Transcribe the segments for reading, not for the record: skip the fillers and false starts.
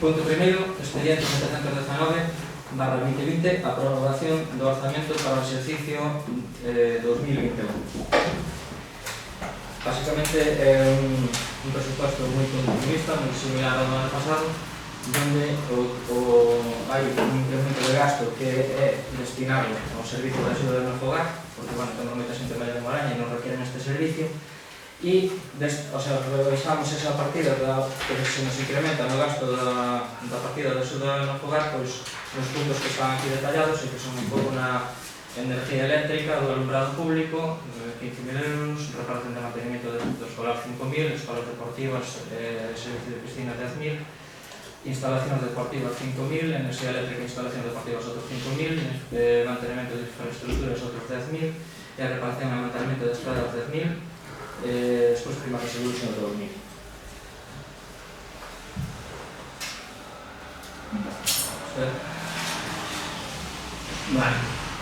Punto primeiro, expediente 719/2020, aprobación do orzamento para o exercicio 2021. Básicamente é un presupuesto moi continuista, moi similar ao do ano pasado, onde hai un incremento de gasto que é destinado ao servicio de axuda no fogar, porque, bueno, temos moita xente maior de Moraña e non requieren este servicio, e, rebaixamos esa partida que se nos incrementa no gasto da partida de axuda no fogar, pois nos puntos que están aquí detallados e que son un pouco na energía eléctrica do alumbrado público, 15.000 euros, reparación de mantenimiento do escolar 5.000, escolas deportivas, servicio de piscina 10.000, instalacións deportivas 5.000, enerxía eléctrica e instalacións deportivas outros 5.000, mantenimento de infraestructuras outros 10.000 e a reparación e mantenimento de estradas 10.000, despois primas de seguros en 2.000. Vale,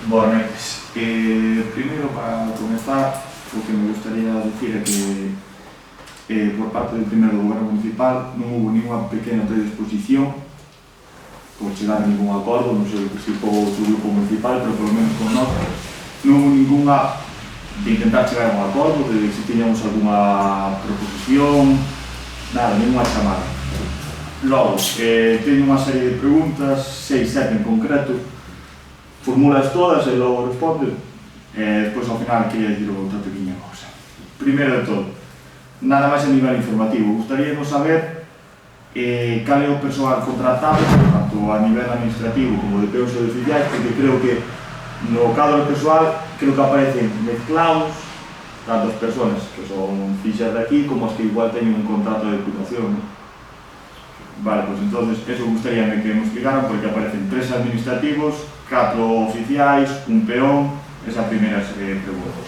boas noites. Primeiro, para comenzar, o que me gustaría dicir é que por parte do primeiro do Goberno Municipal non houve ninguna pequena predisposición por chegar a ningún acordo, non sei o que se o seu grupo municipal, pero polo menos con nós non houve ninguna de intentar chegar a un acordo, de se tiñamos alguna proposición, nada, ninguna chamada. Logo, teño unha serie de preguntas, 6, 7 en concreto, formulas todas e logo respondes, despois ao final quería dicir outra pequena cosa. Primeiro de todo, nada máis a nivel informativo, gustaríamos saber cal é o persoal contratado, tanto a nivel administrativo como de peos e de oficiais, porque creo que no cadro persoal creo que aparecen mezclados tanto as persoas que son fixas de aquí como as que igual teñen un contrato de diputación, ¿no? Vale, pues entonces eso gustaríame que me explicaran, porque aparecen 3 administrativos, 4 oficiais, un peón, esa primeira pregunta.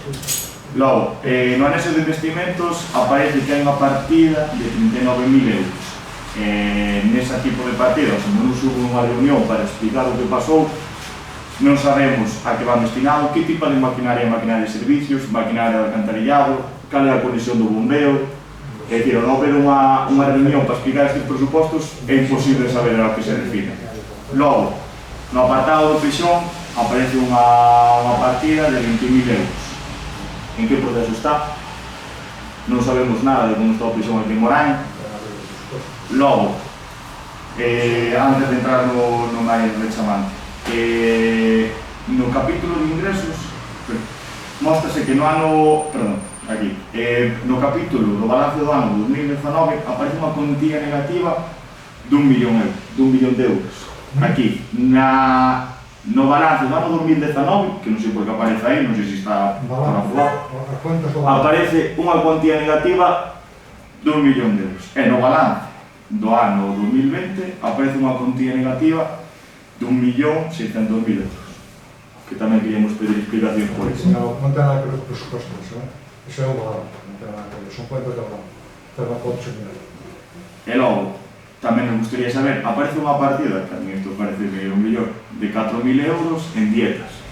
Logo, no anexo de investimentos aparece que hai unha partida de 39.000 euros. Nesa tipo de partida, se non hubo unha reunión para explicar o que pasou, non sabemos a que van destinado, que tipo de maquinaria de servicios, maquinaria de alcantarillado, cal é a conexión do bombeo. É dicir, ao non haber unha reunión para explicar estes presupostos, é imposible saber a que se refire. Logo, no apartado do Peixón aparece unha partida de 20.000 euros. En que proceso está? Non sabemos nada de como está o Peixón aquí en Moraña. Logo, antes de entrar no máis rechamante, no capítulo de ingresos móstrase que no ano, no capítulo do balance do ano 2019 aparece unha cuantía negativa de 1 millón de euros. Aquí, no balance do ano 2019, que non sei por que aparece aí, non sei se está por aprobar, aparece unha cuantía negativa de 1 millón de euros. E no balance do ano 2020 aparece unha cuantía negativa de 1.600.000 euros, que tamén queríamos pedir explicacións por iso. Non ten nada que ver con presupostos, iso é o balance, non ten nada que ver, son cuentas de balance, ten unha conta xeral. E logo, tamén nos gustaría saber, aparece unha partida, que a mí isto parece un millón, de 4.000 euros en dietas.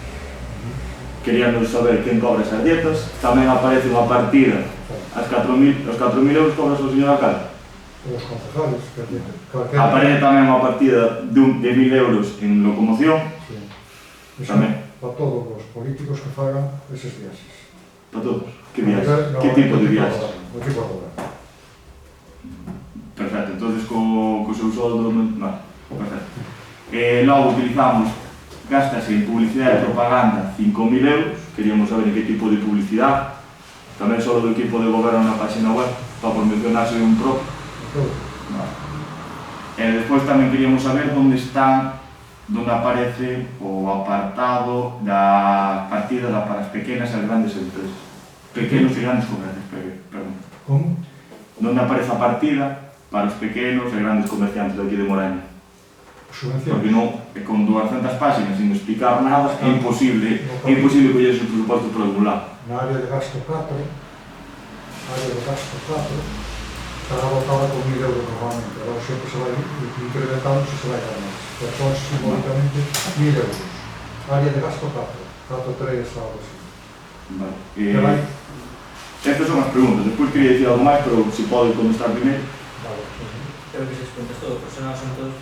Queríamos saber quen cobra esas dietas, tamén aparece unha partida, os 4.000 euros cobras o señor alcalde. Os concejales, aparece tamén unha partida de 1.000 euros en locomoción. Tamén. Para todos os políticos que fagan eses viaxes. Para todos? Que viaxes? Que tipo de viaxes? O tipo de obra. Perfecto, entonces co seu soldo... Vale, perfecto. Logo utilizamos, gastase en publicidade e propaganda 5.000 euros. Queríamos saber en que tipo de publicidade. Tamén só do equipo de goberno na página web, para promocionarse un propio. Despois tamén queríamos saber onde aparece o apartado da partida para as pequenas e as grandes empresas. Pequenos e grandes comercios, perdón. Como? Onde aparece a partida para os pequenos e grandes comerciantes de aquí de Moraña. Porque non, con 200 páxinas sin explicar nada, é imposible collerse o presuposto por algún lado. Na área de gasto 4, estará votada con 1.000 euros normalmente, agora sempre se vai incrementando se vai dar máis. Pero son simbólicamente 1.000 euros. Área de gasto 4, 4.3, algo así. Vale. Estas son as preguntas, despois quería dicir algo máis, pero se pode contestar primeiro. Vale. creo que se contestou, o personal son todos...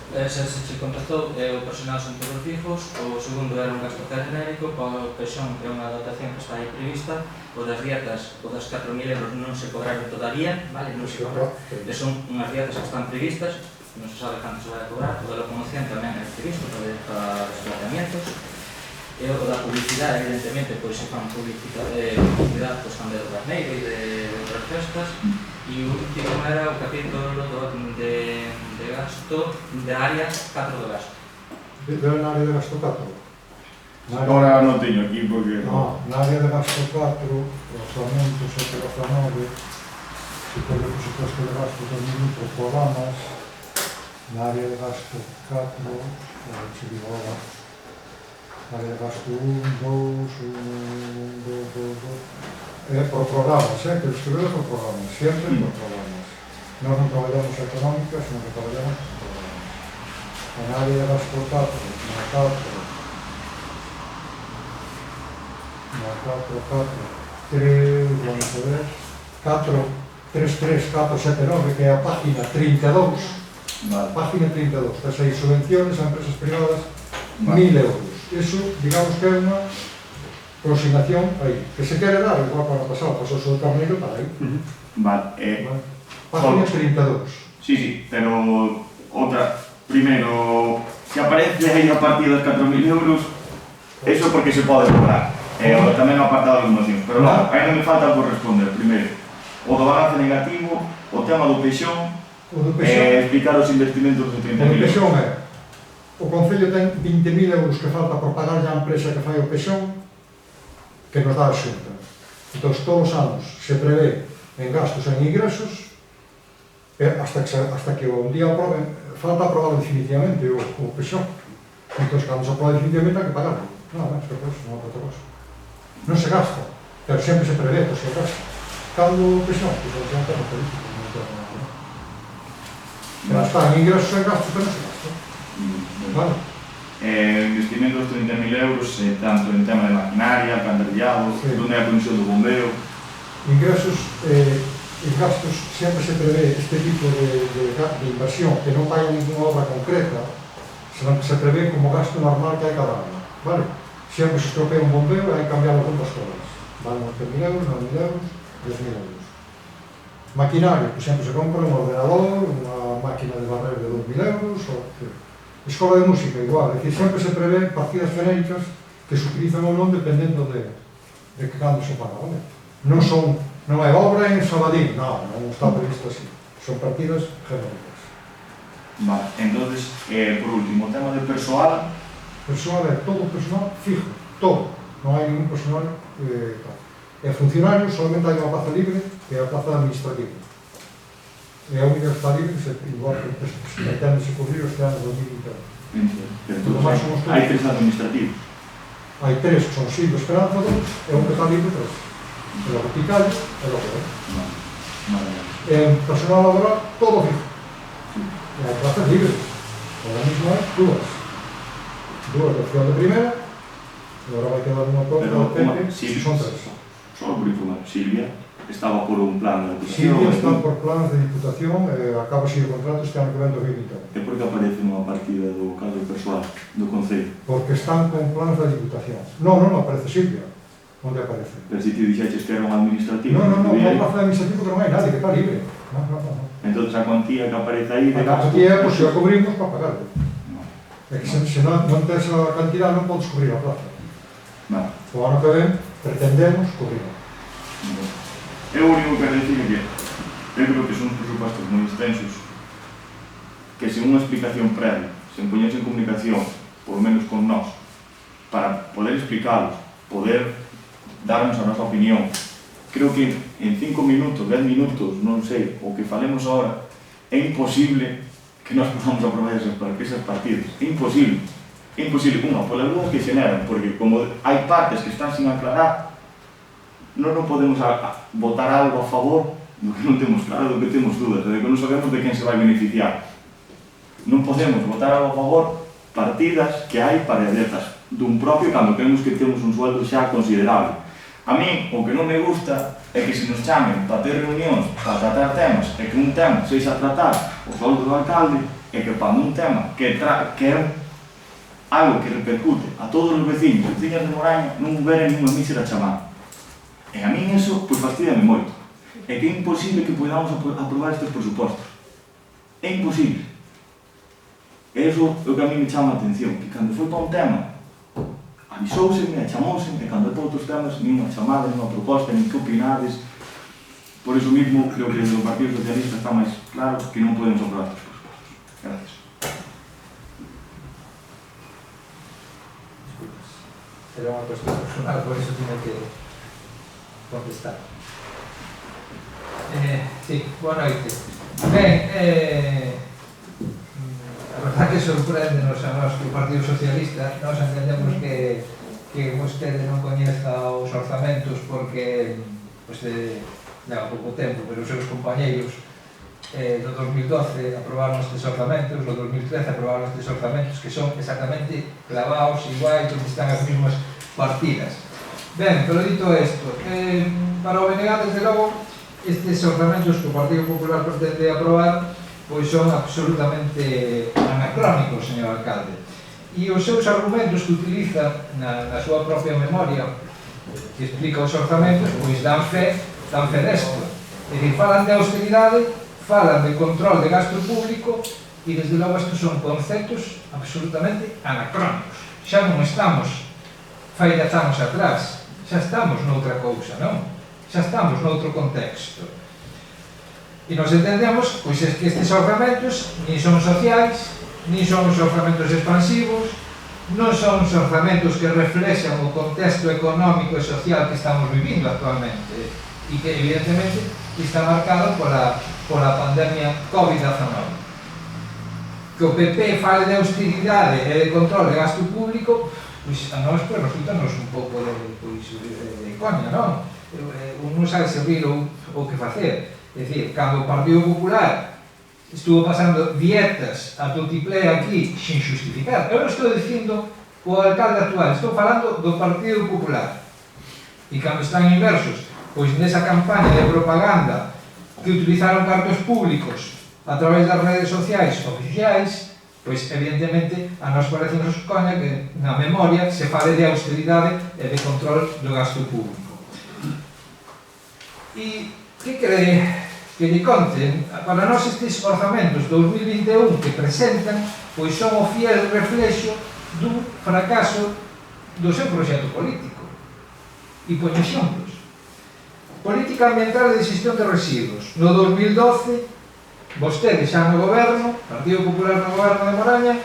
Se contestou, o personal son todos fijos, o segundo era un gasto genérico, o pexón é unha dotación que está aí prevista, o das dietas, o das 4.000 euros non se cobraron todavía, vale, non se cobraron, que son unhas dietas que están previstas, non se sabe canto se vai a cobrar, o da locomoción tamén é previsto para desplazamientos, e o da publicidade, evidentemente, pois se fan publicidade pois, tamén do Carneiro e de outras festas, e o último era o capítulo de gasto de área 4 do gasto. Era na área de gasto 4? Agora non teño aquí porque... No, na área de gasto 4, orzamento 7/9, se pode o presupuesto de gasto 2000 por programas, na área de gasto 4, se digo agora, na área de gasto 1, 2, 2, 2, 2, por programas, que os escribes por programas, sempre por programas. Nós non traballamos a económica, senón que traballamos por programas. Na área de gasto 4, na 3, vamos a ver, 33479, que é a página 32, Vale. página 32, das aí subvenciones a empresas privadas, Vale. 1.000 euros. Iso, digamos que é unha aproximación aí, que se quere dar, igual para o pasado, pasou o Carneiro para aí. Vale, Vale. Página 32. sí, pero outra, primeiro, se aparece aí a partir das 4.000 euros, eso porque se pode cobrar. Tamén o apartado de moción, pero non, ainda me falta por responder. Primeiro, o do balance negativo, o tema do peixón, explicar os investimentos de 30.000 O euros. peixón é, o Concello ten 20.000 euros que falta por pagar a empresa que fai o peixón, que nos dá a xunta. Entón, todos os anos se prevé en gastos e en ingresos, hasta que un día falta aprobar definitivamente o peixón. Entón, cando se aproba definitivamente, hai que pagarlo. Non, é outra cosa. Non se gasta, pero sempre se prevé que se gasta. Cando o peixón, pois é un tema político, non ten nada. Pero está en ingresos e gastos, pero non se gasta. Vale? Investimentos de 30.000 euros, tanto en tema de maquinaria, alcantarillado, donde hai a comisión do bombeo. Ingresos e gastos, sempre se prevé este tipo de inversión que non vai a ninguna obra concreta, senón que se prevé como gasto normal que hai cada ano. Vale? Sempre se estropea un bombeo e hai que cambiar as bombas todas. Van 8.000 euros, 9.000 euros, 10.000 euros. Maquinaria, pues sempre se compra un ordenador, unha máquina de barrer de 2.000 euros, escola de música igual, é dicir, sempre se prevé partidas genéricas que se utilizan ou non dependendo de que cando se paga, vale? Non é obra en Sabadell, non está previsto así, son partidas genéricas. Vale, entonces, por último, o tema de persoal. Persoal é todo personal fijo, todo, non hai ningún personal é funcionario, solamente hai unha plaza libre que é a plaza administrativa. É a única que está libre que se igual que pretende se cubrir este ano 2020. Hai 3 administrativos. Hai 3 que son Silva, Esperanza, 2, e un que está libre 3. E logo Picallo, e logo personal laboral, todo fijo. E hai plazas libres. Ahora mismo hai 2 de opción de primeira, e agora vai quedar unha plaza de Pepe, son 3. Só por informar, Silvia estaba por un plan de Diputación. Silvia está por planes de Diputación, acaba de ir o contrato este ano que ven 2020. E por que aparece nunha partida do cadro persoal do Concello? Porque están con planes da Diputación. Non aparece Silvia. Onde aparece? Pero se ti dixeches que era un administrativo. Non, unha plaza administrativa que non hai nadie, que está libre. Non. Entón a cuantía que aparece aí de A gasto... cuantía, pois, se a cubrimos para pagarle. É que se non tes a cantidad non podes cubrir a plaza. Vale. O ano que ven, pretendemos cubrir. Eu o único que quero dicir é que eu creo que son presupuestos moi extensos que sen unha explicación previa, sen poñerse en comunicación, por lo menos con nós, para poder explicalos, poder darnos a nosa opinión, creo que en 5 minutos, 10 minutos, non sei, o que falemos ahora, é imposible que nós podamos aprobar esas partidas. É imposible. É imposible, pola luz que xeneran, porque como hai partes que están sin aclarar, non podemos votar algo a favor do que non temos claro, do que temos dúdas, do que non sabemos de quen se vai beneficiar. Non podemos votar algo a favor partidas que hai para dietas dun propio cando creemos que temos un sueldo xa considerable. A mí, o que non me gusta é que se nos chamen para ter reunións, para tratar temas, e que un tema sexa tratar o soldo do alcalde, e que para un tema que é algo que repercute a todos os veciños e veciñas de Moraña, non veren nunha mísera chamada. E a mí eso, pois, fastidiame moito. É que é imposible que podamos aprobar estes presupostos. É imposible. E iso é o que a mí me chama a atención, que cando foi para un tema, avisouseme, chamouseme, e cando é para outros temas, nin unha chamada, nin unha proposta, nin que opinades. Por iso mismo, creo que desde o Partido Socialista está máis claro que non podemos aprobar estes presupostos. Gracias. Era unha cuestión personal, por iso tiene que contestar. Sí, boa noite. Ben, a verdade que sorpréndenos a nós que o Partido Socialista. Nós entendemos que vostede non coñeza os orzamentos porque leva pouco tempo, pero os seus compañeiros no 2012 aprobaron estes orzamentos, no 2013 aprobaron estes orzamentos que son exactamente clavados, iguais, onde están as mesmas partidas. Ben, pero dito isto, para o BNG, desde logo, estes orzamentos que o Partido Popular pretende aprobar pois son absolutamente anacrónicos, señor alcalde. E os seus argumentos que utiliza na súa propia memoria, que explica os orzamentos, pois dan fe desto. É dicir, falan de austeridade, falan de control de gasto público e, desde logo, estes son conceptos absolutamente anacrónicos. Xa non estamos fai 10 anos atrás, xa estamos noutra cousa, non? Xa estamos noutro contexto. E nos entendemos, pois, que estes orzamentos nin son sociais, nin son os orzamentos expansivos, non son os orzamentos que reflexan o contexto económico e social que estamos vivindo actualmente e que, evidentemente, está marcado pola pandemia COVID-19. Que o PP fale de austeridade e de control de gasto público, pois a nós resulta-nos un pouco de coña, non? Un non sabe se rir ou que facer. É dicir, cando o Partido Popular estuvo pasando dietas a totiplé aquí sin justificar. Eu non estou dicindo o alcalde actual, estou falando do Partido Popular. E cando están inversos, pois nesa campaña de propaganda que utilizaron cartos públicos a través das redes sociais oficiais, pois evidentemente a nos parece-nos coña que na memoria se fale de austeridade e de control do gasto público. E que cree que lle conten? Para nós estes orzamentos 2021 que presentan pois son o fiel reflexo dun fracaso do seu proxecto político. E poño exemplos. Política ambiental de xestión de residuos. No 2012, vostede xa no goberno, Partido Popular no goberno de Moraña,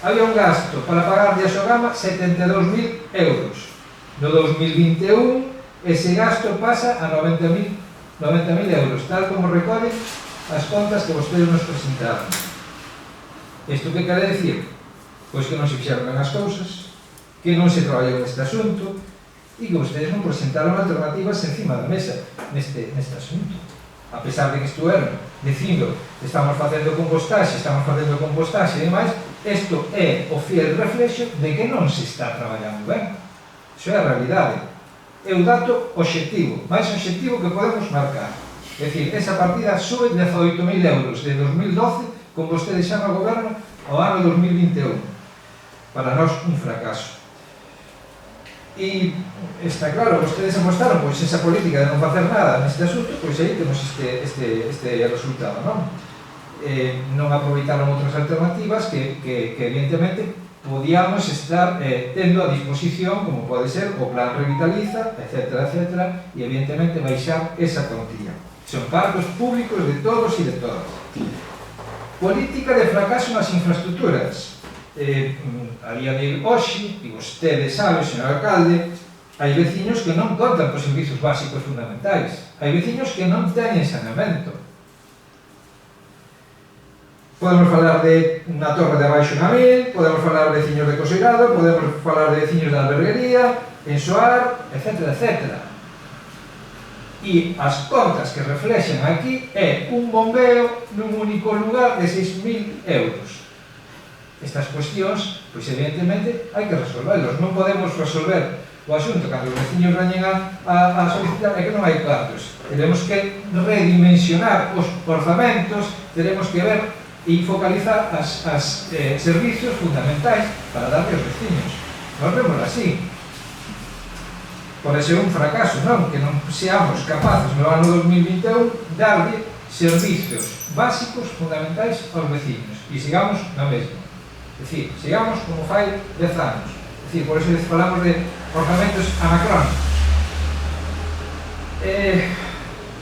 había un gasto para pagar de Asogama 72.000 euros. No 2021, ese gasto pasa a 90.000 euros, tal como recollen as contas que vostedes nos presentaron. Isto que quere dicir? Pois que non se fixeron ben as cousas, que non se traballou neste asunto e que vostedes non presentaron alternativas encima da mesa neste asunto. A pesar de que estuveron dicindo que estamos facendo compostaxe e demais, isto é o fiel reflexo de que non se está traballando ben. Iso é a realidade. É o dato obxectivo, máis obxectivo que podemos marcar. É dicir, esa partida sube 18.000 euros de 2012 con vostedes xa no goberno ao ano 2021. Para nós, un fracaso. E está claro, vostedes apostaron pois esa política de non facer nada neste asunto, pois aí temos este resultado, non? Non aproveitaron outras alternativas que evidentemente podíamos estar tendo a disposición, como pode ser o Plan Revitaliza, etc., e evidentemente baixar esa cuantía. Son cargos públicos de todos e de todas. Política de fracaso nas infraestructuras. A día de hoxe, e vostede sabe, señor alcalde, hai veciños que non contan con servizos básicos fundamentais. Hai veciños que non teñen saneamento. Podemos falar de na Torre de Abaixo na Mil, podemos falar de veciños de Coseirado, podemos falar de veciños da Alberguería, en Soar, etc. E as contas que reflexan aquí é un bombeo nun único lugar de 6.000 euros. Estas cuestións, pois evidentemente, hai que resolverlos. Non podemos resolver o asunto, cando os veciños veñen a solicitar, é que non hai cartos. Teremos que redimensionar os orzamentos, teremos que ver e focalizar as servicios fundamentais para darle aos veciños. Nós vemos así. Pode ser un fracaso, non? Que non seamos capaces no ano 2021 darle servicios básicos fundamentais aos veciños e sigamos na mesma. É dicir, sigamos como fai 10 anos. É dicir, por eso falamos de orzamentos anacrónicos.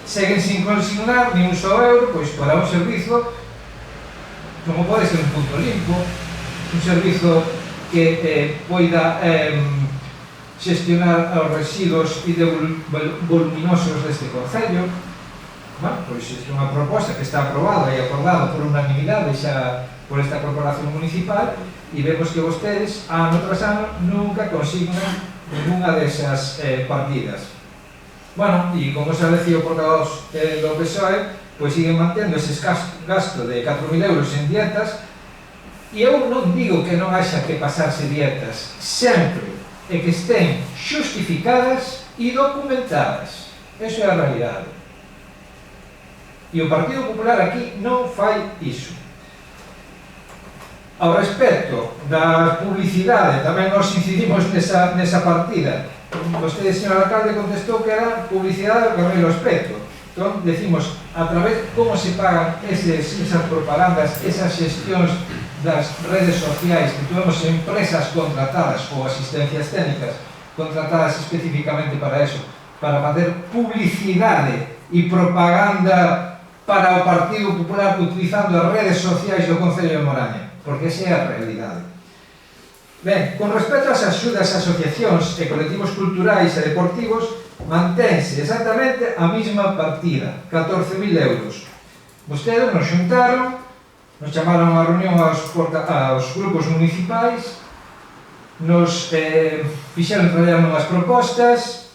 Seguen sin consignar ni un só euro pois para un servizo como pode ser un punto limpo, un servizo que poida xestionar os residuos voluminosos deste concello. Bueno, pois é unha proposta que está aprobada e acordada por unanimidade xa por esta corporación municipal e vemos que vostedes, ano tras ano, nunca consignan ninguna desas partidas. Bueno, e como xa decía o portavoz do PSOE, pois siguen mantendo ese gasto de 4.000 euros en dietas e eu non digo que non haxa que pasarse dietas, sempre e que estén xustificadas e documentadas. Eso é a realidade. E o Partido Popular aquí non fai iso. Ao respecto da publicidade, tamén nos incidimos nesa partida. Vostede, señor alcalde, contestou que era publicidade do Carmelo Espeto. Entón, decimos, a través como se pagan esas propagandas, esas xestións das redes sociais, que tuvemos empresas contratadas ou asistencias técnicas contratadas especificamente para eso, para facer publicidade e propaganda para o Partido Popular utilizando as redes sociais do Concello de Moraña, porque esa é a realidade. Ben, con respecto ás axudas a asociacións e colectivos culturais e deportivos, mantense exactamente a mesma partida, 14.000 euros. Vostedes nos xuntaron, nos chamaron a reunión aos grupos municipais, nos fixeron traballar unhas propostas,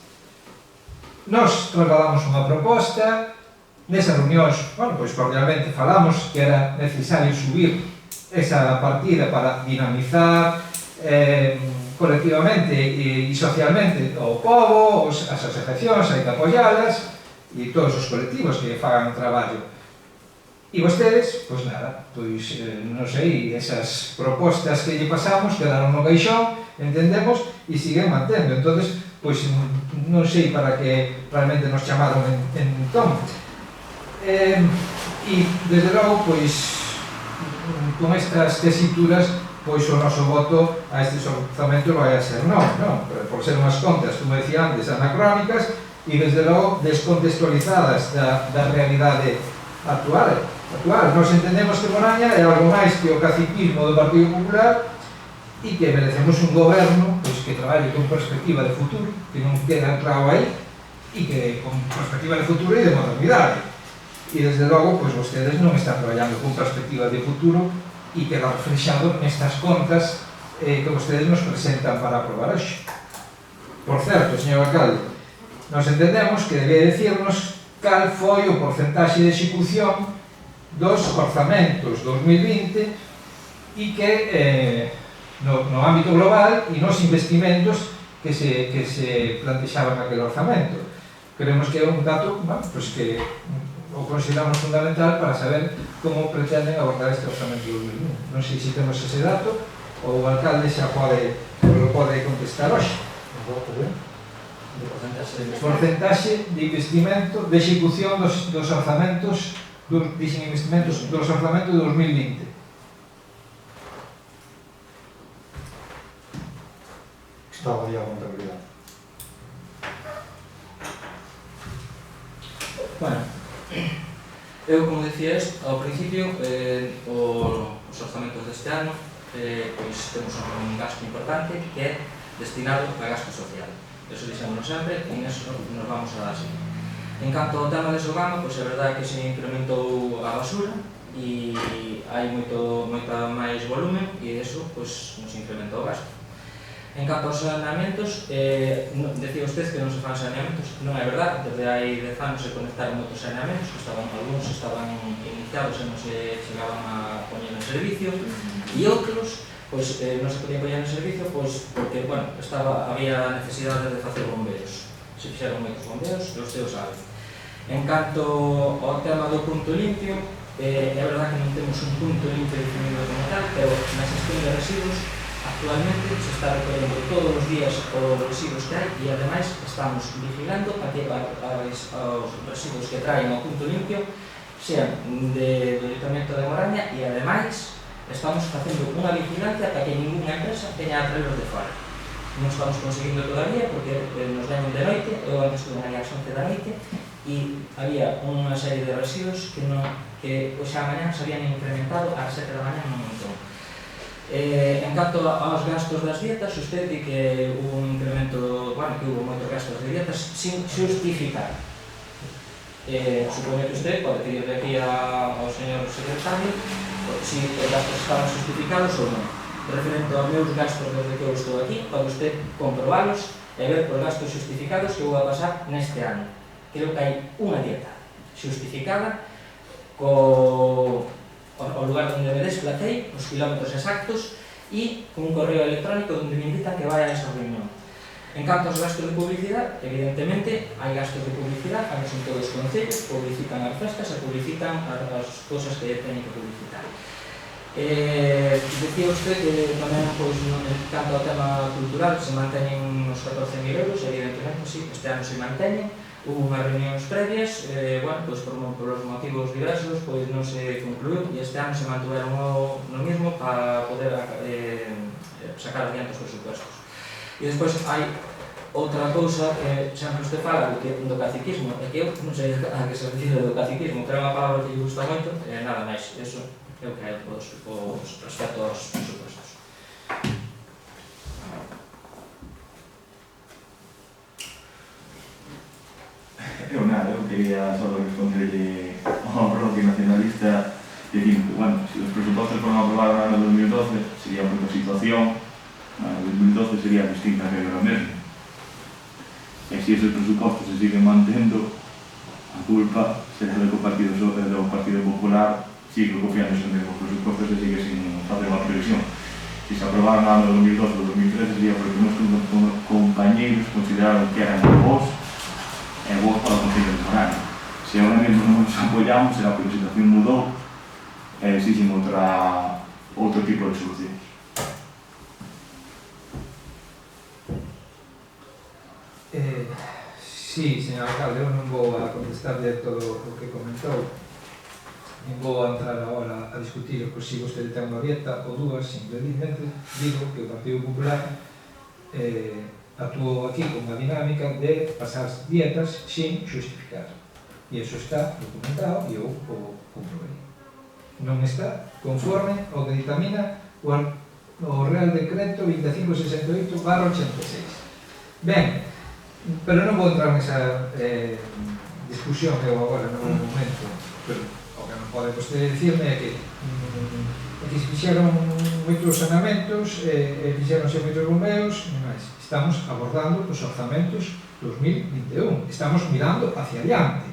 nos trasladamos unha proposta, nesas reunións, bueno, pois cordialmente falamos que era necesario subir esa partida para dinamizar colectivamente e socialmente o pobo, as asociacións, hai que apoialas e todos os colectivos que fagan o traballo. E vostedes, pois nada, pois non sei, esas propostas que lle pasamos quedaron no caixón, entendemos, e siguen mantendo. Entonces, pois non sei para que realmente nos chamaron entón. E, desde logo, pois, con estas tesituras, pois o noso voto a estes orzamentos vai a ser non, por ser unhas contas, como decía antes, anacrónicas e, desde logo, descontextualizadas da realidade actual. Nos entendemos que Moraña é algo máis que o caciquismo do Partido Popular e que merecemos un goberno pois, que traballe con perspectiva de futuro, que non queda claro aí, e que con perspectiva de futuro e de modernidade. E, desde logo, pois, vostedes non están traballando con perspectiva de futuro e queda reflexado nestas contas que vostedes nos presentan para aprobar hoxe. Por certo, señor alcalde, nos entendemos que debía decirnos cal foi o porcentaxe de execución dos orzamentos 2020 e que no ámbito global e nos investimentos que se plantexaban naquele orzamento. Creemos que é un dato pues que o consideramos fundamental para saber como pretenden abordar este orzamento 2020. Non sei se temos ese dato ou o alcalde xa pode contestar hoxe. Porcentaxe de investimento, de execución dos orzamentos dos orzamentos de 2020. Estaba aí a contabilidade. Bueno, eu, como decía ao principio, os orzamentos deste ano pois temos un gasto importante que é destinado a gasto social. Eso dixémonos sempre e en eso nos vamos a dar seguir. En canto ao tema de Sogama, pois é verdade que se incrementou a basura e hai moita máis volumen e eso pois nos incrementou o gasto. En canto aos saneamentos, decía usted que non se fan saneamentos, non é verdade, desde hai 10 anos se conectaron outros saneamentos, que algúns estaban iniciados e non se chegaban a poñer en servicio, e outros pois non se podía poñer en servicio, pois porque, bueno, había necesidade de facer bombeiros. Se fixeron moitos bombeiros, e os teus saben. En canto ao tema do punto limpio, é verdad que non temos un punto limpio definido como tal, pero na xestión de residuos actualmente se está recollendo todos os días os residuos que hai e ademais estamos vigilando a que os residuos que traen ao punto limpio sean do Ayuntamiento de Moraña e ademais estamos facendo unha vigilancia para que ninguna empresa teña a traerlos de fora. Non estamos conseguindo todavía porque nos veñen de noite, eu antes estuve aí ás 11 da noite e había unha serie de residuos que xa a mañá se habían incrementado ás 7 da mañá un montón. En canto aos gastos das dietas, usted di que hubo un incremento, bueno, que hubo moitos gastos de dietas sin justificar. Supoño que usted pode pedirle aquí ao señor secretario se os gastos estaban justificados ou non. Referente aos meus gastos desde que eu estou aquí, pode usted comprobalos e ver por gastos justificados que vou a pasar neste ano. Creo que hai unha dieta justificada ao lugar onde me desplacei, os kilómetros exactos e un correo electrónico onde me invitan que vaya a esa reunión. En canto aos gastos de publicidade, evidentemente hai gastos de publicidade, ambos en todos os concellos, publicitan as festas e publicitan as cousas que teñen que publicitar. Decía usted que tamén, en canto ao tema cultural, se manteñen os 14.000 euros, evidentemente, sí, este ano se manteñen. Hubo unhas reunións previas, por os motivos diversos, non se concluiu e este ano se mantuveron no mismo para poder sacar adiante os presupuestos. E despois hai outra cousa que sempre usted fala do caciquismo, e que eu non sei a que se refire do caciquismo, pero é unha palabra que lle gusta moito, e nada máis, eso é o que hai respecto aos presupuestos. Eu nada, eu quería só responderle ao bloque nacionalista que, bueno, se os presupostos foron aprobados no ano 2012 sería porque a situación no 2012 sería distinta que agora mesmo. E se esos presupostos se siguen mantendo, a culpa será do Partido Popular sigue copiándose os mesmos presupostos e sigue sin facer unha previsión. Se se aprobaron no ano 2012 ou 2013 sería porque os meus compañeiros consideraron que eran bons e vos para o Concello de Moraña. Se agora mesmo non nos apoiamos será porque a situación mudou e exixen outro tipo de solucións. Sí, señor alcalde, eu non vou a contestarle todo o que comentou. Non vou a entrar agora a discutir se vostede ten unha dieta ou dúas, simplemente digo que o Partido Popular actuou aquí con unha dinámica de pasar dietas sin justificar. E iso está documentado e eu o comprobei. Non está conforme ao que dictamina o Real Decreto 2568/86. Ben, pero non vou entrar nesa discusión que eu agora non momento, pero o que non pode vostede dicirme é que se fixeron moitos sanamentos e fixeronse moitos bombeos e máis. Estamos abordando os orzamentos 2021. Estamos mirando hacia adiante.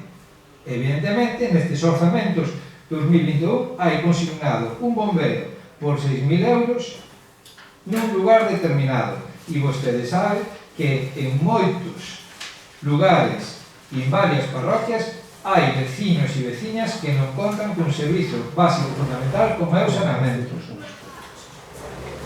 Evidentemente, nestes orzamentos 2021 hai consignado un bombero por 6.000 euros nun lugar determinado. E vostede sabe que en moitos lugares e en varias parroquias hai veciños e veciñas que non contan cun servizo básico fundamental como é o saneamento. Con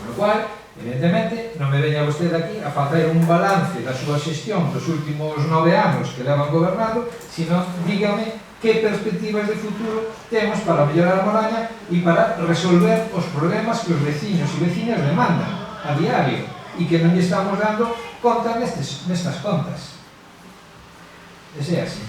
lo cual, evidentemente, non me veña vostede aquí a facer un balance da súa xestión dos últimos 9 anos que levan gobernado, sino dígame que perspectivas de futuro temos para mellorar a Moraña e para resolver os problemas que os veciños e veciñas demandan a diario e que non lle estamos dando conta nestas contas. Ese é así.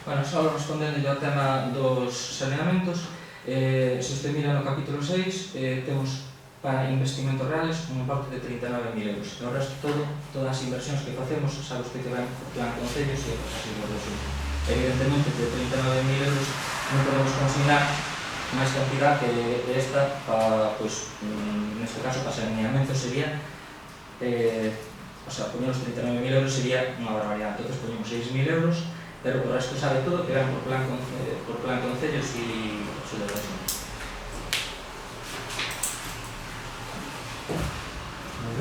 Bueno, só respondendo ao tema dos saneamentos, se usted mira no capítulo 6, temos para investimentos reales un importe de 39.000 euros. E o resto todas as inversións que facemos, sabe usted que van por plan concellos e outras así por eso. Evidentemente, de 39.000 euros non podemos consignar máis cantidad que esta para, pois, neste caso, para saneamento sería poñer os 39.000 euros sería unha barbaridade. Entón, poñemos 6.000 euros, pero o resto sabe todo que van por plan concellos e subvención.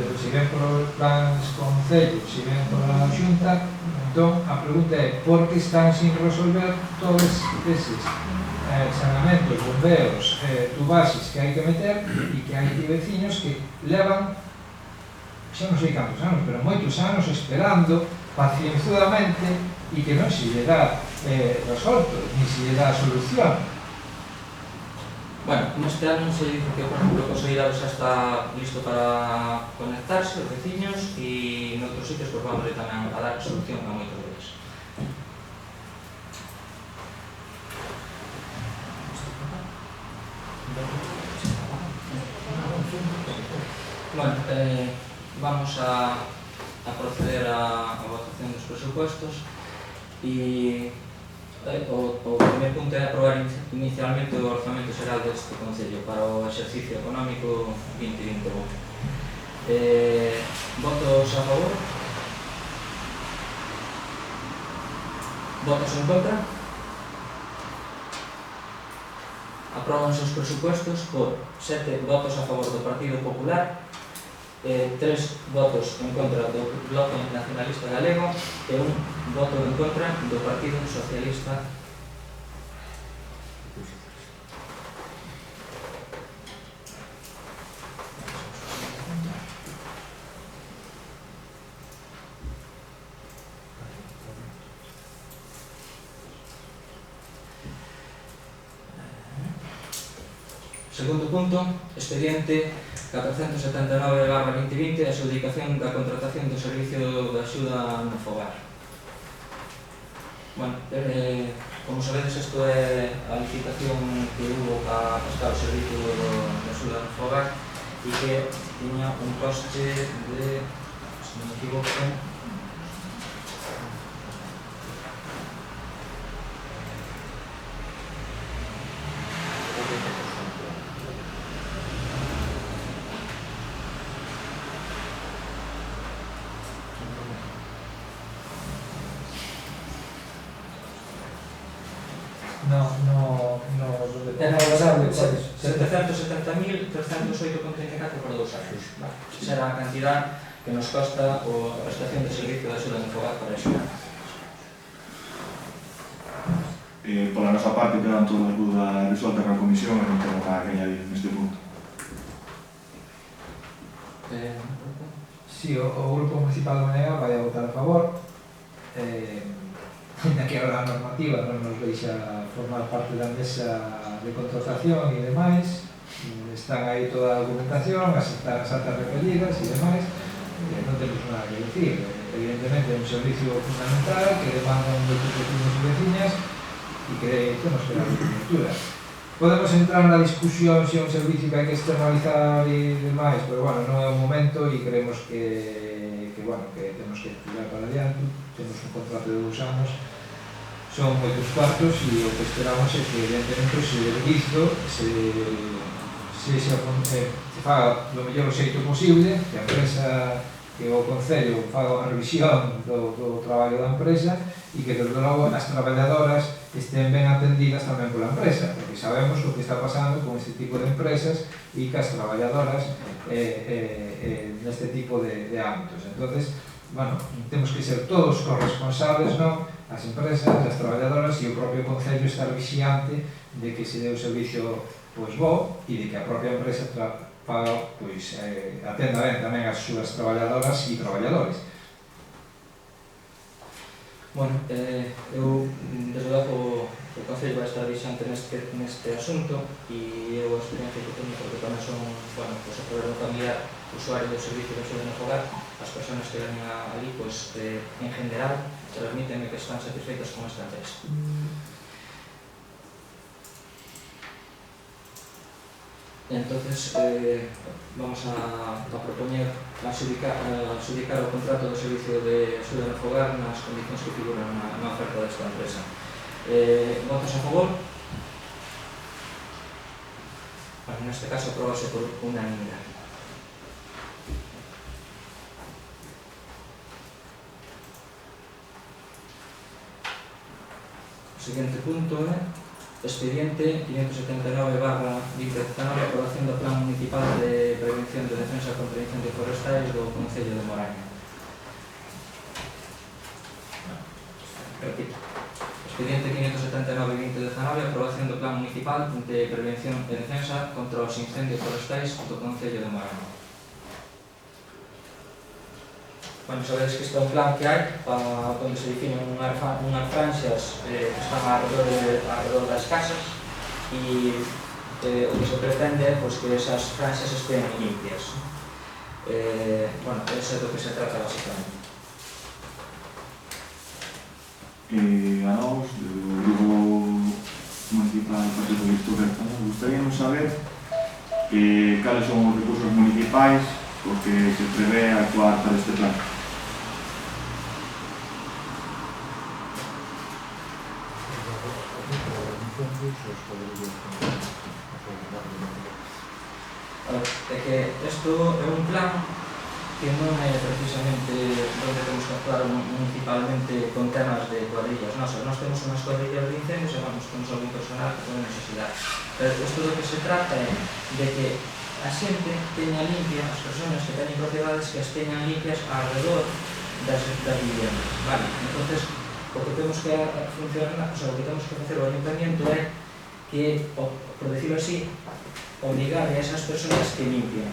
pero se ven por plans concellos, se ven por a Xunta, entón a pregunta é por que están sin resolver todos eses saneamentos, bombeos, tubaxes que hai que meter e que hai veciños que levan xa non sei cantos anos, pero moitos anos esperando pacienzudamente e que non se lle dá resolto, ni se lle dá solución. Bueno, neste ano se dice que, por exemplo, o Conselleiro xa está listo para conectarse, os veciños, e noutros sitios pues, vamos tamén a dar solución a moitos deles. Bueno, vamos a proceder a votación dos presupuestos e o primer punto é aprobar inicialmente o orzamento xeral deste Concello para o exercicio económico 2021. Votos a favor? Votos en contra? Apróbanse os presupuestos por 7 votos a favor do Partido Popular, 3 votos en contra do Bloque Nacionalista Galego e 1 voto en contra do Partido Socialista. Segundo punto, expediente 479/2020, adxudicación da contratación do servicio de axuda no fogar. Bueno, como sabedes, isto é a licitación que hubo para prestar o servicio de axuda no fogar e que tiña un coste de, se non me equivoco, Era 770.308,34 por 2 anos. Esa era a cantidad que nos costa a prestación de servicio de axuda no fogar para axudar. Pola nosa parte quedan todas as dúdas resoltas na comisión e non temos nada que añadir neste punto. Si, o Grupo Municipal de Manega vai a votar a favor, ainda que ahora a normativa non nos deixa formar parte da mesa de contratación e demais, están aí toda a documentación, están as actas repelidas e demais, non temos nada que decir. Evidentemente é un servicio fundamental que demandan moitos vecinos e veciñas e que temos que dar cobertura. Podemos entrar na discusión se é un servicio que hai que externalizar e demais, pero bueno, non é o momento e creemos que temos que tirar para adiante. Temos un contrato de 2 anos, son moitos cuartos e o que esperamos é que evidentemente o servizo se faga do mellor xeito posible, que a empresa, que o Concello faga unha revisión do traballo da empresa e que desde logo as traballadoras estén ben atendidas tamén pola empresa, porque sabemos o que está pasando con este tipo de empresas e que as traballadoras neste tipo de ámbitos. Entonces, bueno, temos que ser todos corresponsables, non? As empresas, as traballadoras e o propio Concello estar vixiante de que se dé o servicio pois bo e de que a propia empresa atenda ben tamén as súas traballadoras e traballadores. Bueno, eu, desde logo, o Concello vai estar vixiante neste asunto e eu a experiencia que teño, porque tamén son, bueno, pois a poder familiar usuario do servicio de axuda no fogar, as persoas que veñen ali, pois, en general, transmíteme que están satisfeitas con esta empresa. Entonces, vamos a propoñer adxudicar o contrato do servicio de axuda no fogar nas condicións que figuran na oferta desta empresa. Votos a favor? Bueno, neste caso, aprobase por unanimidade. O seguinte punto é expediente 579/2019, aprobación do Plan Municipal de Prevención de Defensa contra Incendios Forestais do Concello de Moraña. Repito. Expediente 579/2019, aprobación do Plan Municipal de Prevención e Defensa contra os Incendios Forestais do Concello de Moraña. Bueno, sabedes que este é un plan que hai para onde se definen unhas franxas que están alrededor das casas e o que se pretende é que esas franxas estén limpias. Bueno, eso é do que se trata basicamente. A nós, do Grupo Municipal do Partido Socialista Obrero, nos gustaríamos saber cales son os recursos municipais os que se prevé actuar para este plan. É que isto é un plan que non é precisamente onde temos que actuar municipalmente con temas de cuadrillas. Nós temos unhas cuadrillas de incendios e temos algún personal que pode necesidade. Pero isto do que se trata é de que a xente teña limpia, as persoas que teñen propiedades que as teñan limpias alrededor das viviendas. Vale? Entonces, o que temos que funcionar, o que temos que facer o ayuntamiento é que, por decirlo así, obligar a esas persoas que limpien,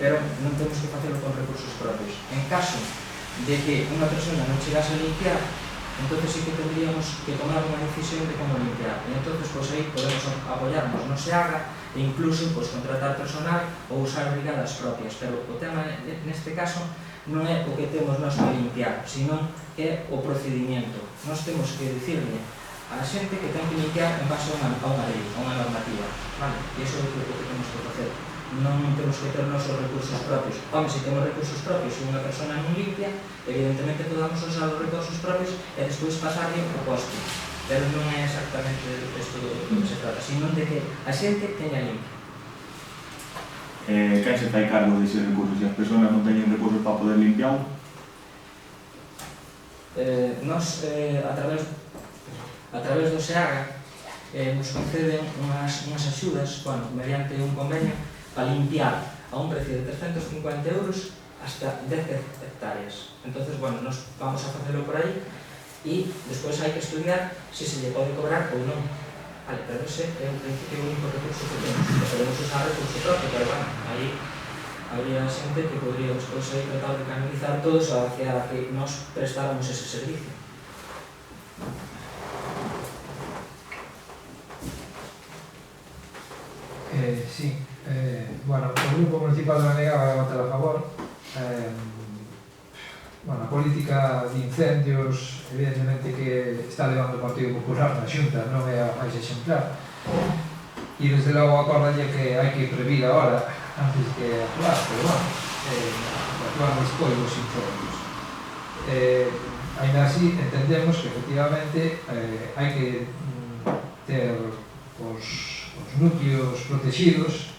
pero non temos que facelo con recursos propios. En caso de que unha persona non chegase a limpiar, entonces sí que tendríamos que tomar unha decisión de como limpiar. E entonces, aí podemos apoyarnos no SEAGA e incluso contratar personal ou usar brigadas propias. Pero o tema neste caso non é o que temos nós para limpiar, sino é o procedimento. Nós temos que dicirle a xente que ten que limpiar en base a unha lei, a unha normativa. Vale? E iso é o que temos que facer. Non temos que ter nosos recursos propios. Home, se temos recursos propios e unha persona non limpia, evidentemente podamos usar os recursos propios e despois pasarle o coste. Pero non é exactamente isto do que se trata, sino de que a xente teña limpia. Quen se fai cargo deses recursos? Se as persoas non teñen recursos para poder limpiar? Nos, a través do SEAGA, nos conceden unhas axudas, mediante un convenio, para limpiar a un precio de 350 euros hasta 10 hectáreas. Entonces, nos vamos a facelo por aí e despois hai que estudiar se lle pode cobrar ou non. Vale, pero ese é un principio único recurso que temos. Podemos usar recurso propio, pero aí habría xente que podría despois aí tratar de canalizar todos hacia a que nos prestáramos ese servicio. Sí, bueno, o Grupo Municipal de Manega vai votar a favor. Bueno, a política de incendios, evidentemente que está levando o Partido Popular na Xunta, non é a máis exemplar. E desde logo acordalle que hai que previr agora, antes que actuar, pero actuar despois dos incendios. Ainda así, entendemos que efectivamente hai que ter os núcleos protegidos,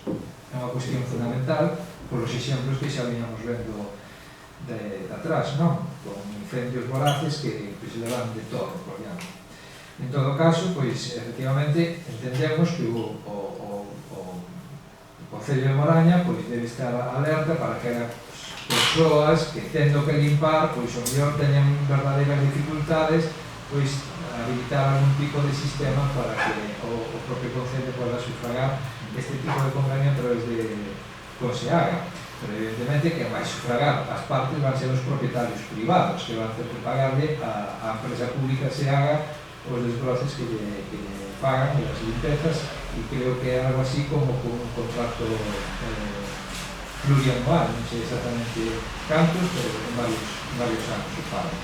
é unha cuestión fundamental, por os exemplos que xa viñamos vendo de atrás, non? Con incendios voraces que se levan de todo, por diante. En todo caso, efectivamente, entendemos que o Concello de Moraña debe estar alerta para que as persoas que tendo que limpar, o mellor teñan verdadeiras dificultades, habilitar algún tipo de sistema para que o propio Concello poda sufragar este tipo de convenio a través de SEAGA. Pero evidentemente que vai sufragar as partes van ser os propietarios privados que van ter que pagarle a empresa pública SEAGA os desbroces que lle pagan e as limpezas, e creo que é algo así como un contrato plurianual, non sei exactamente cantos, pero en varios anos o pagan.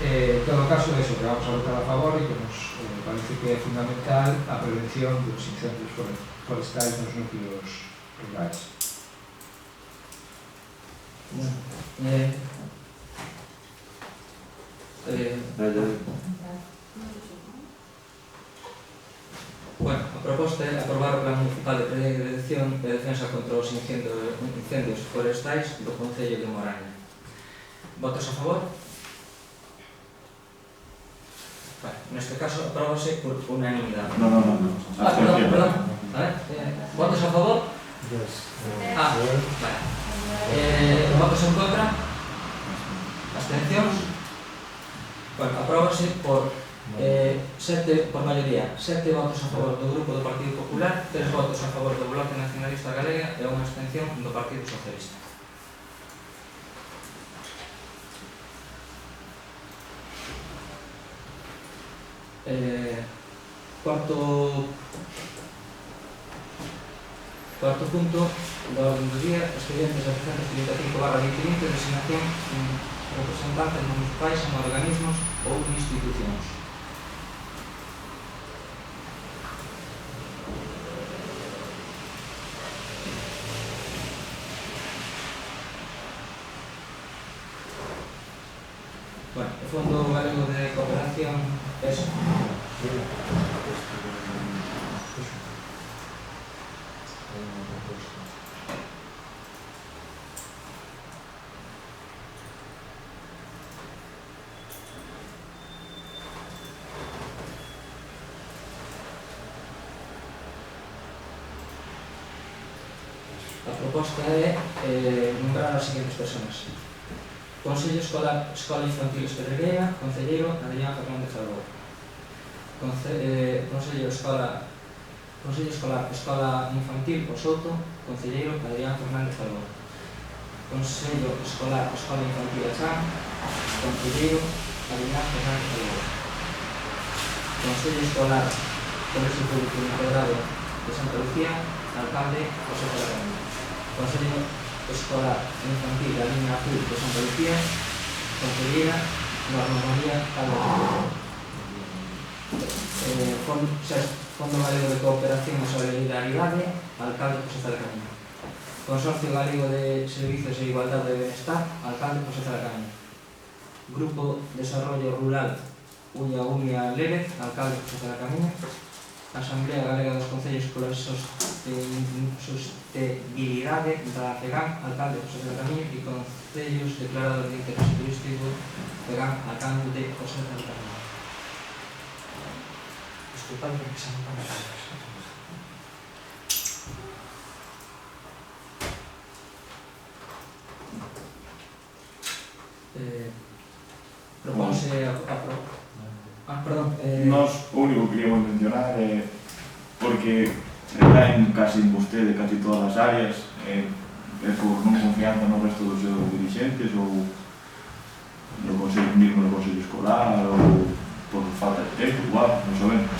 En todo caso, é eso que vamos a votar a favor e que nos parece que é fundamental a prevención dos incendios forestais nos núcleos rurais. Bueno, a proposta é aprobar o Plan Municipal de Prevención e Defensa contra os Incendios Forestais do Concello de Moraña. Votos a favor? Vale, neste caso, apróbase por unanimidade. No. Abstención. Perdón. A ver, votos a favor? Vale. Votos en contra? Abstencións? Bueno, apróbase por por maioría, 7 votos a favor do Grupo do Partido Popular, 3 votos a favor do Bloque Nacionalista Galega e unha abstención do Partido Socialista. Cuarto punto do orden do día, expedientes 735/2020, designación representantes municipais en organismos ou institucións. Bueno, o Fondo Galego de Cooperación es a proposta é nombrar as seguintes personas: Consello Escolar Escola Infantil Espedregueira, concelleiro Adrián Fernández Albor. Consello Escolar Escola Infantil O Soto, concelleiro Adrián Fernández Albor. Consello Escolar Escola Infantil Achán, concelleiro Adrián Fernández Albor. Consello Escolar Colegio Público Integrado de Santa Lucía, alcalde José Calacán. Consello Escolar Infantil da Línea Azul de Santa Lucía, concelleira Norma María Calvo. Fondo Galego de Cooperación e Solidaridade, alcalde José Calacán. Consorcio Galego de Servicios e Igualdade de Benestar, alcalde José Calacán. Grupo Desarrollo Rural Uña Lérez, alcalde José Calacán. Asamblea Galega dos Concellos pola Sostenibilidade da FEGAM, alcalde José Calacán. E Concellos declarados de interés turístico FEGAM, alcalde José Calacán. Disculpadme que se me pasa. Propónse Nos o único que queríamos mencionar é porque recaen casi en vostede casi todas as áreas, é por non confianza no resto dos seus dirigentes ou no consello mismo no consello escolar ou por falta de tempo, igual, non sabemos.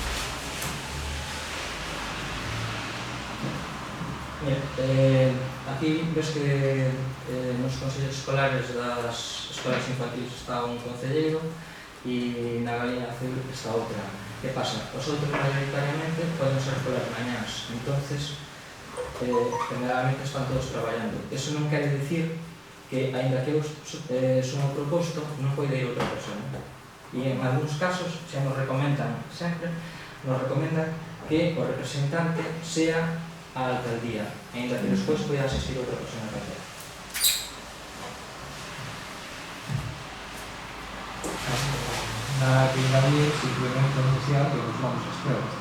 Aquí ves que nos consellos escolares das escolas infantiles está un concelleiro e na Galiña Azul está outra. Que pasa? Os outros mayoritariamente poden ser polas mañás, entonces generalmente están todos traballando. Eso non quere dicir que, aínda que eu son o proposto, non pode ir outra persona. E en algúns casos, xa nos recomendan sempre, nos recomendan que o representante sea a alcaldía, aínda que despois pode asistir outra persona calquera. Na actividade simplemente anunciar que nos vamos ás pruebas.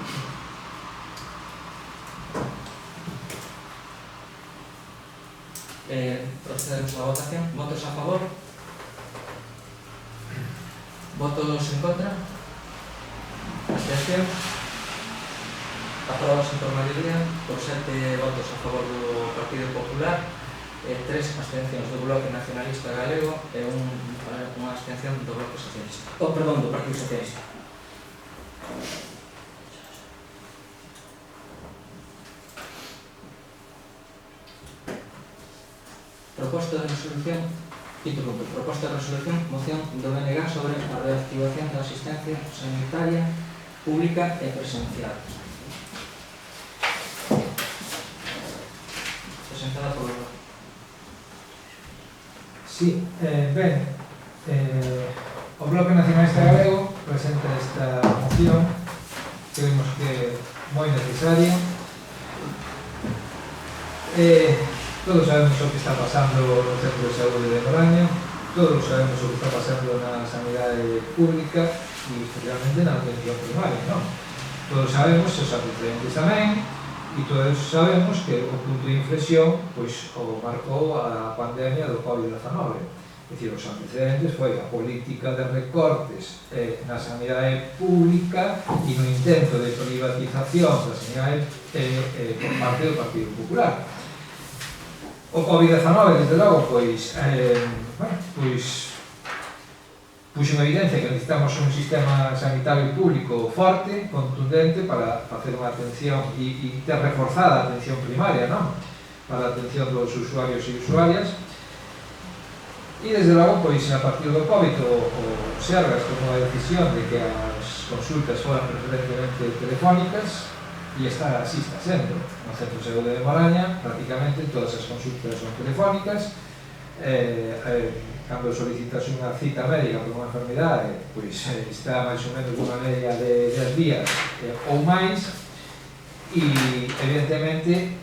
Procedemos a votación. Votos a favor? Votos en contra? Abstención? Aprobase por maioría, por 7 votos a favor do Partido Popular, 3 abstencións do Bloque Nacionalista Galego e unha abstención do Bloque Socialista. Perdón, do Partido Socialista. Proposta de resolución, quinto punto, proposta de resolución, moción do BNG sobre a reactivación da asistencia sanitaria pública e presencial. Presentada por... Sí, ben, o Bloque Nacionalista Galego presenta esta moción que vemos que é moi necesaria. Todos sabemos o que está pasando no Centro de Saúde de Moraña, todos sabemos o que está pasando na sanidade pública especialmente na atención primaria, non? Todos sabemos, os antecedentes tamén, e todos sabemos que o punto de inflexión pois, o marcou a pandemia do COVID-19. É dicir, os antecedentes foi a política de recortes na sanidade pública e no intento de privatización da sanidade por parte do Partido Popular. O COVID-19, desde logo, pois puxo en evidencia que necesitamos un sistema sanitario público forte, contundente, para facer unha atención e ter reforzada a atención primaria, non? Para a atención dos usuarios e usuarias. E, desde logo, pois, a partir do COVID, o Sergas tomou a decisión de que as consultas foran preferentemente telefónicas, e así está sendo. No Centro de Saúde de Moraña, prácticamente todas as consultas son telefónicas. Cando solicitas unha cita médica por unha enfermidade, pois está máis ou menos unha media de 10 días ou máis, e evidentemente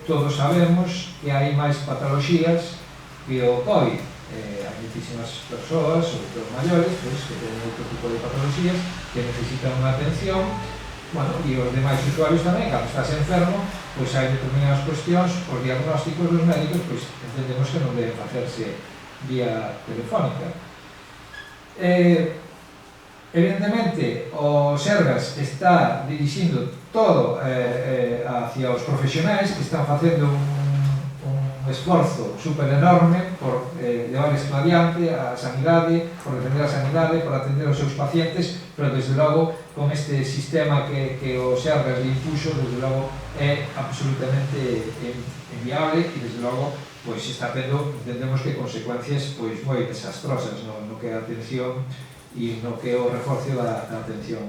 todos sabemos que hai máis patoloxías que o COVID. Hai muchísimas persoas, sobre todo maiores, pois, que teñen outro tipo de patoloxías que necesitan unha atención. Bueno, e os demais usuarios tamén, cando estás enfermo, pois hai determinadas cuestións, os diagnósticos dos médicos, pois entendemos que non deben facerse vía telefónica. Evidentemente, o Sergas está dirixindo todo hacia os profesionais que están facendo un esforzo super enorme por levar isto adiante a sanidade, por defender a sanidade, por atender os seus pacientes, pero desde logo con este sistema que o Sergas lle impuxo, desde logo é absolutamente inviable e desde logo pois está tendo, entendemos que consecuencias pois moi desastrosas no que é a atención e no que é o reforzo da atención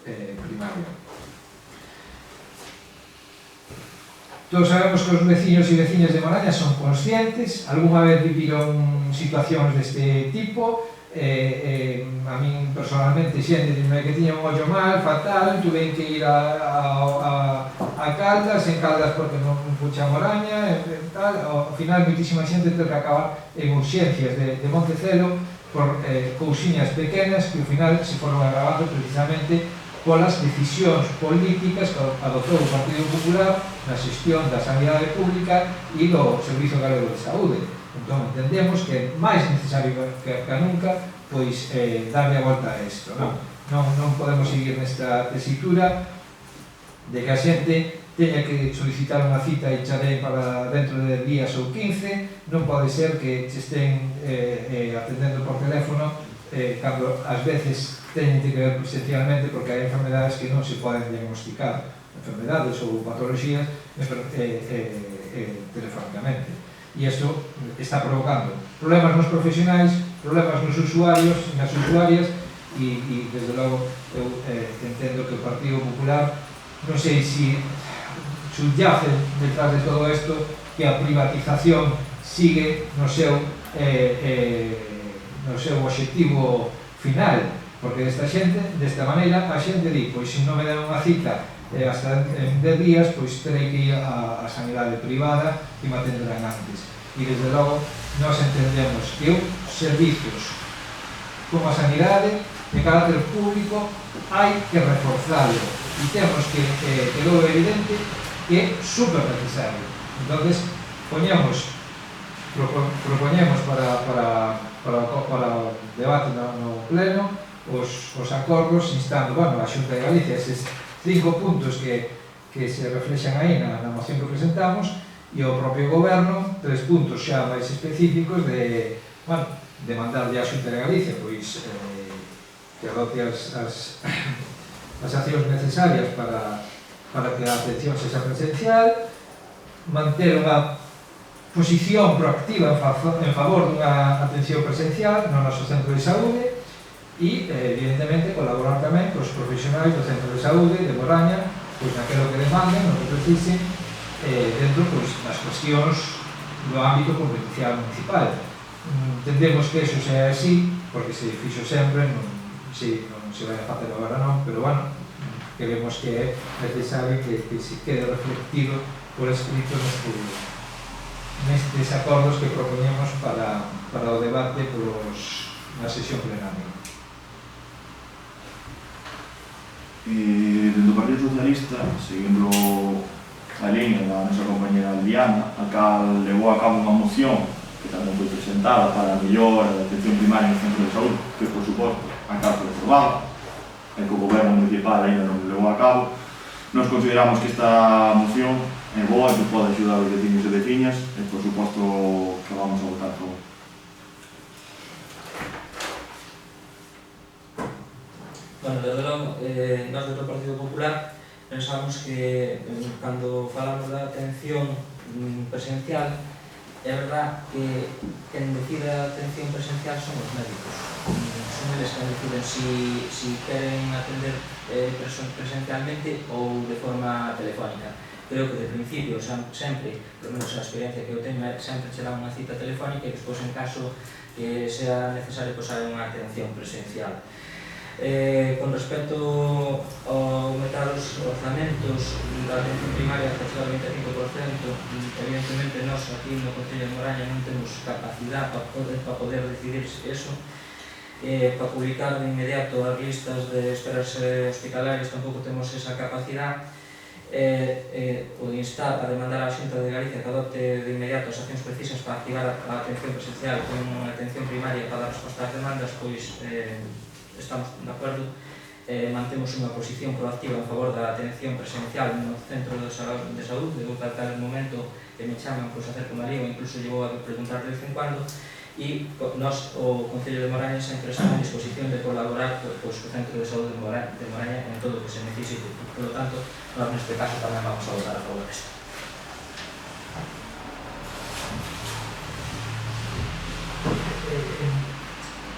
primaria. Todos sabemos que os veciños e veciñas de Moraña son conscientes, algunha vez viviron situacións deste tipo. A min personalmente xente dime que tiña un ollo mal, fatal, tuve que ir a Caldas, en Caldas porque non puxa Moraña, tal. Ao final, moitísima xente teve que acabar en urxencias de Montecelo por cousiñas pequenas que ao final se foron agravando precisamente polas decisións políticas que adoptou o Partido Popular na xestión da sanidade pública e do Servizo Galego de Saúde. Entón, entendemos que é máis necesario que nunca pois darle a volta a isto. Non podemos seguir nesta tesitura de que a xente teña que solicitar unha cita e charei para dentro de 10 días ou 15. Non pode ser que se estén atendendo por teléfono cando ás veces teñen que ver presencialmente, porque hai enfermedades que non se poden diagnosticar, enfermedades ou patoloxías telefónicamente. E isto está provocando problemas nos profesionais, problemas nos usuarios, nas usuarias, e desde logo eu entendo que o Partido Popular, non sei se subyace detrás de todo isto, que a privatización sigue no seu obxectivo final, porque desta maneira a xente di, pois se non me dan unha cita hasta en 10 días, pois terei que ir a sanidade privada e me atenderán antes. E desde logo nós entendemos que os servizos como a sanidade de carácter público hai que reforzarlo e temos que quedou evidente que é super necesario. Entonces propoñemos para o debate no pleno os acordos instando a Xunta de Galicia esses 5 puntos que se reflexan aí na moción que presentamos, e o propio Goberno 3 puntos xa máis específicos de mandarlle a Xunta de Galicia pois que adopte as accións necesarias para que a atención sexa presencial, manter unha posición proactiva en favor dunha atención presencial no noso centro de saúde e, evidentemente, colaborar tamén cos profesionais do centro de saúde de Moraña, pois naquilo que demanden, no que precisen, dentro das cuestións do ámbito competencial municipal. Entendemos que eso sea así, porque se fixo sempre, non se vai a facer agora non, pero, queremos que é necesario que se quede reflectido por escrito nestes acordos que propoñemos para o debate na sesión plenaria. Dentro do Partido Socialista, seguindo a línea da nosa compañera Diana, a cal levou a cabo unha moción que tamén foi presentada para a mellor atención primaria no centro de saúde, que, por suposto, a cal foi aprobada, e que o goberno municipal ainda non levou a cabo. Nos consideramos que esta moción é boa e que pode axudar os veciños e veciñas, e, por suposto, que vamos a votar a favor. Bueno, desde logo, nós do Partido Popular pensamos que cando falamos da atención presencial, é verdad que quen decide a atención presencial son os médicos. Son eles que deciden si queren atender presencialmente ou de forma telefónica. Creo que de principio, sempre, pelo menos a experiencia que eu teño, sempre che dan unha cita telefónica e despois, en caso que sea necesario, hai unha atención presencial. Con respecto ao aumentar os orzamentos da atención primaria hasta o 25%, evidentemente nós aquí no Concello de Moraña non temos capacidade para poder decidir eso. Para publicar de inmediato as listas de esperas hospitalarias tampouco temos esa capacidade. O de instar a demandar a Xunta de Galicia que adopte de inmediato as accións precisas para activar a atención presencial con unha atención primaria para dar resposta ás demandas, pois estamos de acordo. Mantemos unha posición proactiva en favor da atención presencial no centro de saúde. Eu tal momento que me chaman, pois acerco María, ou incluso llevo a preguntar de vez en cuando, e nós, o Concello de Moraña, sempre está en disposición de colaborar co Centro de Saúde de Moraña en todo o que se necesite. Por lo tanto, nós neste caso tamén vamos a votar a favor disto.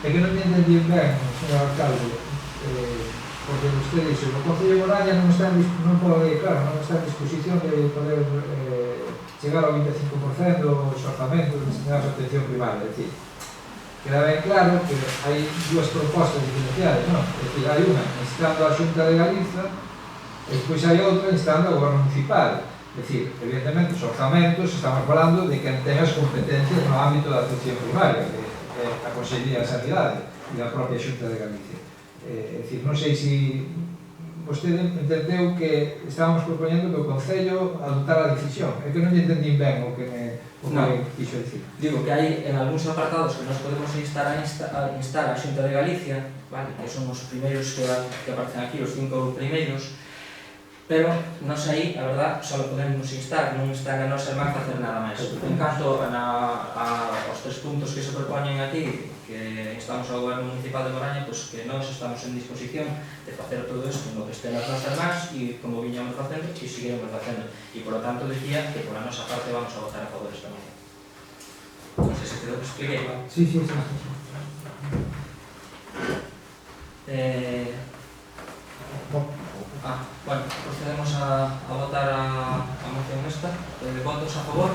É que non me entendí ben, señor alcalde, porque usted dixe, o Concello de Moraña non está en disposición de poder chegar ao 25% dos orzamentos destinados a atención primaria. É dicir, queda ben claro que hai dúas propostas diferenciadas, non? É dicir, hai unha instando a Xunta de Galiza e despois hai outra instando ao Goberno Municipal. É dicir, evidentemente, os orzamentos estamos falando de quen ten as competencias no ámbito da atención primaria, que é a Consellería de Sanidade e a propia Xunta de Galicia. É dicir, non sei se vostede entendeu que estábamos propoñendo que o Concello adoptara a decisión. É que non entendín ben o que quixo dicir. Digo que hai en algúns apartados que nós podemos instar a Xunta de Galicia, vale, que son os primeiros que aparecen aquí, os 5 primeiros, pero nós aí, a verdad, só podemos instar, non están a nós irmán facer nada máis. En canto aos 3 puntos que se propoñen aquí, que instamos ao Goberno Municipal de Moraña, pois que nós estamos en disposición de facer todo isto no que estén as nosas irmáns e como viñamos facendo e seguiremos facendo. E, por lo tanto, decía que por a nosa parte vamos a votar a favor desta moción. Non sei se quedou que expliquei, ¿no? Sí. Bueno, procedemos a votar a moción esta. Votos a favor.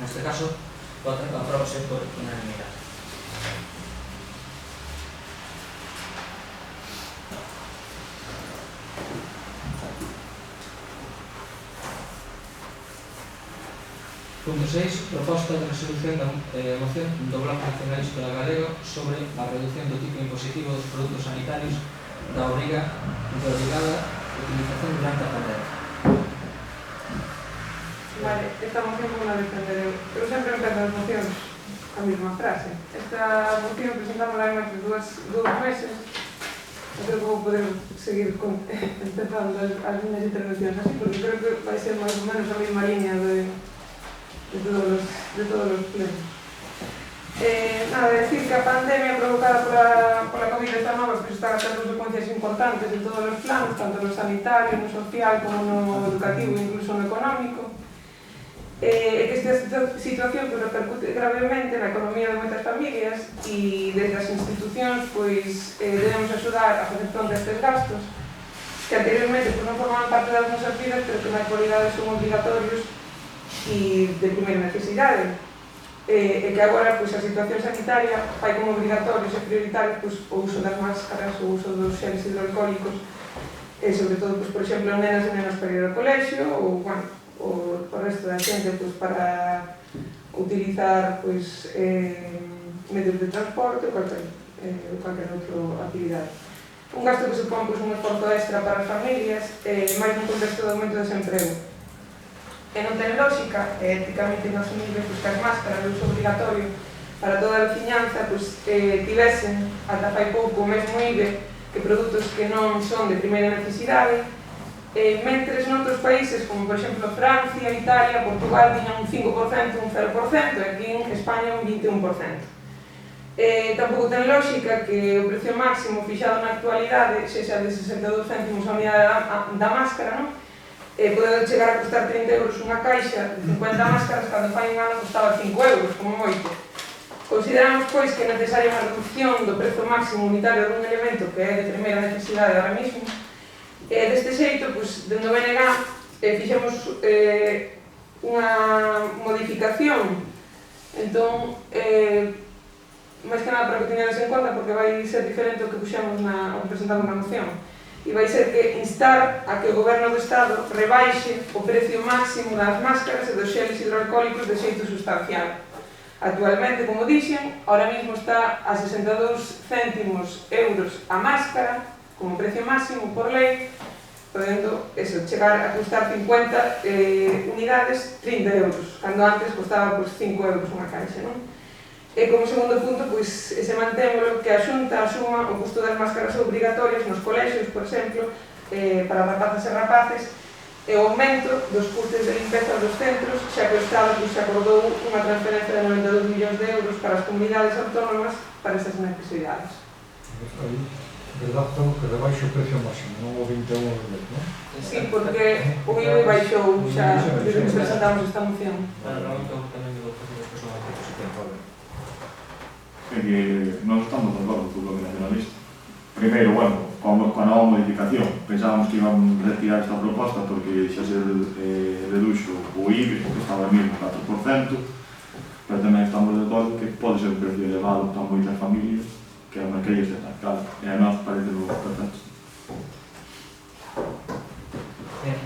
Neste caso, aprobase por unanimidade. Punto 6. Proposta de resolución da moción do Bloque Nacionalista Galego sobre a reducción do tipo impositivo dos produtos sanitarios da obrigada utilización durante a pandemia. Vale, esta moción como la defenderé. Eu sempre empezo as mocións a mesma frase. Esta moción presentámola en máis de dous meses. Eu creo que vou poder seguir empezando as miñas intervencións así, porque creo que vai ser máis ou menos a mesma línea de todos os plenos. Nada, decir que a pandemia provocada pola COVID-19 pues está a ter consecuencias importantes en todos os planos, tanto no sanitario, no social, como no educativo e incluso no económico. Que esta situación pues, repercute gravemente na economía de moitas familias e desde as institucións pues, debemos axudar a facer fronte a estes gastos que anteriormente pues, non formaban parte das nosas vidas, pero que na actualidade son obligatorios e de primeira necesidade, e que agora pues, a situación sanitaria fai como obrigatorios e prioritarios pues, o uso das máscaras, o uso dos xeles hidroalcohólicos, e sobre todo, pues, por exemplo, nenas e nenas para ir ao colexio, ou bueno, o resto da xente pues, para utilizar pues, medios de transporte, cualquier outra actividade. Un gasto que supón un esforzo extra para as familias, máis nun contexto de aumento de desemprego. E non ten lógica, éticamente inasumible, que as máscaras de uso obligatorio para toda a veciñanza tivesen ata fai pouco o mesmo IBE que produtos que non son de primeira necesidade, mentres noutros países, como por exemplo Francia, Italia, Portugal, tiñan un 5%, un 0%, e aquí en España un 21%. Tampouco ten lógica que o precio máximo fixado na actualidade sexa de 62 céntimos a unidade da máscara, non? Pode chegar a costar 30 euros unha caixa de 50 máscaras cando fai un ano costaba 5 euros, como moito. Consideramos, pois, que é necesaria unha reducción do prezo máximo unitario dun elemento que é de primeira necesidade ahora mismo. Deste xeito, pois, dende o BNG fixemos unha modificación. Entón, máis que nada para que teñades en conta, porque vai ser diferente o que puxemos ao presentamos na moción. E vai ser que instar a que o Goberno do Estado rebaixe o precio máximo das máscaras e dos xeles hidroalcohólicos de xeito sustancial. Actualmente, como dixen, ahora mismo está a 62 céntimos euros a máscara, como precio máximo por lei, podendo chegar a costar 50 unidades, 30 euros, cando antes costaba 5 euros unha caixa, non? E como segundo punto, pois, se mantémolo que a Xunta asuma o custo das máscaras obrigatorias nos colexios, por exemplo, para rapazas e rapaces, e o aumento dos custos de limpeza dos centros, xa que o Estado se acordou unha transferencia de 92 millóns de euros para as comunidades autónomas para estas necesidades. Redacto que rebaixe o precio máximo, non o 21 euros, non? Sí, porque o IBE baixou xa desde que presentamos esta moción. É que non estamos de acordo co Bloque Nacionalista. Primeiro, bueno, con a nova modificación, pensábamos que iban retirar esta proposta porque xa se reduxo o IBE, que estaba mesmo 4%, pero tamén estamos de acordo que pode ser un precio elevado para moitas familias, que é unha crella esta, claro, e a nós parece lo perfecto.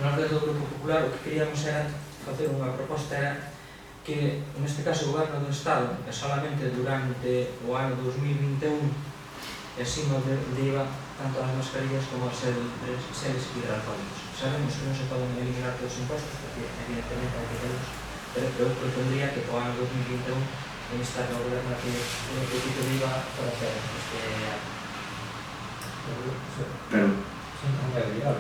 Nós desde o Grupo Popular o que queríamos era facer unha proposta era que, neste caso, o Goberno do Estado, que solamente durante o ano 2021 exima de IVA tanto as mascarillas como as seles hidroalcohólicos. Sabemos que non se poden eliminar todos os impostos, porque evidentemente hai que telos, pero eu propondría que o ano 2021 instar ao Goberno a que o tipo de IVA para hacer este ano.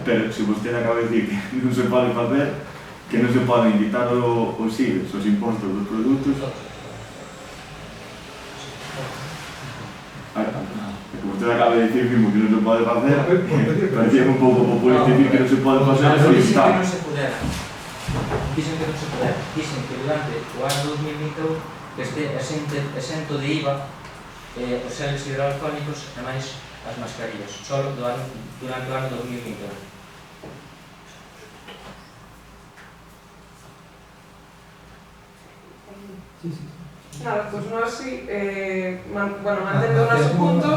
Pero se vostede acaba de dicir que non se pode facer, que non se poden quitar os IVEs, os impostos dos produtos. Que vostede acaba de dicir mismo que non se pode facer, parecía un pouco populista dicir que non se pode facer eso e está. Dicen que non se pode, dicen que durante o ano 2021 que este exento de IVA os seles hidroalcohólicos e máis as mascarillas, só durante o ano 2021. Nada, pois nós si, mantendo o noso punto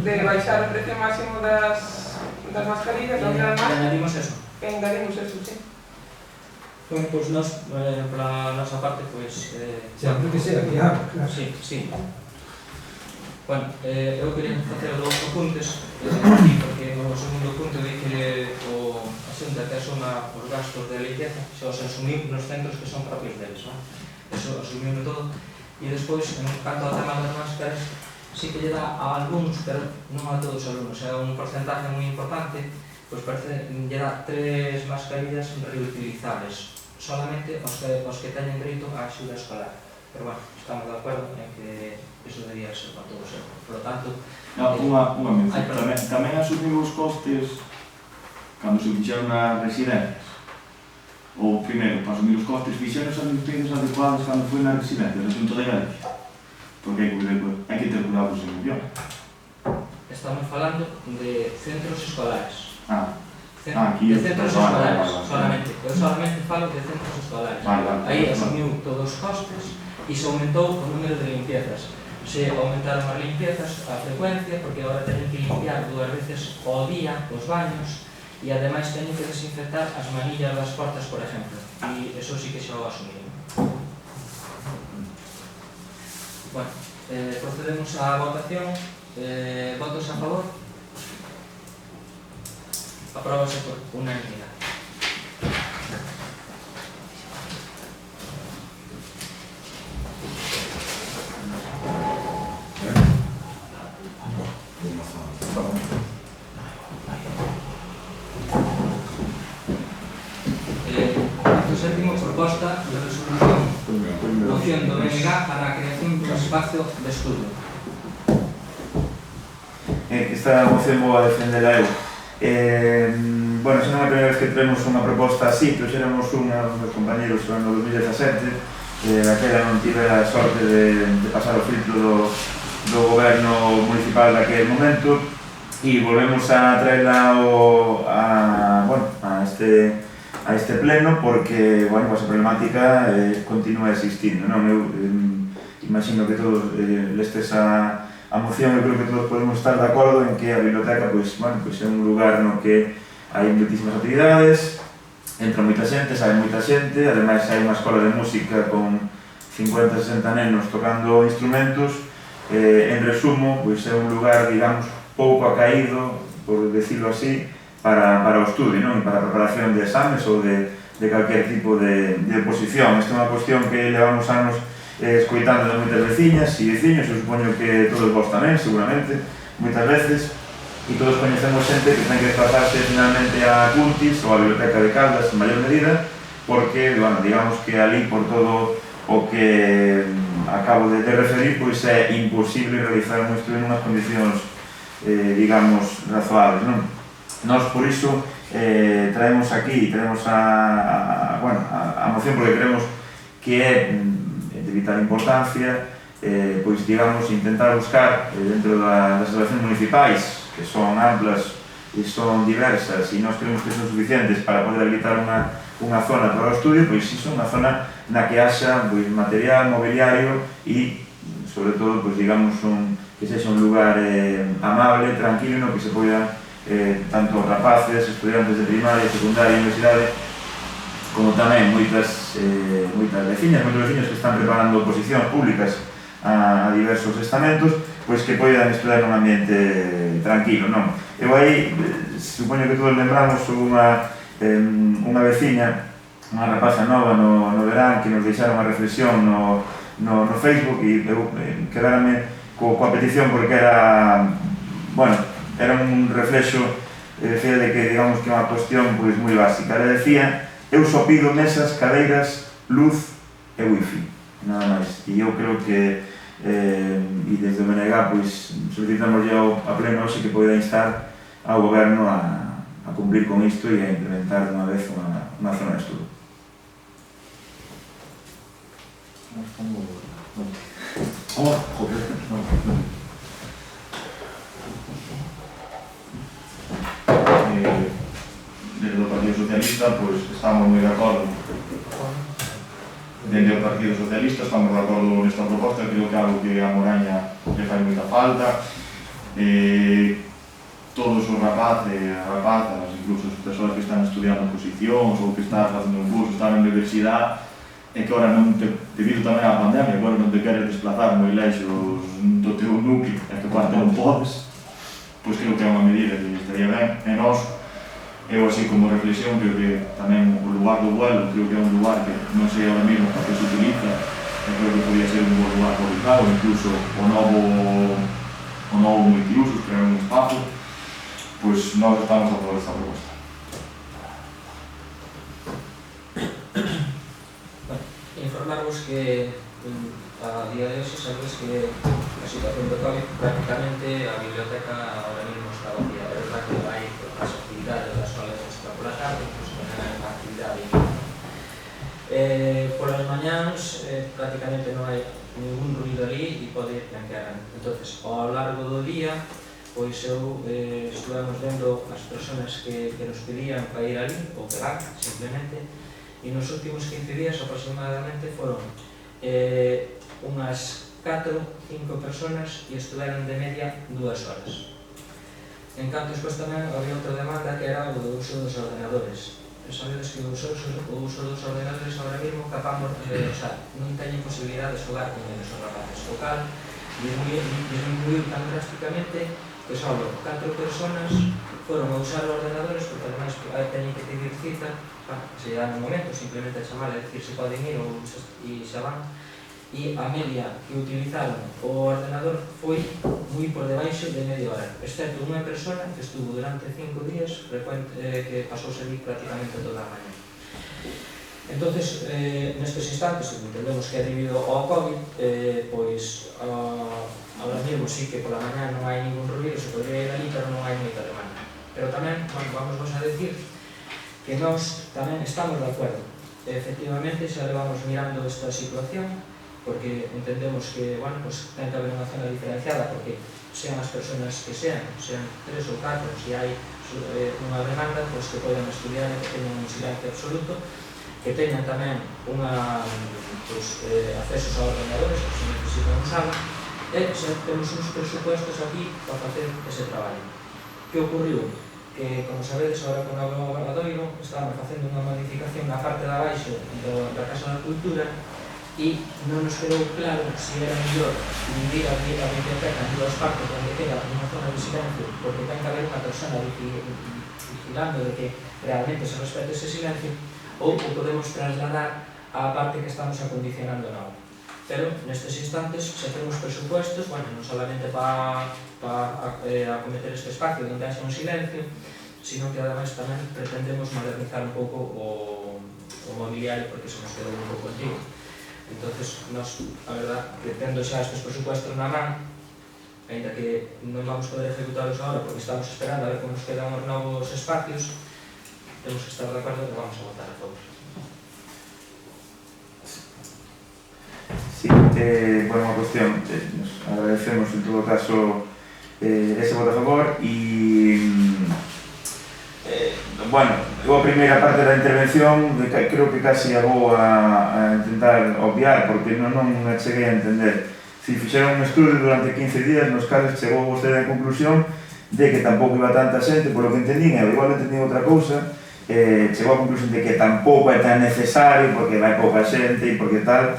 de baixar o precio máximo das mascarillas, non quedan máis. Añadimos eso. Engadimos eso, sí. Bueno, pois nós, para a nosa parte, pois... Sempre que sea viable, claro. Sí. Bueno, eu quería facer dous apuntes, porque o segundo punto di que a Xunta que asuma os gastos de limpeza, xa os asumimos nos centros que son propios deles, non? Eso asumimos todo. E despois, en canto ao tema das máscaras, sí que lle dá a algúns, pero non a todos os alumnos, é un porcentaje moi importante, pois parece lle dá 3 mascarillas reutilizables, solamente os que teñen dereito á axuda escolar. Pero bueno, estamos de acordo en que eso debería ser para todos. Por lo tanto... Unha mención, tamén asumimos costes cando se fixeron as residencias. Ou, primeiro, para asumir os costes, fixeron as limpezas adecuadas cando foi nas residencias, no Xunta de Galicia. Porque hai que ter cuidado con emoción. Estamos falando de centros escolares. Aquí de centros escolares, solamente. Eu solamente falo de centros escolares. Aí asumiu todos os costes e se aumentou o número de limpiezas. Se aumentaron as limpiezas, a frecuencia, porque agora teñen que limpiar 2 veces ao día os baños, e ademais teñen que desinfectar as manillas das portas, por exemplo, e eso sí que xa o asumiron. Bueno, procedemos á votación. Votos a favor? Apróbase por unanimidade. Sétimo, proposta de resolución. Moción do BNG para a creación dun espacio de estudio. Esta moción vou a defenderla eu. Bueno, xa non é a primeira vez que traemos unha proposta así, pero xéramos unha dos meus compañeros no 2017, aquela non tive a sorte de pasar o filtro do goberno municipal daquele momento e volvemos a traerla a este pleno porque, bueno, esa problemática continúa existindo, non? Eu imagino que todos lestes a moción, eu creo que todos podemos estar de acordo en que a biblioteca, pois, bueno, pois é un lugar no que hai moitísimas actividades, entra moita xente, sae moita xente, ademais hai unha escola de música con 50-60 nenos tocando instrumentos, en resumo, pois é un lugar, digamos, pouco acaído, por decirlo así, para o estudio, non? E para a preparación de exames ou de calquer tipo de oposición. Esta é unha cuestión que levamos anos escoitando de moitas veciñas e veciños, eu supoño que todos vos tamén, seguramente, moitas veces, e todos coñecemos xente que ten que desplazarse finalmente a Curtis ou a Biblioteca de Caldas en maior medida, porque, bueno, digamos que ali, por todo o que acabo de referir, pois é imposible realizar un estudio en unhas condicións, digamos, razoables, non? Nós, por iso, traemos aquí, traemos a moción porque creemos que é de vital importancia, pois, digamos, intentar buscar dentro das relacións municipais, que son amplas e son diversas, e nós creemos que son suficientes para poder habilitar unha zona para o estudio, pois iso, unha zona na que haxa material, mobiliario e, sobre todo, digamos, que sexa un lugar amable, tranquilo, no que se poida tanto rapaces, estudiantes de primaria, secundaria e universidade, como tamén moitas veciñas, moitos veciños que están preparando oposicións públicas a diversos estamentos, pois que poidan estudar nun ambiente tranquilo, non? Eu aí, supoño que todos lembramos unha veciña, unha rapaza nova no verán, que nos deixaron unha reflexión no Facebook e eu quedarame coa petición porque era, bueno, era un reflexo de que, digamos, que é unha cuestión moi básica. Ela decía, eu só pido mesas, cadeiras, luz e wifi, nada máis. E eu creo que, e desde o BNG, solicitamos a pleno hoxe que poida instar ao goberno a cumprir con isto e a implementar de unha vez unha zona de estudo. Desde o Partido Socialista, pois, estamos moi de acordo. Desde o Partido Socialista estamos de acordo nesta proposta, creo que é algo que a Moraña lle fai moita falta. Todos os rapazas, incluso as persoas que están estudiando oposicións ou que están facendo un curso, están na universidade, e que agora non debido tamén á pandemia, agora non te queres desplazar moi leixos do teu núcleo, e que parte non podes, pois creo que é unha medida que estaría ben. E nós, eu así como reflexión, creo que tamén o lugar do vuelo, creo que é un lugar que non sei ahora mesmo para que se utiliza, e creo que podría ser un bom lugar para ubicar, ou incluso o novo multiusos, crear un espazo, pois nós estamos a favor desta proposta. Informarvos que a día de hoxe sabes que a situación do COVID prácticamente a biblioteca ahora mismo está vacía, pero é verdad que hai as actividades das escolas por la tarde, incluso tamén hai unha actividade polas mañáns prácticamente non hai ningún ruido ali e pode ir quen queran. Entonces, ao largo do día, pois eu estuvemos vendo as persoas que nos pedían para ir ali, ou que van, simplemente, e nos últimos 15 días aproximadamente foron unhas 4-5 persoas e estuveron de media 2 horas. En canto despois tamén había outra demanda que era o do uso dos ordenadores. Sabedes que o uso dos ordenadores ahora mesmo capamos, non teñen posibilidade de xogar con eles os rapaces, o cal disminuiu tan drásticamente que só 4 personas foron a usar os ordenadores, porque además teñen que pedir cita, se dá no momento, simplemente a chamar e dicir se poden ir ou xa van, e a media que utilizaron o ordenador foi moi por debaixo de media hora, excepto unha persona que estuvo durante 5 días que pasou a servir prácticamente toda a mañá. Entonces, nestes instantes, entendemos que é debido ao COVID, pois ahora mesmo sí que pola mañá non hai ningún ruido, se podría ir ali, pero non hai moita demanda. Pero tamén, vamos a decir que nós tamén estamos de acordo. Efectivamente, xa levamos mirando esta situación, porque entendemos que, bueno, pues ten que haber unha zona diferenciada, porque sean as persoas que sean 3 ou 4, se hai unha demanda, pues que poden estudiar e que teñan un silencio absoluto, que teñan tamén accesos a ordenadores, que se necesitan usar, e xa temos uns presupuestos aquí para facer ese traballo. Que ocorriu? Que, como sabedes, agora con o novo Obradoiro estábamos facendo unha modificación na parte de abaixo da Casa da Cultura e non nos quedou claro se era mellor dividir a biblioteca en 2 partes onde queda unha zona de silencio, porque ten que haber unha persona vigilando de que realmente se respete ese silencio, ou podemos trasladar á parte que estamos acondicionando nova. Pero nestes instantes xa temos presupuestos, bueno, non solamente para acometer este espacio onde haxa un silencio, sino que ademais tamén pretendemos modernizar un pouco o mobiliario, porque se nos quedou un pouco antigo. Entonces, nos, a verdad, que tendo xa estes presupuestos na man, ainda que non vamos poder ejecutarlos agora porque estamos esperando a ver como nos quedan os novos espacios, temos que estar de acordo que vamos a votar a favor. Sí, bueno, unha cuestión, nos agradecemos en todo caso ese voto a favor e bueno, eu a primeira parte da intervención creo que casi a vou a intentar obviar porque non a cheguei a entender. Si fixeron un estudio durante 15 días nos cales chegou vostede a conclusión de que tampouco iba tanta xente, polo que entendín, e igual entendín outra cousa, chegou a conclusión de que tampouco é tan necesario porque vai pouca xente e porque tal.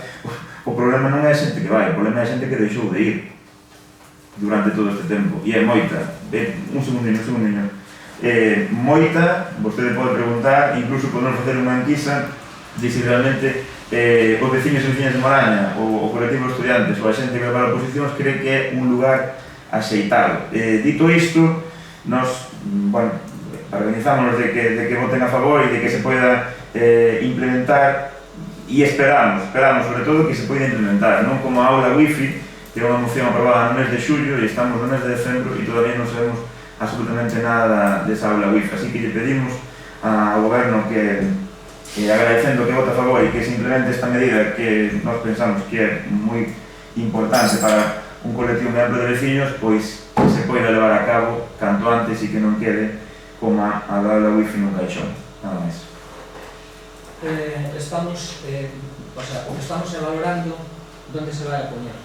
O problema non é a xente que vai, o problema é a xente que deixou de ir durante todo este tempo, e é moita. Un segundinho. Moita, vostede pode preguntar, incluso podemos facer unha enquisa de se realmente os veciños e veciñas de Moraña, o colectivo de estudiantes ou a xente que vai para oposicións cree que é un lugar axeitado. Dito isto, nos, bueno, organizámonos de que voten a favor e de que se poida implementar. E esperamos sobre todo que se poida implementar, non como a aula wifi, que é unha moción aprobada no mes de xullo e estamos no mes de decembro e todavía non sabemos absolutamente nada desa aula wifi, así que lle pedimos ao goberno que agradecendo que vote a favor e que se implemente esta medida que nós pensamos que é moi importante para un colectivo moi amplo de veciños, pois que se poida levar a cabo canto antes e que non quede como a aula wifi nun caixón, nada máis. Estamos valorando onde se vai a poñer.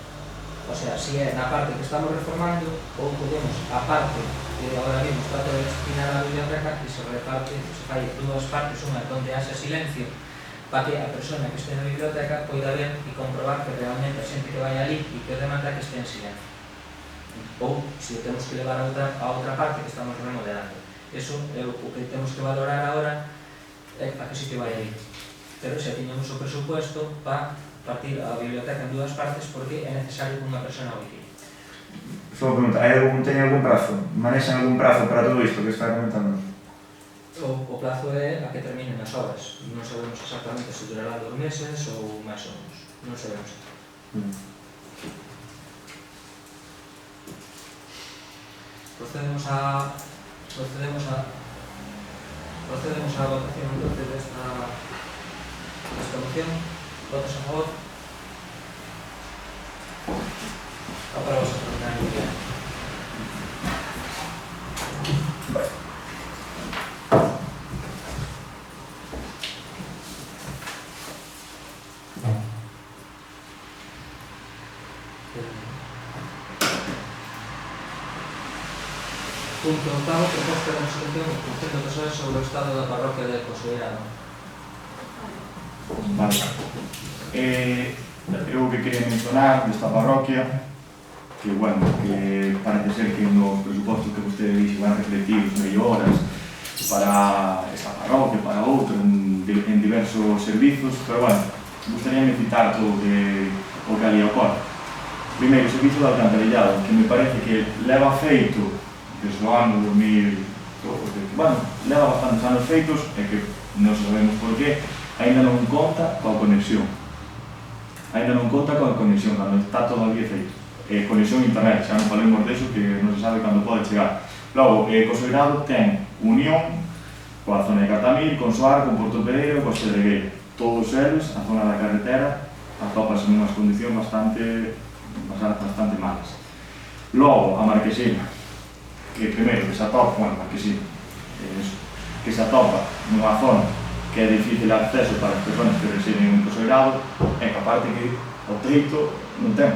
O sea, si é na parte que estamos reformando ou podemos, a parte que agora mesmo está toda destinada á biblioteca, que se reparte, se fai 2 partes, unha onde haxa silencio, para que a persona que este na biblioteca poida ver e comprobar que realmente a xente que vai ali e que demanda que este en silencio. Ou, se temos que levar a outra parte que estamos remodelando. Eso é o que temos que valorar agora, é a que si que vai ali. Pero xa tiñamos o presupuesto para partir a biblioteca en 2 partes porque é necesario unha persona ao día. Só unha pregunta, ten algún prazo? Manexan algún prazo para todo isto que está comentando? O plazo é a que terminen as obras. Non sabemos exactamente se durará 2 meses ou máis ou menos. Non sabemos. Procedemos a votación entonces desta moción. Votos a favor. Aprobamos a terminar el día. Punto 8, proposta de resolución do Concello de Soes sobre o estado da parroquia de Conselleirado. Vale. Eu que quería mencionar desta parroquia bueno, que parece ser que nos presupostos que vostede dixe van refletidos melloras para esta parroquia, para outra, en diversos servizos, pero bueno, gustaría citar todo o que ali ocorre. Primeiro, o servizo de alcantarillado, que me parece que leva feito desde o ano 2000, bueno, leva bastantes anos feitos e que non sabemos por qué, ainda non conta coa conexión. Ainda non conta coa conexión, cando está todavía feito. Conexión internet, xa non falemos deso que non se sabe cando pode chegar. Logo, Cosoirado ten unión coa zona de Catamil, con Soar, con Porto Pereira e coa Xedregueira. Todos eles, a zona da carretera, atópase nunhas condicións bastante malas. Logo, a Marquesina, que primeiro que se atopa, Marquesina, que se atopa nunha zona que é difícil de acceso para as persoas que residen en Cosoirado, e que aparte que o teito non ten,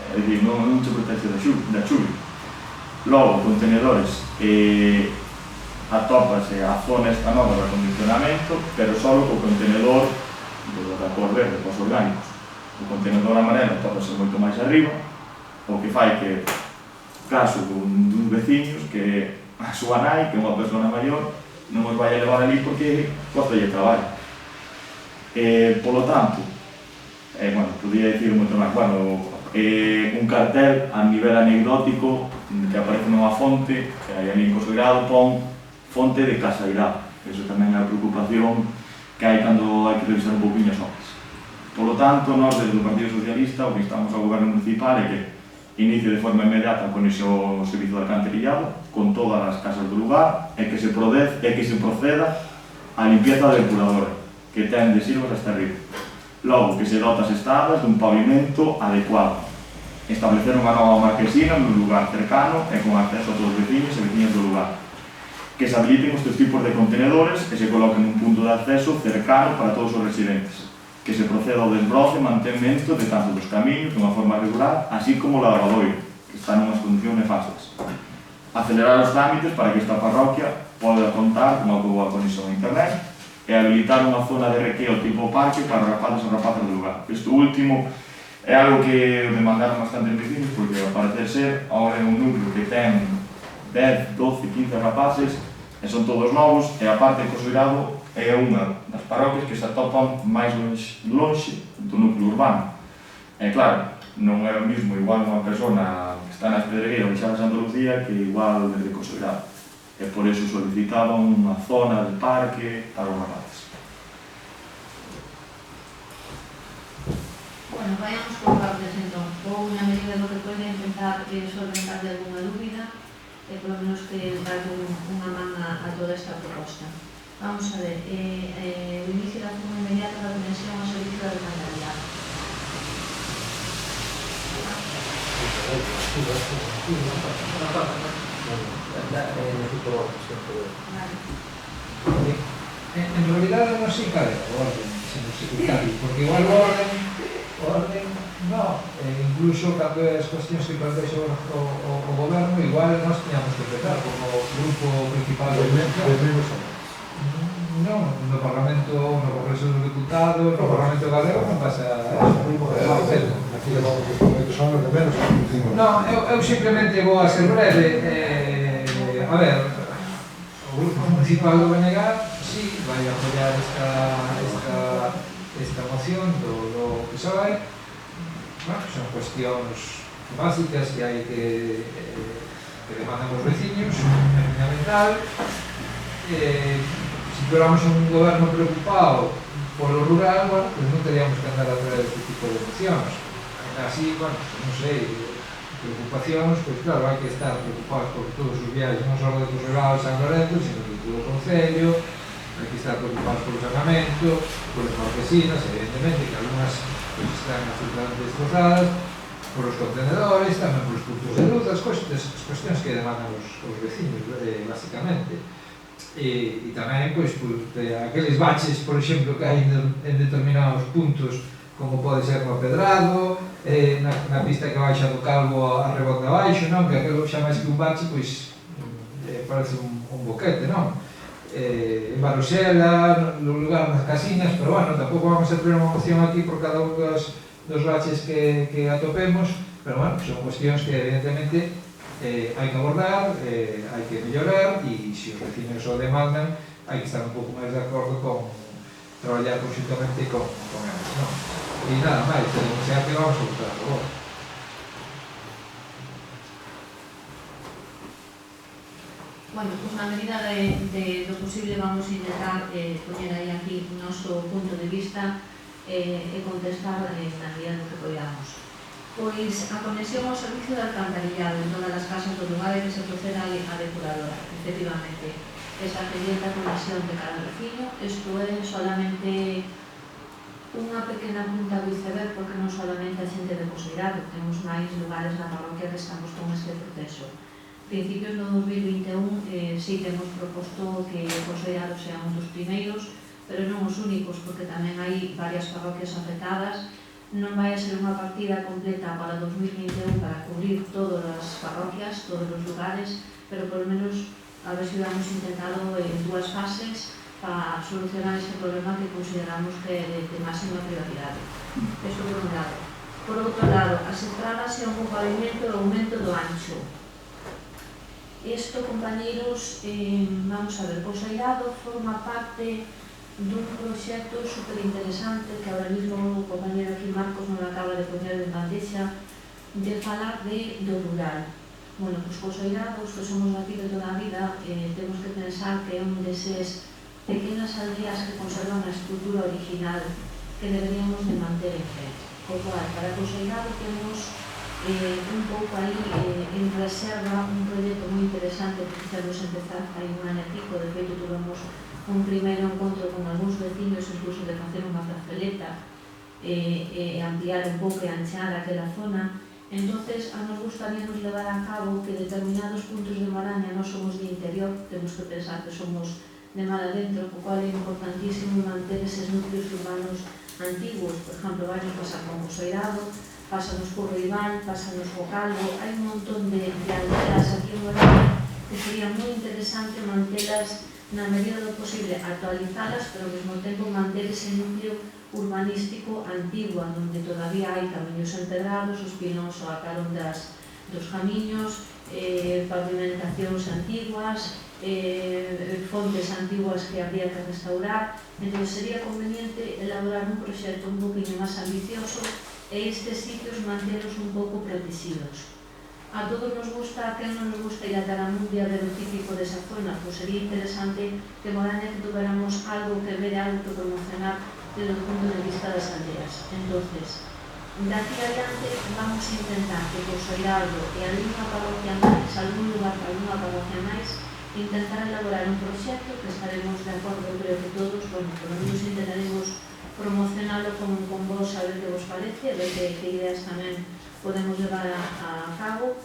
é dicir, non se protege da chuvia. Logo, contenedores, atópase a zona esta nova de acondicionamento, pero só co contenedor da cor verde, cos orgánicos. O contenedor amarelo atópase moito máis arriba, o que fai que, caso dun veciños, que a súa nai, que é unha persona maior, non os vai a levar ali porque costalle traballo. Polo tanto, podría dicir moito máis, un cartel a nivel anecdótico que aparece nunha fonte, que hai ali en Cosoirado, pon fonte de Casairado. Eso tamén é a preocupación que hai cando hai que revisar un pouquinho as obras. Polo tanto, nós desde o Partido Socialista o que instamos ao Goberno Municipal é que inicie de forma inmediata a conexión ao servizo de alcantarillado con todas as casas do lugar e que se proceda á limpieza da depuradora, que ten de silvas hasta arriba. Logo, que se dota as estradas dun pavimento adecuado. Establecer unha nova marquesina nun lugar cercano e con acceso a todos os veciños e veciñas do lugar. Que se habiliten estes tipos de contenedores e se coloquen un punto de acceso cercano para todos os residentes. Que se proceda ao desbroce e mantemento de tanto dos camiños de unha forma regular, así como o lavadoiro, que está nunhas condicións nefastas. Acelerar os trámites para que esta parroquia poda contar con unha boa conexión a internet e habilitar unha zona de recreo tipo parque para rapazes e rapazas do lugar. Isto último é algo que demandaron bastantes vecinos porque, ao parecer ser, agora é un núcleo que ten 10, 12, 15 rapaces e son todos novos, e a parte de Cosoirado é unha das parroquias que se atopan máis lonxe do núcleo urbano. E claro, non é o mismo igual unha persona que está na Pedregueira ou xa na Santa Lucía que igual desde Cosoirado. E por eso solicitaban unha zona de parque para os rapaces. Bueno, vayamos por partes entón. Ou unha medida do que pode intentar solventar de alguna dúbida, por lo menos que dar unha man a toda esta proposta. Vamos a ver, o inicio da forma inmediata da conexión ao servicio de alcantarillado. En realidad non sei cal é o orden, señor secretario, porque igual o orden, no, incluso cando as cuestións que plantexa o goberno, igual nós teníamos que empezar como grupo principal do goberno. Non, no Parlamento, no Congreso dos Diputados, no Parlamento Galego non pasa eso. Non, eu simplemente vou a ser breve. A ver, o grupo municipal do Benegar sí vai apoiar esta moción do PSOE. Son cuestións básicas que hai que demandan os veciños, é fundamental. Si tuéramos un goberno preocupado polo rural, bueno, pues non teríamos que andar a traer este tipo de mocións. Así, bueno, non sei, preocupacións, pois claro, hai que estar preocupados por todos os viajes, non só de Cosoirado e San Lorenzo, sino de todo o Concello, hai que estar preocupados polo saneamento, polas marquesinas, evidentemente, que algunhas pues, están absolutamente destrozadas, por os contenedores, tamén por os puntos de luz, as cuestións que demandan os veciños, basicamente. E tamén, pois, aqueles baches, por exemplo, que hai en determinados puntos, como pode ser no Pedrado, na pista que baixa do Calvo a Rebonda Baixo, non? Que aquilo xa máis que un bache, pois, parece un boquete, non? En Barosela, no lugar das casinas, pero bueno, tampouco vamos a ter unha moción aquí por cada un dos baches que atopemos, pero bueno, son cuestións que evidentemente hai que abordar, hai que mellorar, e se os vecinos o demandan, hai que estar un pouco máis de acordo con traballar conjuntamente con eles, non? E nada máis, xa que vamos a votar a favor. Bueno, pues na medida do posible vamos a intentar poñer aí aquí o noso punto de vista e contestar na medida do que podamos. Pois a conexión ao servicio de alcantarillado en todas as casas do lugar e que se proceda a depuradora. Efectivamente, esa pendiente conexión de cada vecino, isto é solamente unha pequena punta do iceberg, porque non solamente a xente de Poseirado, temos máis lugares na parroquia que estamos con este proceso. Principios do 2021 sí temos proposto que Poseirado sea un dos primeiros, pero non os únicos, porque tamén hai varias parroquias afectadas. Non vai a ser unha partida completa para 2021 para cubrir todas as parroquias, todos os lugares, pero por lo menos a ver se vamos intentado en 2 fases para solucionar este problema que consideramos que é de máxima prioridade. Eso por un lado. Por outro lado, as estradas e o pavimento e o aumento do ancho. Isto, compañeros, vamos a ver, Poseirado forma parte dun proxecto superinteresante que ahora mismo o compañero aquí Marcos non acaba de poñer en bandexa, de falar do rural. Bueno, pues Poseirados, que somos aquí de toda a vida, temos que pensar que é un deses pequenas aldeas que conservan a estrutura original que deberíamos de manter en pé. O cual, para Poseirado temos un pouco aí en reserva un proxecto moi interesante que quixemos empezar hai un ano e pico. De feito, tuvemos un primeiro encontro con algúns vecinos, incluso de facer unha placeleta e ampliar un pouco e anchar aquela zona. Entonces, a nos gustaríamos levar a cabo que determinados puntos de Maraña non somos de interior, temos que pensar que somos de mar adentro, o cual é importantísimo manter eses núcleos urbanos antiguos. Por exemplo, vai nos pasar con Poseirado, pásanos por Roibán, pásanos co Calvo, hai un montón de aldeas aquí en Maraña que sería moi interesante mantelas na medida do posible, actualizalas, pero ao mesmo tempo manter ese núcleo urbanístico antigo, onde todavía hai camiños empedrados, os pinos ao carón dos camiños, pavimentacións antiguas, fontes antiguas que habría que restaurar. Entón, sería conveniente elaborar un proxecto un poquinho máis ambicioso e estes sitios mantelos un pouco protegidos. A todos nos gusta, a quen non nos gusta ir a Taramundi a ver o típico desa zona, pois sería interesante que Moraña que tuveramos algo que ver, algo que promocionar desde o punto de vista das aldeas. Entonces, de aquí adiante vamos a intentar que Poseirado e algunha parroquia máis, algún lugar para algunha parroquia máis, intentar elaborar un proxecto que estaremos de acordo, creo que todos, bueno, por lo menos intentaremos promocionalo con vos, a ver que vos parece, a ver que ideas tamén podemos levar a cabo,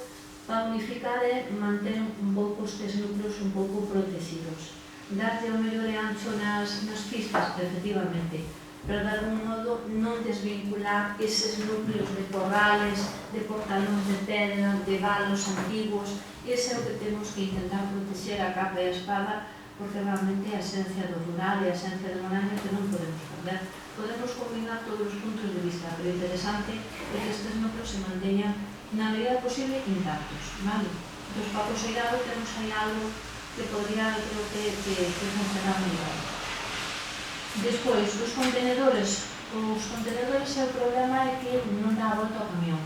para unificar e manter un pouco estes núcleos un pouco protegidos. Darlle o mellor e ancho nas pistas, efectivamente, pero de algún modo non desvincular eses núcleos de corrales, de portalóns de pedra, de valos antiguos. Ese é o que temos que intentar proteger a capa e a espada, porque realmente é a esencia do rural e a esencia de Moraña que non podemos perder. Podemos combinar todos os puntos de vista, pero o interesante é que estes núcleos se manteñan na medida posible intactos, vale? Entón, para Poseirado temos aí algo que podría, creo que funcionar mellor. Despois, os contenedores é o problema é que non dá a volta ao camión.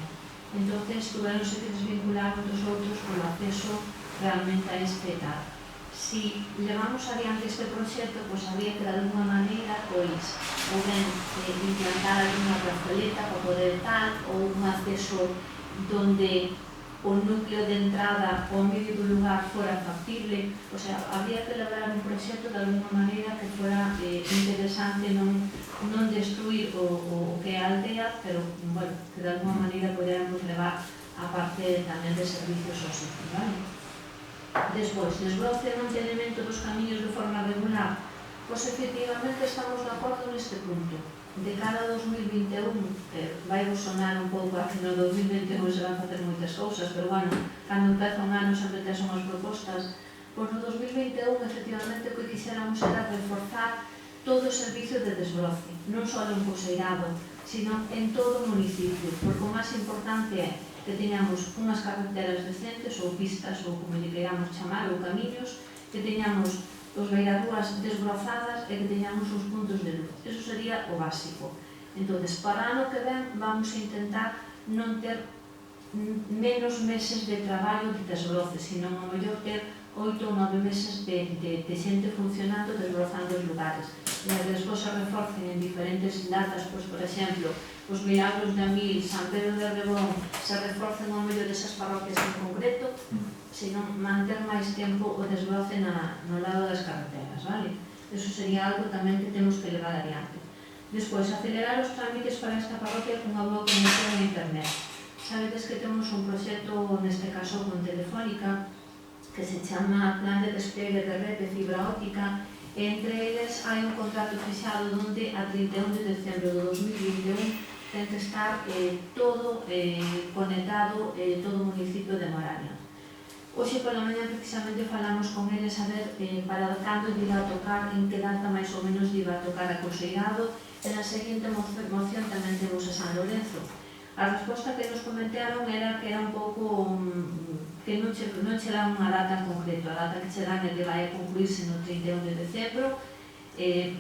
Entón, tuveronse que desvincular dos outros polo acceso realmente a este tal. Si levamos adiante este proxecto, pois habría que de alguma maneira, pois, ou ben implantar alguna plazoleta para poder tal, ou un acceso donde o núcleo de entrada ao medio do lugar fora factible. O sea, habría que elaborar un proxecto de alguma maneira que fora interesante, non destruir o que é a aldea, pero, bueno, que de alguma maneira podéramos levar a parte tamén de servicios ao sitio, vale? Despois, desbroce e mantenimento dos camiños de forma regular. Pois, efectivamente, estamos de acordo neste punto. De cara a 2021, vai vos sonar un pouco a que no 2021 se van facer moitas cousas, pero, bueno, cando empeza un ano sempre tes unhas propostas. Pois no 2021, efectivamente, o que quixéramos era reforzar todo o servicio de desbroce, non só en Poseirado, sino en todo o municipio, porque o máis importante é que teñamos unhas carreteras decentes ou pistas ou como lle queiramos chamar, ou camiños, que teñamos os beirarrúas desbrozadas e que teñamos os puntos de luz. Eso sería o básico. Entón, para ano que ven vamos a intentar non ter menos meses de traballo de desbroce, sino a mellor ter 8 ou 9 meses de xente funcionando desbrozando os lugares. E despois se reforcen en diferentes datas, pois, por exemplo, os Milagros de Amil, San Pedro de Rebón, se reforcen ao medio desas parroquias en concreto, senón manter máis tempo o desbroce no lado das carreteras, vale? Eso sería algo tamén que temos que levar adiante. Despois, acelerar os trámites para esta parroquia cunha boa conexión a internet. Sabedes que temos un proxecto, neste caso con Telefónica, que se chama Plan de Despegue de Rede Fibra Óptica, e entre eles hai un contrato fixado onde a 31 de decembro de 2021 ten que estar todo conectado todo o municipio de Moraña. Hoxe pola mañá precisamente falamos con eles a ver para cando lle iba a tocar, en que data máis ou menos lle iba a tocar a Coseirado, e na seguinte moción tamén temos a San Lorenzo. A resposta que nos comentaron era que era un pouco que non che dan unha data en concreto, a data que che dan é que vai a concluirse no 31 de decembro,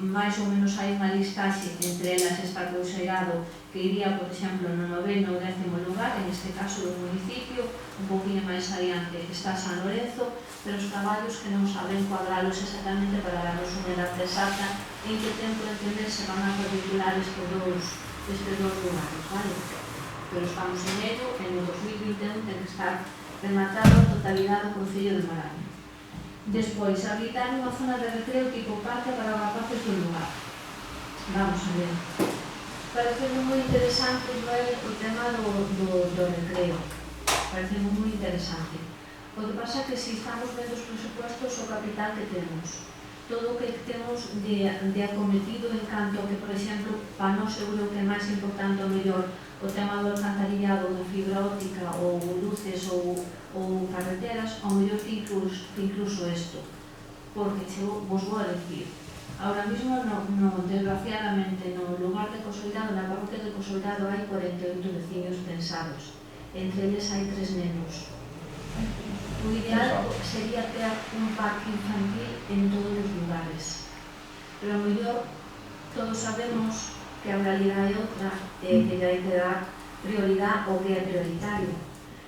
máis ou menos hai unha listaxe, entre elas está Coseirado, que iría, por exemplo, no 9º ou 10º lugar, en este caso do municipio, un pouquinho máis adiante está San Lorenzo, pero os traballos que non saben cuadralos exactamente para darnos unha data exacta en que tempo entender se van a particular estes dous lugares, vale? Pero estamos en ello, en o 2021 ten que estar rematado a totalidade do Concello de Moraña. Despois, habilitar unha zona de recreo tipo parque para os rapaces do lugar. Vamos a ver. Parece moi interesante o tema do recreo. Parece moi interesante. O que pasa é que se estamos vendo os presupuestos, o capital que temos, todo o que temos de acometido en canto que, por exemplo, para nós seguro que é máis importante o mellor o tema do alcantarillado, de fibra óptica ou luces ou carreteras, ao mellor que incluso isto. Porque vos vou a decir, ahora mismo, desgraciadamente, no lugar de Cosoirado, na parroquia de Cosoirado, hai 48 veciños pensados. Entre eles hai 3 nenos. O ideal sería ter un parque infantil en todos os lugares. Pero ao mellor todos sabemos que a realidade é outra, que hai que dar prioridade ao que é prioritario.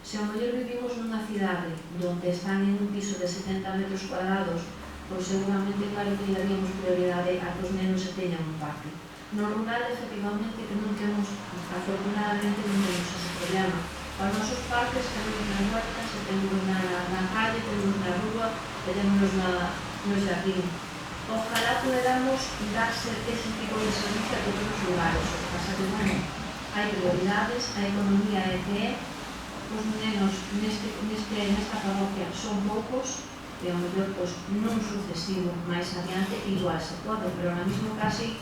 Se ao mellor vivimos nunha cidade onde están en un piso de 70 metros cuadrados, pois seguramente claro que daríamos prioridade a que os nenos se teñan un parque. No rural, efectivamente, que non temos, afortunadamente, non temos ese problema. Os nosos parques temos nas huertas, temos na calle, temos na rúa, temos no xardín. Ojalá puderamos darse ese tipo de servicio a todos os lugares. O que pasa que, bueno, hai prioridades, a economía é que é, os nenos nesta parroquia son poucos, e ao mellor, non sucesivo, máis adiante, igual se pode, pero ahora mismo casi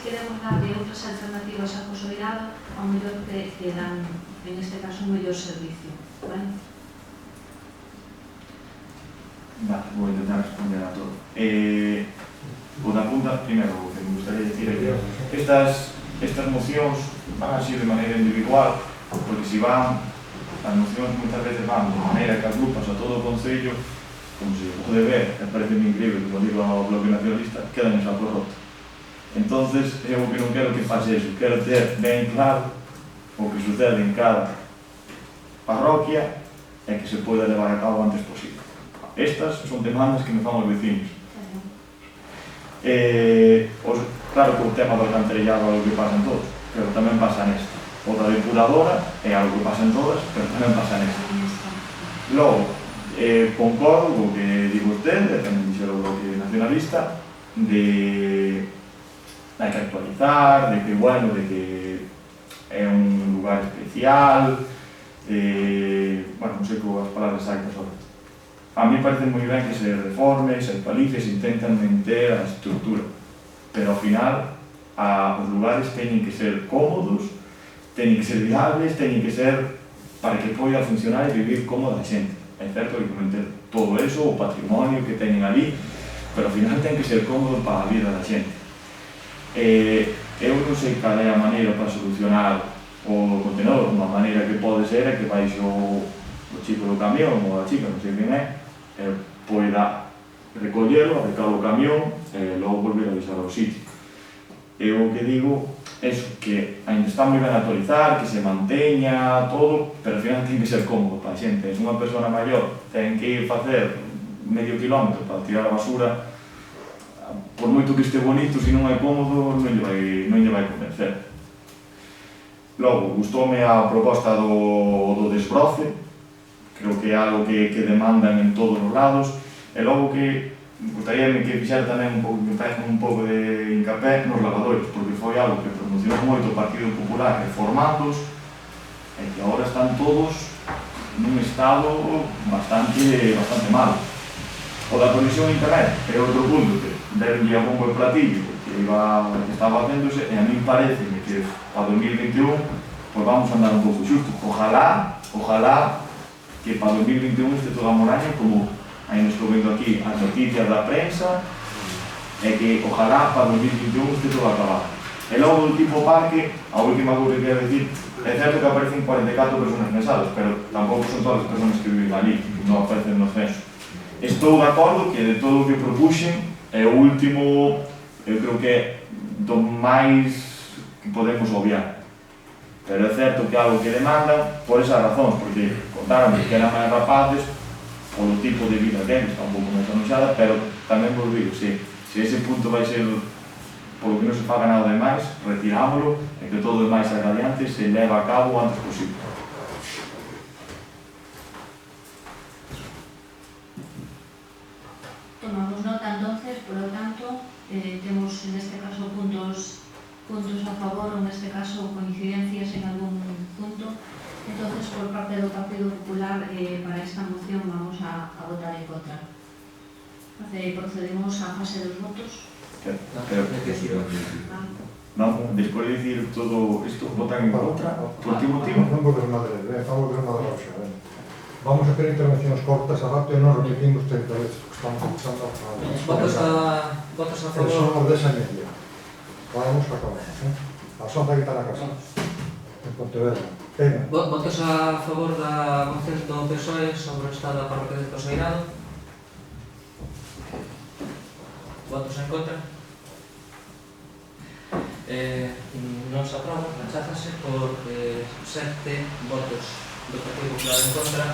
queremos darle outras alternativas a Cosoirado, ao mellor que dan, en este caso, un mellor servicio, vale? Vale, vou intentar responder a todo. O da punta, primeiro, o que me gustaría decir é que estas mocións van así de maneira individual, porque se van, as mocións moitas veces van de maneira que agrupas a todo o Concello, como se pode ver, me parece moi increíble, como digo ao Bloque Nacionalista, quedan en saco roto. Entonces, eu que non quero que pase eso, quero ter ben claro o que sucede en cada parroquia e que se poida levar a cabo o antes posible. Estas son demandas que me fan os vecinos. Claro que o tema do alcantarillado é algo que pasa en todos, pero tamén pasa nesta. O da depuradora é algo que pasa en todas, pero tamén pasa nesta. Logo, concordo co que digo usted, e tamén dixo o Bloque Nacionalista, de hai que actualizar, de que, bueno, de que é un lugar especial, bueno, non sei como as palabras exactas ahora. A mí parece moi ben que se reforme, se actualice, se intentan manter a estructura, pero ao final os lugares teñen que ser cómodos, teñen que ser viables, teñen que ser para que poida funcionar e vivir cómoda a xente. É certo que manter todo eso, o patrimonio que teñen ali, pero ao final ten que ser cómodo para a vida da xente. Eu non sei cal é a maneira para solucionar o contenedor. Unha maneira que pode ser é que baixe o chico do camión ou a chica, non sei quen é, poida recollelo, arrecar o camión e logo volver a deixar ao sitio. Eu o que digo é que ainda está moi ben actualizar, que se manteña todo, pero ao final ten que ser cómodo para a xente. Se unha persona maior ten que ir facer medio kilómetro para tirar a basura, por moito que este bonito, se non é cómodo, non lle vai convencer. Logo, gustoume a proposta do desbroce, creo que é algo que demandan en todos os lados, e logo que gustaríame que fixera tamén un pouco de hincapé nos lavadoiros, porque foi algo que promocionou moito o Partido Popular reformandos, e que agora están todos nun estado bastante malo. O da conexión a internet é outro punto que deronlle a bombo e platillo que estaba facéndose, e a mí parece que para 2021 pues vamos a andar un pouco xusto. Ojalá que para 2021 este toda a moraña, como ainda estou vendo aquí as noticias da prensa, e que ojalá para 2021 este todo acabado. E logo do tipo parque, a última cousa que quero dicir, é certo que aparecen 44 personas mensadas, pero tampouco son todas as personas que viven ali, que non aparecen no censo. Estou de acordo que de todo o que propuxen é o último, eu creo que é do máis que podemos obviar. Pero é certo que é algo que demandan por esas razóns, porque contaron que eran máis rapaces polo tipo de vida que está un pouco máis anunciada, pero tamén vos digo, se ese punto vai ser polo que non se faga nada de máis, retirámoslo e que todo o demais saia adiante se leva a cabo o antes posible. Tomamos nota entonces, por lo tanto, temos en este caso puntos a favor, ou neste caso coincidencias en algún punto. Entonces, por parte do Partido Popular, para esta moción vamos a votar en contra. Procedemos á fase dos votos. Non, despois de dicir todo isto, votan en contra, por que motivo? Non volvemos madre, vamos a ver unha roxa. Vamos a ter intervencións cortas a rato e non repetimos 30 veces, estamos escuchando votos a favor. Son as 10:30. Vamos a acabar, a sonza que está na casa, en Pontevedra. Votos a favor da moción do PSOE sobre o estado da parroquia de Toseirado? Votos en contra? Non se aproba, recházase por 7 votos do Partido Popular en contra,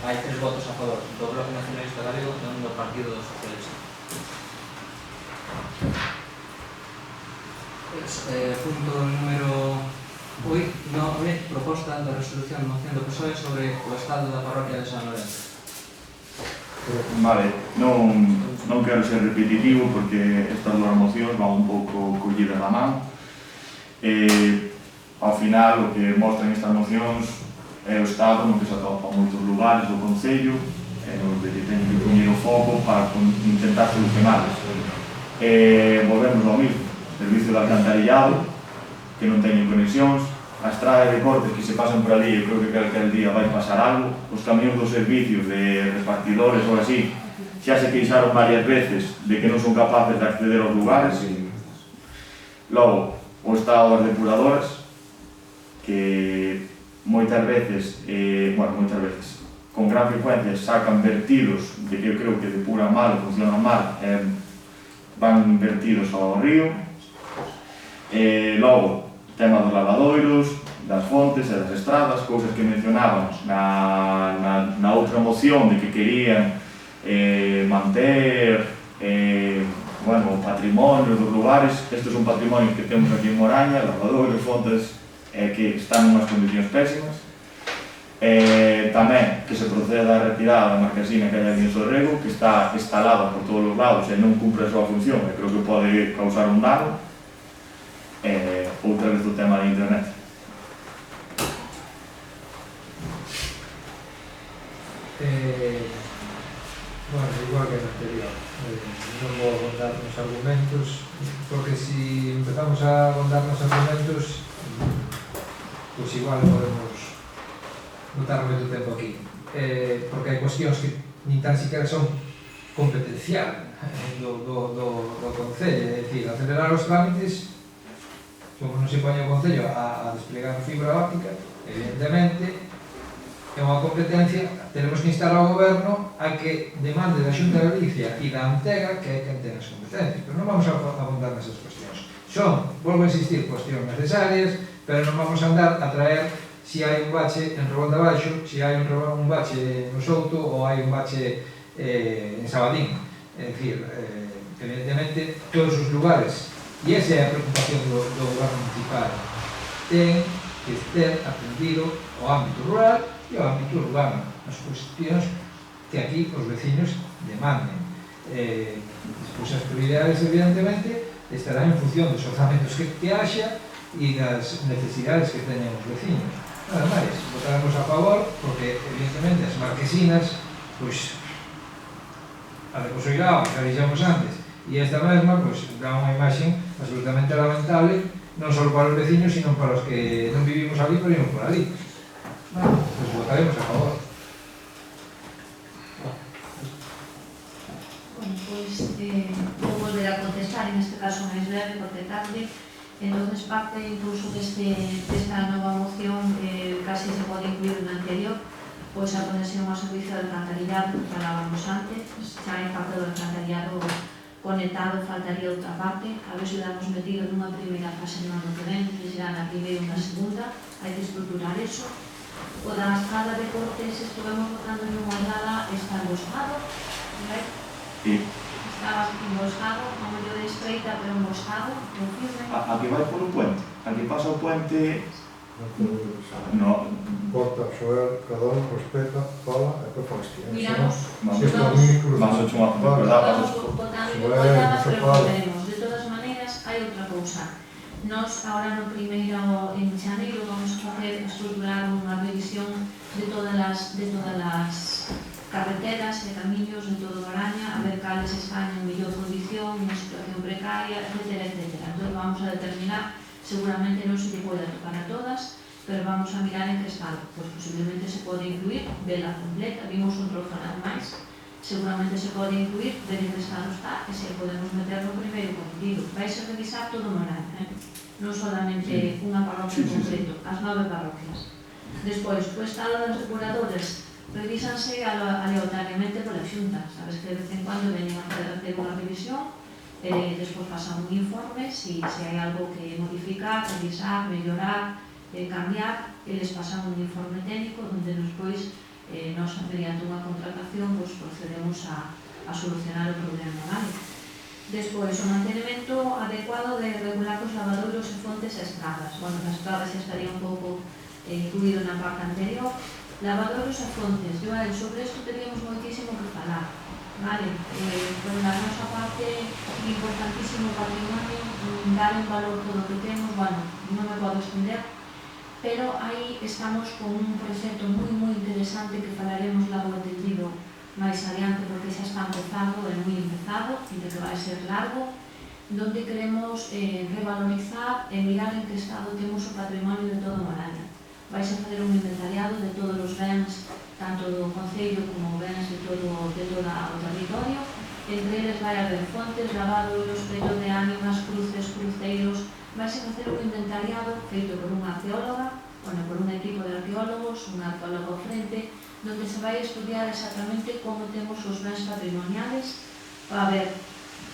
hai 3 votos a favor do Bloque Nacionalista Galego e do Partido Socialista. Punto número 9, proposta de resolución de moción do PSOE sobre o estado da parroquia de San Lorenzo. Vale, non quero ser repetitivo porque estas dúas mocións van un pouco collidas da man. Ao final, o que mostran estas mocións é o estado no que se atopa moitos lugares do Concello, no que teñen que poñer o foco para intentar solucionarlos. Volvemos ao mismo, servicio de alcantarillado, que non teñen conexións, a estrada de cortes que se pasan por ali, eu creo que calquer día vai pasar algo, os camións dos servicios de repartidores ou así, xa se queixaron varias veces de que non son capaces de acceder aos lugares. Logo, o estado das depuradoras, que moitas veces, con gran frecuencia sacan vertidos de que eu creo que depuran mal, funcionan mal, van vertidos ao río. Logo, tema dos lavadoiros, das fontes e das estradas, cousas que mencionábamos na outra moción de que querían manter o patrimonio dos lugares. Estes son patrimonios que temos aquí en Moraña, lavadoiros, fontes que están en unhas condicións pésimas. Tamén que se proceda a retirada da marquesina que hai aquí en Sorrego, que está instalada por todos os lados e non cumpre a súa función e creo que pode causar un dano. Outra vez o tema da internet. Bueno, igual que no anterior, non vou abondar nos argumentos, porque se empezamos a abondar nos argumentos, pues igual podemos botar moito tempo aquí, porque hai cuestións que nin tan siquiera son competencial do Concello, é dicir, acelerar os trámites como non se poña o Concello a desplegar fibra óptica, evidentemente, é unha competencia, tenemos que instar ao Goberno a que demande da Xunta de Galicia e da Antega que é quen ten as competencias, pero non vamos a abundar nesas cuestións. Son, volvo a insistir, cuestións necesarias, pero non vamos a andar a traer si hai un bache en Rebón de Abaixo, si hai un bache no Souto ou hai un bache en Sabadín. É dicir, evidentemente, todos os lugares, e esa é a preocupación do Goberno municipal, ten que ter atendido o ámbito rural e o ámbito urbano, as cuestións que aquí os veciños demanden. Despois as prioridades, evidentemente, estarán en función dos orzamentos que haxa e das necesidades que teñen os veciños. Nada máis, votaremos a favor, porque, evidentemente, as marquesinas, pois, a de Posoirao, que a dixemos antes, e esta mesma, pois, dá unha imaxe absolutamente lamentable, non só para os veciños, sino para os que non vivimos ali, pero ímos por ali. Bueno, pois votaremos a favor. Bueno, pois, vou volver a contestar, en este caso máis breve, porque tarde. Entonces, parte incluso desta nova moción, casi se pode incluir na anterior, pois a conexión ao servicio de alcantarillado que falábamos antes, xa hai parte do alcantarillado conectado, faltaría outra parte, a ver se o damos metido nunha primeira fase no ano que ven, que será na primeira ou na segunda, hai que estruturar eso. O da escala de cortes, estuvemos votando en unha escala, está emboscado, está emboscado, a mellor de estreita, pero emboscado, non firme. A que vai polo puente, a que pasa o puente, no, Corta, xoer, cada un respeta, fala e depois faz que. Miramos, vas a chumar, verdad, vas a votando e non votaba, pero volveremos. De todas maneiras, hai outra cousa. Nos, agora no primeiro, en xaneiro, vamos a estruturar unha revisión de todas as carreteras e camiños de todo Moraña, a ver cales están en mellor condición, en situación precaria, etc. Entón vamos a determinar, seguramente non se lle pode tocar a todas, pero vamos a mirar en que estado. Pois posiblemente se pode incluir, vela completa, vimos un trozo nada máis, seguramente se pode incluir, ver en que estado está, e se podemos meter no primeiro cometido. Vais a revisar todo Moraña, non solamente unha parroquia en concreto, as 9 parroquias. Despois, o estado das depuradoras, revísanse aleatoriamente pola Xunta, sabes que de vez en cuando veñen a facer unha revisión, despois pasan un informe, se hai algo que modificar, revisar, mellorar, cambiar, eles pasan un informe técnico onde despois nos, mediante unha contratación, procedemos a solucionar o problema, vale? Despois, o mantenimento adecuado de regular os lavadoiros e fontes e estradas. Bueno, as estradas xa estaría un pouco incluído na parte anterior. Lavadoiros e fontes, sobre isto teríamos moitísimo que falar, vale? Por a nosa parte, importantísimo patrimonio, dar en valor todo o que temos, bueno, non me podo estender, pero aí estamos con un proxecto moi interesante que falaremos logo atendido máis adiante, porque xa está empezado, é moi empezado, e que vai ser largo, donde queremos revalorizar e mirar en que estado temos o patrimonio de todo Moraña. Vais a fazer un inventariado de todos os bens, tanto do Concello como bens de todo o territorio. Entre eles vai haber fontes, lavadoiros, peitos de ánimas, cruces, cruceiros. Vais a facer un inventariado feito por unha arqueóloga, por un equipo de arqueólogos, un arqueólogo ao frente, donde se vai estudiar exactamente como temos os bens patrimoniales para ver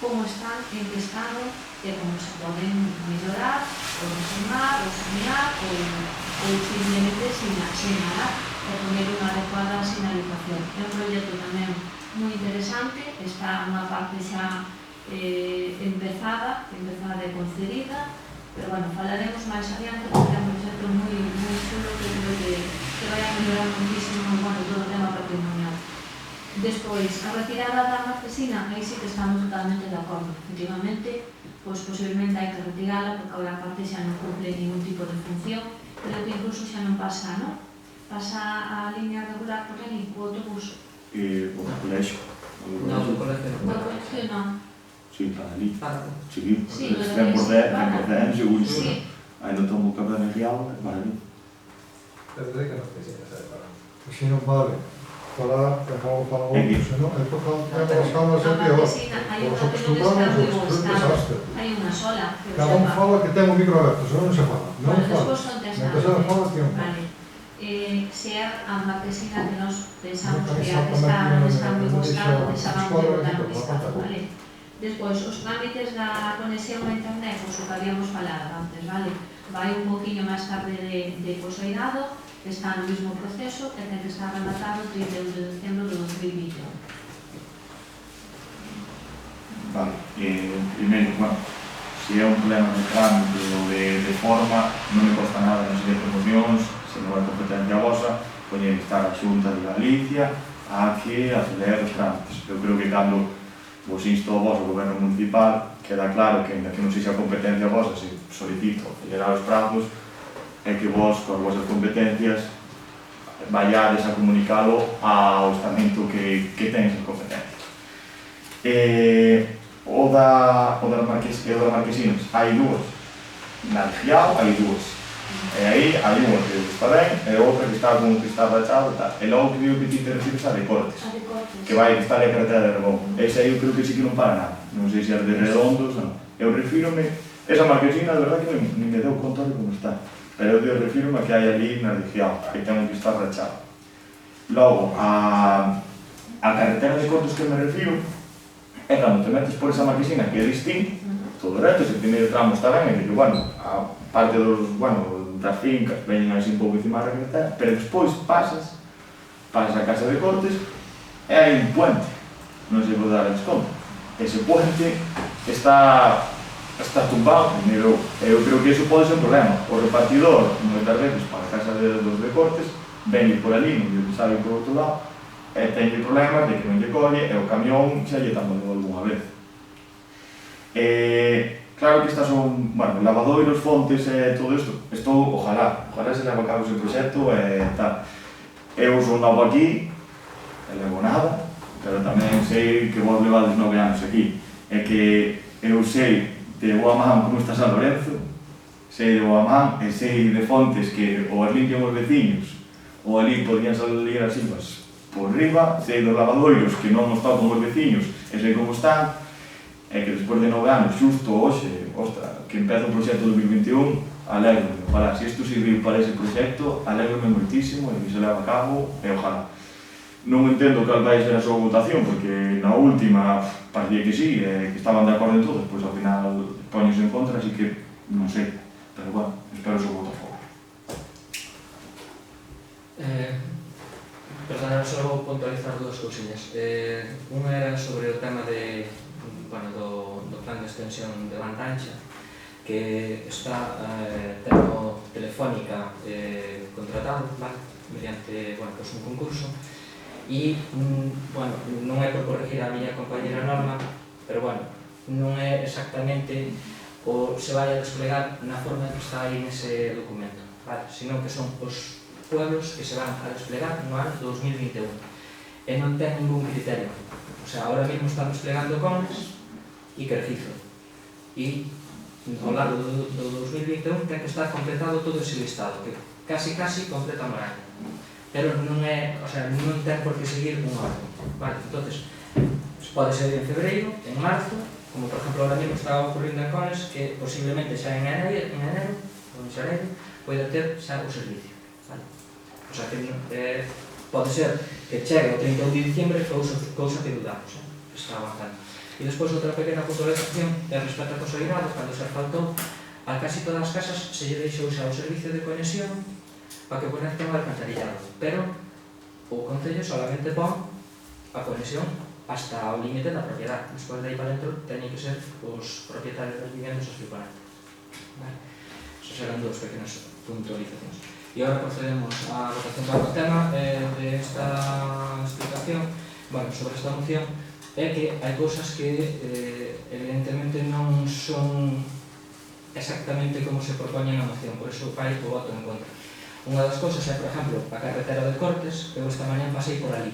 como están, en que estado e como se poden mellorar, ou reformar, ou sanear, ou simplemente sinalar e poner unha adecuada sinalización. É un proxecto tamén moi interesante, está unha parte xa empezada e concedida, pero bueno, falaremos máis adiante porque é un proxecto moi chulo que creo que vai a mellorar muchísimo todo o tema patrimonial. Despois, a retirada da marquesina, aí sí que estamos totalmente de acordo. Efectivamente, posiblemente hai que retirala porque agora a parte xa non cumple ningún tipo de función. Creo que incluso xa non pasa, non? Pasa a línea regular por aí, o autobús. O colexio. No, o colegio O colegio non. Sí, está ali. Sí. Sí, ven por dentro, seguro. Sí. Aí non tomo o cabelo real, para ali. Pero de que nos precisa saber para Así non vale. Falar, que non fala outro, senón, é porque temos as cámaras A é peor. marquesina, aí hai Os unha que non está acostumbramos moi a bo un estado. desastre. Hai unha sola, que o Cada un sepa. fala que ten o micro aberto, senón non se fala. Non Bueno, fala. despois son Mentre ela fala, tío. Vale. Se é a marquesina que nos pensamos Non, que exactamente, está moi bo estado, non, deixábamos de non, botar non, un non, estado, non, vale? Despois, os trámites da conexión a internet, pois o que habíamos falado antes, vale? Vai un poquinho máis tarde de posoirado, está no mesmo proceso e ten que estar rematado o 31 de diciembre de 2021. Vale, primeiro, bueno, se é un problema de trámite ou de forma, non me costa nada nas siguientes mocións, se non é competencia vosa, poñer estar a Xunta de Galicia a que acelere os trámites. Eu creo que cando vos insto a vos, o goberno municipal, queda claro que, ainda que non sexa competencia vosa, se solicito acelerar os prazos, é que vos, coas vosas competencias, vayades a comunicalo ao estamento que ten esas competencias. O das Marquesinas, hai dúas. Na Giao hai dúas. E aí hai unha que está ben e outra que está como que está rachada e tal. E logo que digo que ti te refires a de Cortes, A de Cortes. que vai que está ali a carretera de Aragón. Ese aí eu creo que sí que non para nada. Non sei se é de Redondos ou non. Eu refírome, esa Marquesina, de verdad que non me deu conta de como está. Pero eu refírome a que hai ali na de Giao, que ten que estar rachada. Logo, a carretera de Cortes que me refiro é cando te metes por esa Marquesina que é distinto, todo reto, ese primeiro tramo está ben, e que, bueno, a parte das fincas veñen así un pouco encima da carretera, pero despois pasas a casa de Cortes e hai un puente, non se pode dar desconto. Ese puente está tumbado, primeiro, eu creo que iso pode ser un problema. O repartidor, moitas veces, para a casa dos de Cortes, venlle por ali, non lle sabe por outro lado, e tenlle problemas de que non lle colle e o camión xa lle tampou algunha vez. Claro que estas son, bueno, lavadoiros, fontes e todo isto. Ojalá se leva a cabo ese proxecto e tal. Eu son novo aquí, e levo nada, pero tamén sei que vos levades 9 anos aquí. E que eu sei de Boamán como está San Lorenzo, sei de Boamán e sei de fontes que ou as limpian os veciños ou ali podían salir as silvas por riba, sei dos lavadoiros que non nos tocan os veciños e sei como están, e que despois de 9 anos, xusto hoxe, ostra, que empeza o proxecto 2021, alegro-me. Ojalá, se isto serviu para ese proxecto, alegro-me moitísimo e que se leva a cabo, e ojalá. Non entendo cal vai ser a súa votación, porque na última parecía que sí, que estaban de acordo en todo, pois ao final poños en contra, así que non sei, pero bueno, espero o seu voto a favor. Perdona, só vou puntualizar dúas cousillas. Unha era sobre o tema do plan de extensión de banda ancha, que está termo Telefónica contratado, vale, mediante un concurso, e non é por corregir a miña compañera Norma, pero non é exactamente o se vai a desplegar na forma que está aí nese documento, vale, senón que son os pueblos que se van a desplegar no ano 2021 e non ten ningún criterio. O sea, ahora mesmo están desplegando Cones e Quercizo e ao largo do 2021 ten que estar completado todo ese listado, que casi completa o año, pero non é, o sea, non ten por que seguir un orden, vale? Entonces, pode ser en febreiro, en marzo, como por exemplo ahora mesmo está ocurrindo en Cones, que posiblemente xa en enero ou en xaneiro poida ter xa o servicio, vale? O sea, que pode ser que chegue o 31 de diciembre, cousa que dudamos, está avanzando. E despois outra pequena puntualización é respecto a Posoirado, cando se asfaltou, a casi todas as casas se lle deixou xa o servicio de conexión para que conecten ao alcantarillado, pero o Concello solamente pon a conexión hasta o límite da propiedade. Despois de aí para dentro teñen que ser os propietarios das vivendas os que conecten. Vale? Esas eran dúas pequenas puntualizacións. E agora procedemos á votación para o tema de esta explicación, sobre esta moción, é que hai cousas que evidentemente non son exactamente como se propoñen na moción, por iso vai o voto en contra. Unha das cousas é, por exemplo, a carretera de Cortes, que eu esta mañá pasei por ali.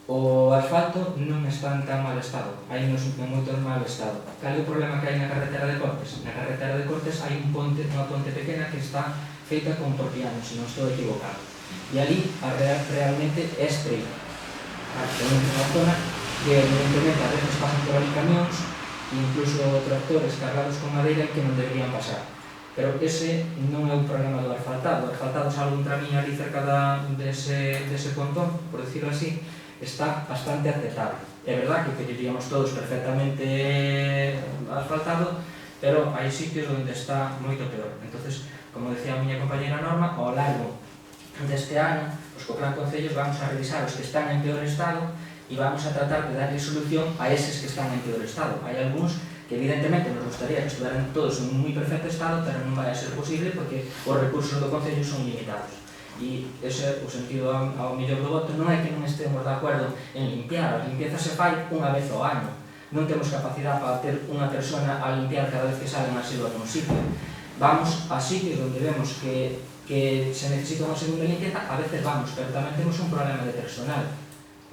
O asfalto non está en tan mal estado, hai en moito mal estado. Cal é o problema que hai na carretera de Cortes? Na carretera de Cortes hai unha ponte pequena que está feita con porpiano, se non estou equivocado. E ali realmente é estreita. É unha zona que evidentemente a veces pasan por ali camións e incluso tractores cargados con madeira que non deberían pasar. Pero ese non é un problema do asfaltado. O asfaltado, salvo un tramín ali cerca dese pontón, por decirlo así, está bastante aceptable. É verdad que queríamos todos perfectamente asfaltado, pero hai sitios onde está moito peor. Entonces, como decía a miña compañera Norma, ao largo deste ano, os co Plan Concellos vamos a revisar os que están en peor estado e vamos a tratar de darle solución a eses que están en peor estado. Hai algúns que evidentemente nos gustaría que estuveran todos en un moi perfecto estado, pero non vai a ser posible porque os recursos do Concello son limitados. E ese o sentido ao mellor do voto non é que non estemos de acordo en limpiar. A limpieza se fai unha vez ao ano. Non temos capacidade para ter unha persona a limpiar cada vez que salen a selva nun sitio. Vamos a sitios onde vemos que se necesita unha segunda limpieza, a veces vamos, pero tamén temos un problema de personal.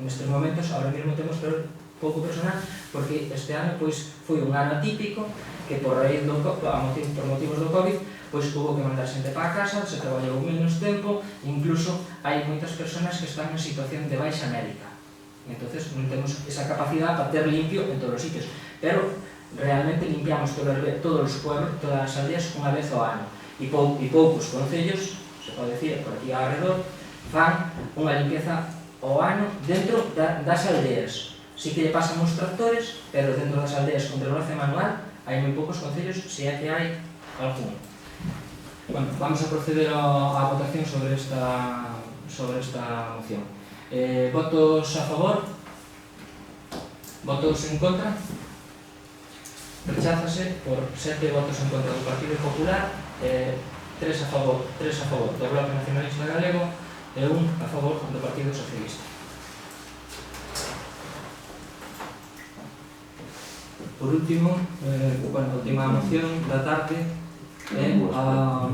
Nestes momentos, ahora mesmo temos pouco personal, porque este ano foi un ano atípico, que por motivos do COVID, hubo que mandar xente para a casa, se traballou menos tempo, incluso hai moitas persoas que están en situación de baixa médica. Entonces non temos esa capacidade para ter limpio en todos os sitios, pero realmente limpiamos todos os pueblos, todas as aldeas unha vez ao ano. E poucos concellos, se pode decir, por aquí alrededor, fan unha limpieza ao ano dentro das aldeas. Sí que lle pasan os tractores, pero dentro das aldeas con regulación manual hai moi poucos concellos, se é que hai algún. Bueno, vamos a proceder á votación sobre esta moción. Votos a favor? Votos en contra? Recházase por 7 votos en contra do Partido Popular, 3 a favor do Bloque Nacionalista Galego e 1 a favor do Partido Socialista. Por último, a última moción da tarde é a...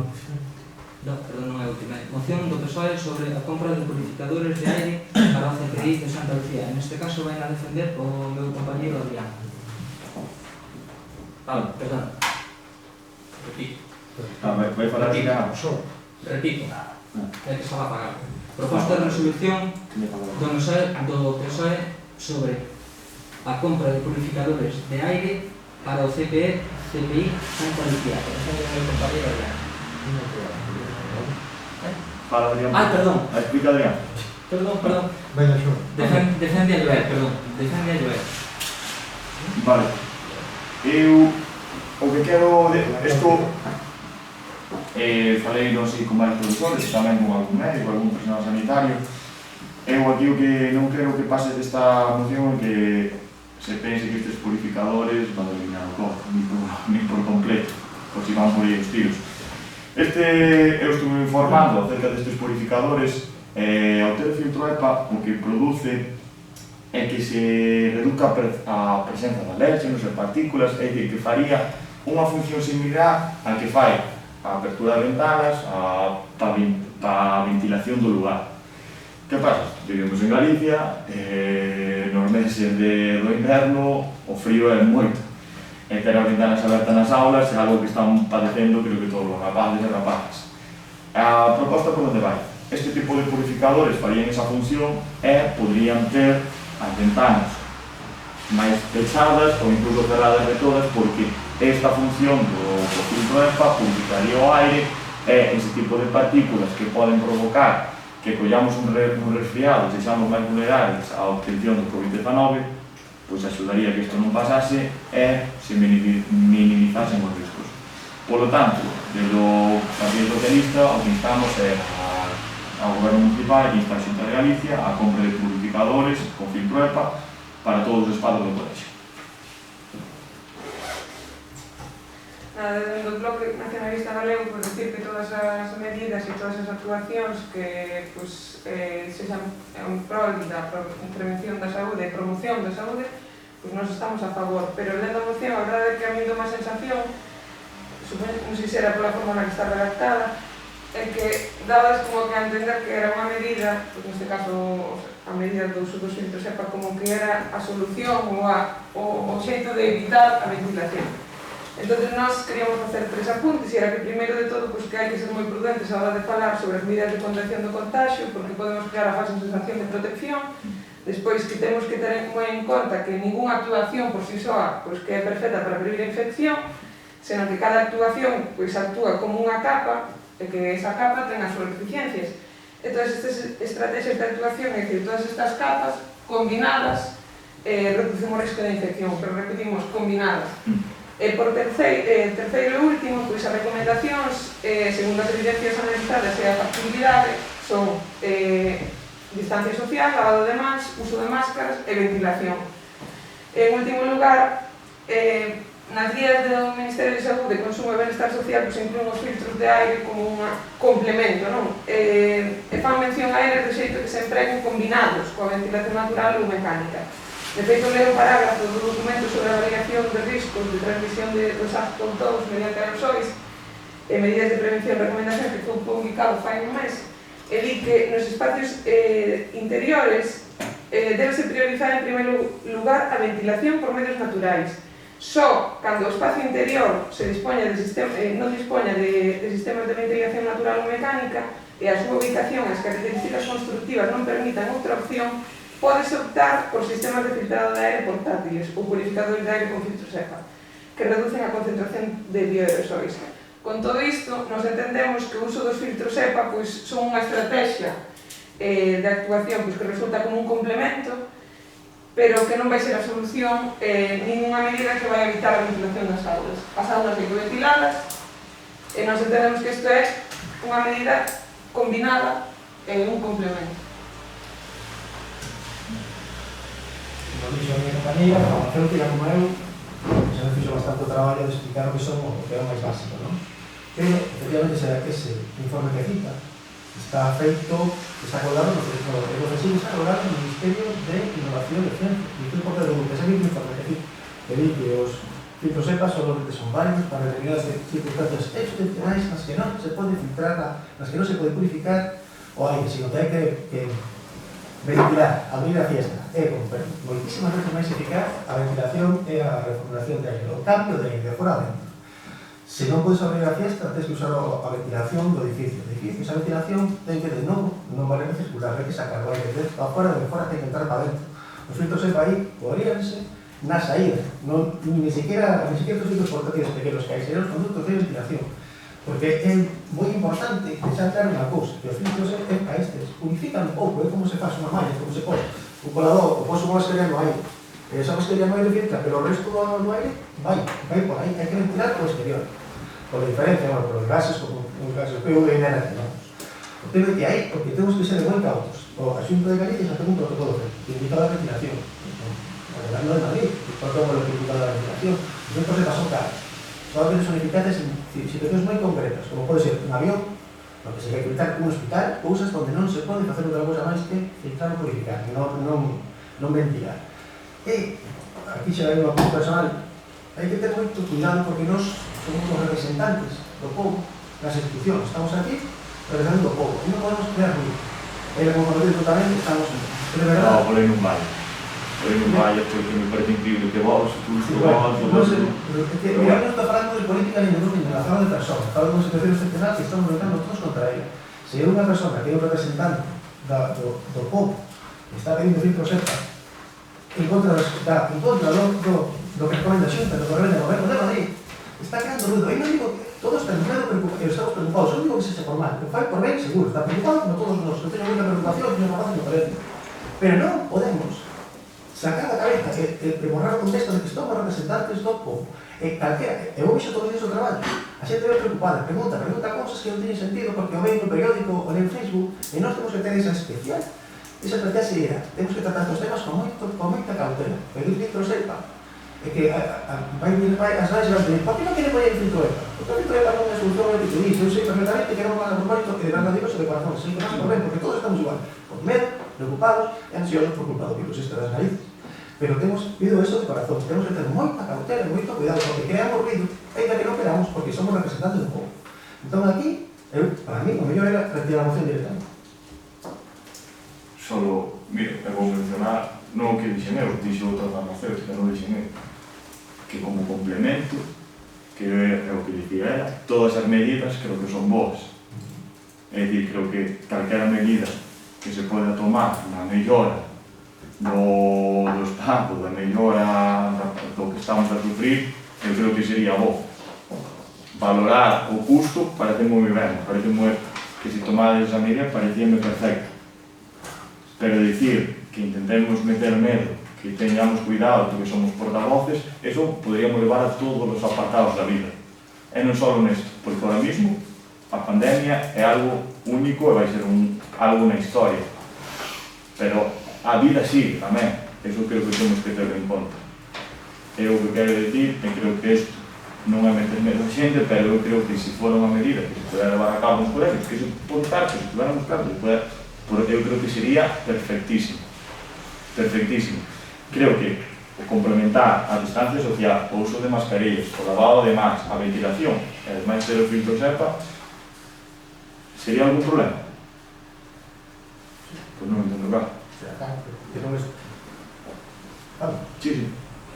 non é a última, moción do PSOE sobre a compra de purificadores de aire para o CPI de Santa Lucía. En este caso vai a defender o meu compañeiro Adrián. Perdón. Repito. Vai falar de nada. Repito. É que estaba apagado. Proposta de resolución do PSOE sobre a compra de purificadores de aire para o CPI Santa Lucía. Por eso é o meu compañero Adrián. Fala, Adrián. Perdón. Explica, Adrián. Perdón. Veña, xo. Defende a Joel, perdón. Defende a Joel. Vale. Eu o que quero... Isto... falei, non sei, con varios profesores, tamén con algún médico, algún personal sanitario. Eu aquí o que non quero que pase desta moción é que se pense que estes purificadores van a eliminar o COVID, ni por completo, por si van por aí os tiros. Eu estuve informando acerca destes purificadores, ao ter filtro EPA, o que produce é que se reduzca a presenza de alérgenos e partículas, é dicir, que faría unha función similar a que fai a apertura de ventanas para a ventilación do lugar. Que pasa? Vivimos en Galicia, nos meses do inverno o frío é moito. E ter as ventanas abertas nas aulas é algo que están padecendo, creo que todos os rapazes e rapazas. A proposta por onde vai? Este tipo de purificadores farían esa función e podrían ter as ventanas máis pechadas ou incluso cerradas de todas, porque esta función do filtro EPA purificaría o aire e ese tipo de partículas que poden provocar que collamos un resfriado e sexamos máis vulnerables á obtención do COVID-19, pois axudaría que isto non pasase e se minimizasen os riscos. Por lo tanto, desde o Partido Socialista o que instamos é ao Goberno Municipal e insta a Xunta de Galicia a compra de purificadores con filtro EPA para todos os espados do colexio. Do Bloque Nacionalista Galego, por decir que todas as medidas e todas as actuacións que sexan en prol da prevención da saúde e promoción da saúde, nós estamos a favor, pero lendo a moción, a verdade é que a mí dou má sensación, non sei se era pola forma na que está redactada, é que dabas como que a entender que era unha medida, neste caso a medida do uso dos filtros EPA, como que era a solución ou o xeito de evitar a ventilación. Entón, nós queríamos facer 3 apuntes, e era que, primeiro de todo, que hai que ser moi prudentes a hora de falar sobre as medidas de contención do contagio, porque podemos crear a falsa sensación de protección. Despois que temos que ter moi en conta que ningunha actuación por si soa pois, que é perfecta para prevenir a infección, senón que cada actuación pois, actúa como unha capa e que esa capa ten as súas deficiencias. Entón, estas estrategias de actuación, é dicir, todas estas capas combinadas reducen o risco de infección, pero repetimos, combinadas. Por terceiro e último, pois as recomendacións, segundo as evidencias analizadas e a factibilidade, son distancia social, lavado de mans, uso de máscaras e ventilación. En último lugar, nas guías do Ministerio de Saúde, Consumo e Benestar Social, pois inclúen os filtros de aire como un complemento, non? E fan mención a eles de xeito que se empreguen combinados coa ventilación natural ou mecánica. De feito, leo un parágrafo do documento sobre a variación de riscos de transmisión de dos SARS-CoV-2 mediante aerosois e medidas de prevención e recomendación que foi publicado fai un mes, e di que nos espacios interiores debese priorizar en primeiro lugar a ventilación por medios naturais. Só cando o espacio interior non dispoña de sistemas de ventilación natural ou mecánica e a súa ubicación e as características constructivas non permitan outra opción, pódese optar por sistemas de filtrado de aire portátiles ou purificadores de aire con filtro SEPA, que reducen a concentración de bioaerosois. Con todo isto, nos entendemos que o uso dos filtros SEPA pois, son unha estrategia de actuación pois, que resulta como un complemento, pero que non vai ser a solución ninguna medida que vai evitar a ventilación das aulas. As aulas hai que ventiladas e nos entendemos que isto é unha medida combinada e un complemento. Como dixo a minha compañeira, a farmacéutica como eu, xa me fixo bastante o traballo de explicar o que son o que é o máis básico, non? Pero, efectivamente, ese informe que cita está feito, está colgado no CSIC, está colgado no Ministerio de Innovación e Ciencia. E isto importa de grupo, ese mismo informe que cita, que di que os filtros SEPA solamente son válidos para determinadas circunstancias excepcionais nas que non se pode filtrar, nas que non se pode purificar o aire, sino que hai que ventilar, abrir a fiesta. É con moitísimas veces máis eficaz a ventilación e a reformulación de aire, o cambio de aire, de fora a dentro. Se non podes abrir a fiesta, tens que usar a ventilación do edificio. Esa ventilación ten que, de novo, non vale circular, hai que sacar o aire de fora, de fora ten que entrar para dentro. Os filtros SEPA aí podríanse na saída, ni siquiera os filtros portátiles pequenos que hai, serían os conductos de ventilación. Porque é moi importante deixar claro unha cousa, que os filtros SEPA estes unifican un pouco, é como se faz unha malla, como se pode un colador, o poso unha mascarilla no aire, esa mascarilla no aire filtra, pero o resto do aire vai por aí, hai que ventilar o exterior. Por diferencia, por os gases, como os gases PV e NR, o tema é que hai, porque temos que ser moi cautos. O Xunta de Galicia xa ten un protocolo que indica a ventilación. O Goberno de Madrid, o protocolo que indica a ventilación, os filtros SEPA son caros. Solamente son eficaces en situacións moi concretas, como pode ser un avión, no que se vai filtrar un hospital, cousas onde non se pode facer outra cousa máis que filtrar ou purificar, non ventilar. E, aquí xa hai unha cousa personal, hai que ter moito cuidado porque nós somos os representantes do povo nas institucións, estamos aquí representando o povo e non podemos crear ruido. E como conocéis totalmente, estamos en... Pero é verdade... No, por aí non vai. Por aí non vai, porque me parece incrível que vos, eu non estou falando de política ni de grupo, ni de falo de persoas, falo de unha situación excepcional que estamos lutando todos contra ela. Se é unha persona que é un representante do povo que está pedindo filtro SEPA en contra do que recomenda a Xunta, do Goberno de Madrid, está creando ruido. Aí non digo que todos temos medo e estamos preocupados, non digo que sexa por mal, que fai por ben seguro, está preocupado como todos nós, que teño moita preocupación, teño razón que parece. Pero non podemos sacar da cabeza e borrar o contexto de que estamos representantes do povo. E calquera, eu vexo todos os días o traballo, a xente vai preocupada, pregunta cousas que non teñen sentido porque o veio no periódico ou en Facebook, e nós temos que ter esa especial. Esa estrategia era, temos que tratar os temas con moita cautela. Pedir filtro SEPA, e que as redes van a pedir, por que non quere poñer filtro EPA? Porque o filtro EPA non é solución ao que te dís, eu sei perfectamente que non van a propósito e de verdad digo de corazón, sei que vas por ben, porque todos estamos igual, con medo, preocupados e ansiosos por culpa do virus este das narices. Pero pido eso de corazón, temos que ter moita cautela e moito cuidado, porque creamos ruido, ainda que non queramos, porque somos representantes do povo. Entón aquí, para mí, o mellor era retirar a moción directamente. Solo, mira, eu vou mencionar, non o que dixen eu, dixo outra farmacéutica, non dixen eu, que como complemento, que é o que dicía ela, todas as medidas creo que son boas. É dicir, creo que calquera medida que se poda tomar na mellora do Estado, da mellora do que estamos a sufrir, eu creo que sería bo. Valorar o custo parece moi ben, parece moi que se tomades a medida parecíame perfecto. Pero dicir que intentemos meter medo, que teñamos cuidado porque somos portavoces, eso poderíamos levar a todos os apartados da vida. E non só nesto, porque ahora mismo a pandemia é algo único e vai ser algo na historia. Pero a vida sigue tamén, eso creo que temos que ter en conta. Eu o que quero dicir, e creo que isto non é meter medo a xente, pero eu creo que se fora unha medida que se pudera levar a cabo nos colegios, que se contar, que se pudera buscar, eu creo que sería perfectísimo. Perfectísimo. Creo que o complementar a distancia social, o uso de mascarillas, o lavado de mans, a ventilación, e ademais ter o filtro SEPA, sería algún problema? Pois non entendo, claro. Que non es... Vale. Sí, sí.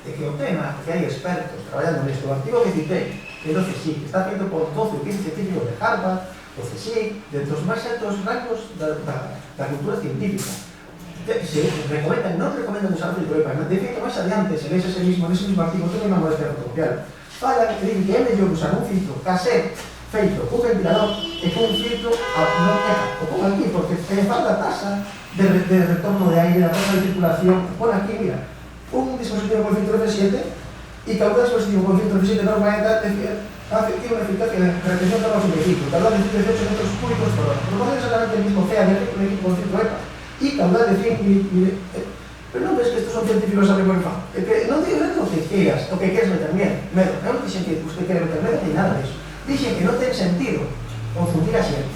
É que o tema que hai expertos traballando nisto, o artigo que citei, que do CSIC, que está feito por 12 ou 15 científicos de Harvard, o CSIC, dentro dos máis altos rangos da cultura científica. Se recomendan, non recomendan usar filtro EPA, de feito, máis adiante, se lees ese mismo artigo, ten unha molestia fotocopiar. Falan que din que é mellor usar un filtro casero feito cun ventilador e cun filtro non EPA. O pongo aquí, porque fala da tasa de retorno de aire, da tasa de circulación. Pon aquí, mira, un dispositivo con filtro F7 y cada dispositivo con filtro F7 normalmente tiene una eficacia de retención de agua sumergible, caudal de 18 metros cúbicos por hora. Proporciona exactamente el mismo CA de un equipo con filtro EPA y caudal de 100 pero non ves que estos son científicos saben por fan. Non digo o que queiras, o que queres meter medo. Non dixen que usted quere meter medo ni nada disso. Dixen que non ten sentido confundir a xente.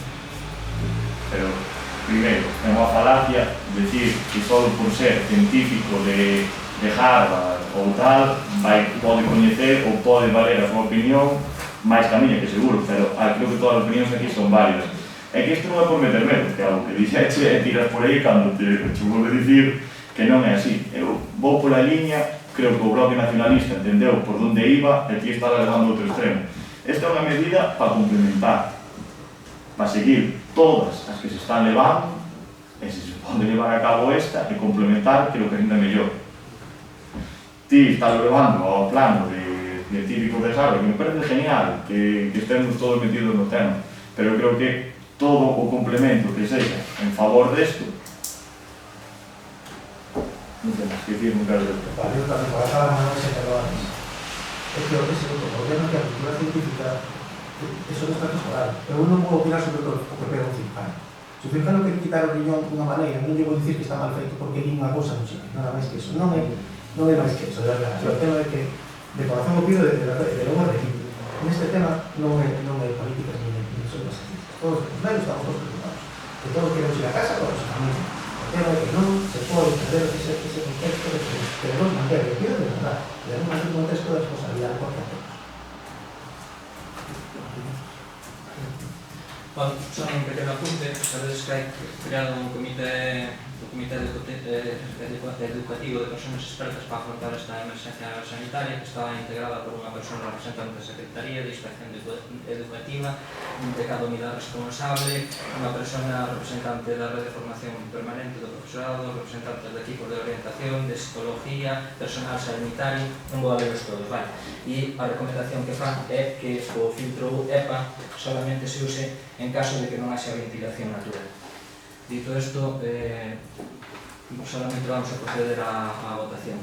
Pero, primeiro, é unha falacia decir que só por ser científico de Harvard ou tal, pode coñecer ou pode valer a súa opinión máis que a miña, que seguro, pero creo que todas as opinións aquí son válidas. É que isto non é por meter medo, que é algo que dixeche e tiras por aí cando te volve a dicir que non é así. Eu vou pola liña, creo que o bloque nacionalista entendeu por onde iba e ti estás levando outro extremo. Esta é unha medida para complementar, para seguir todas as que se están levando, e se se pode levar a cabo esta e complementar, creo que ainda mellor. Ti estás levando ao plano de científicos de Harvard, que me parece genial que estemos todos metidos no tema, pero creo que todo o complemento que sexa en favor desto, non temos que dicir, non quero dizer. Vale, eu tamén para cada mano se quedou antes. É que o problema que a cultura científica eso non está mesurado. Eu non vou opinar sobre o que pega un cirujano. Se o cirujano quere quitar o riñón dunha maneira, non lle vou dicir que está mal feito porque di unha cosa non sei, nada máis que eso. Non é máis que eso, de verdade. O tema é que de corazón o pido de logo repito. Neste tema non é políticas ni son as científicas. Todos os medios estamos todos preocupados. Que todos queremos ir a casa con os familia. O tema é que non se pode perder ese contexto de que queremos manter, eu pido de verdade, queremos manter un contexto de responsabilidade por todos. Bueno, só un pequeno apunte, sabedes que hai creado un comité educativo de persoas expertas para afrontar esta emergencia sanitaria, que está integrada por unha persona representante da Secretaría de Inspección Educativa, de cada unidade responsable, unha persona representante da Rede de Formación Permanente do Profesorado, representantes de equipos de orientación, de psicología, personal sanitario, non vou a leros todos, vale? E a recomendación que fan é que o filtro EPA solamente se use en caso de que non haxa ventilación natural. Dito isto, solamente vamos a proceder á votación.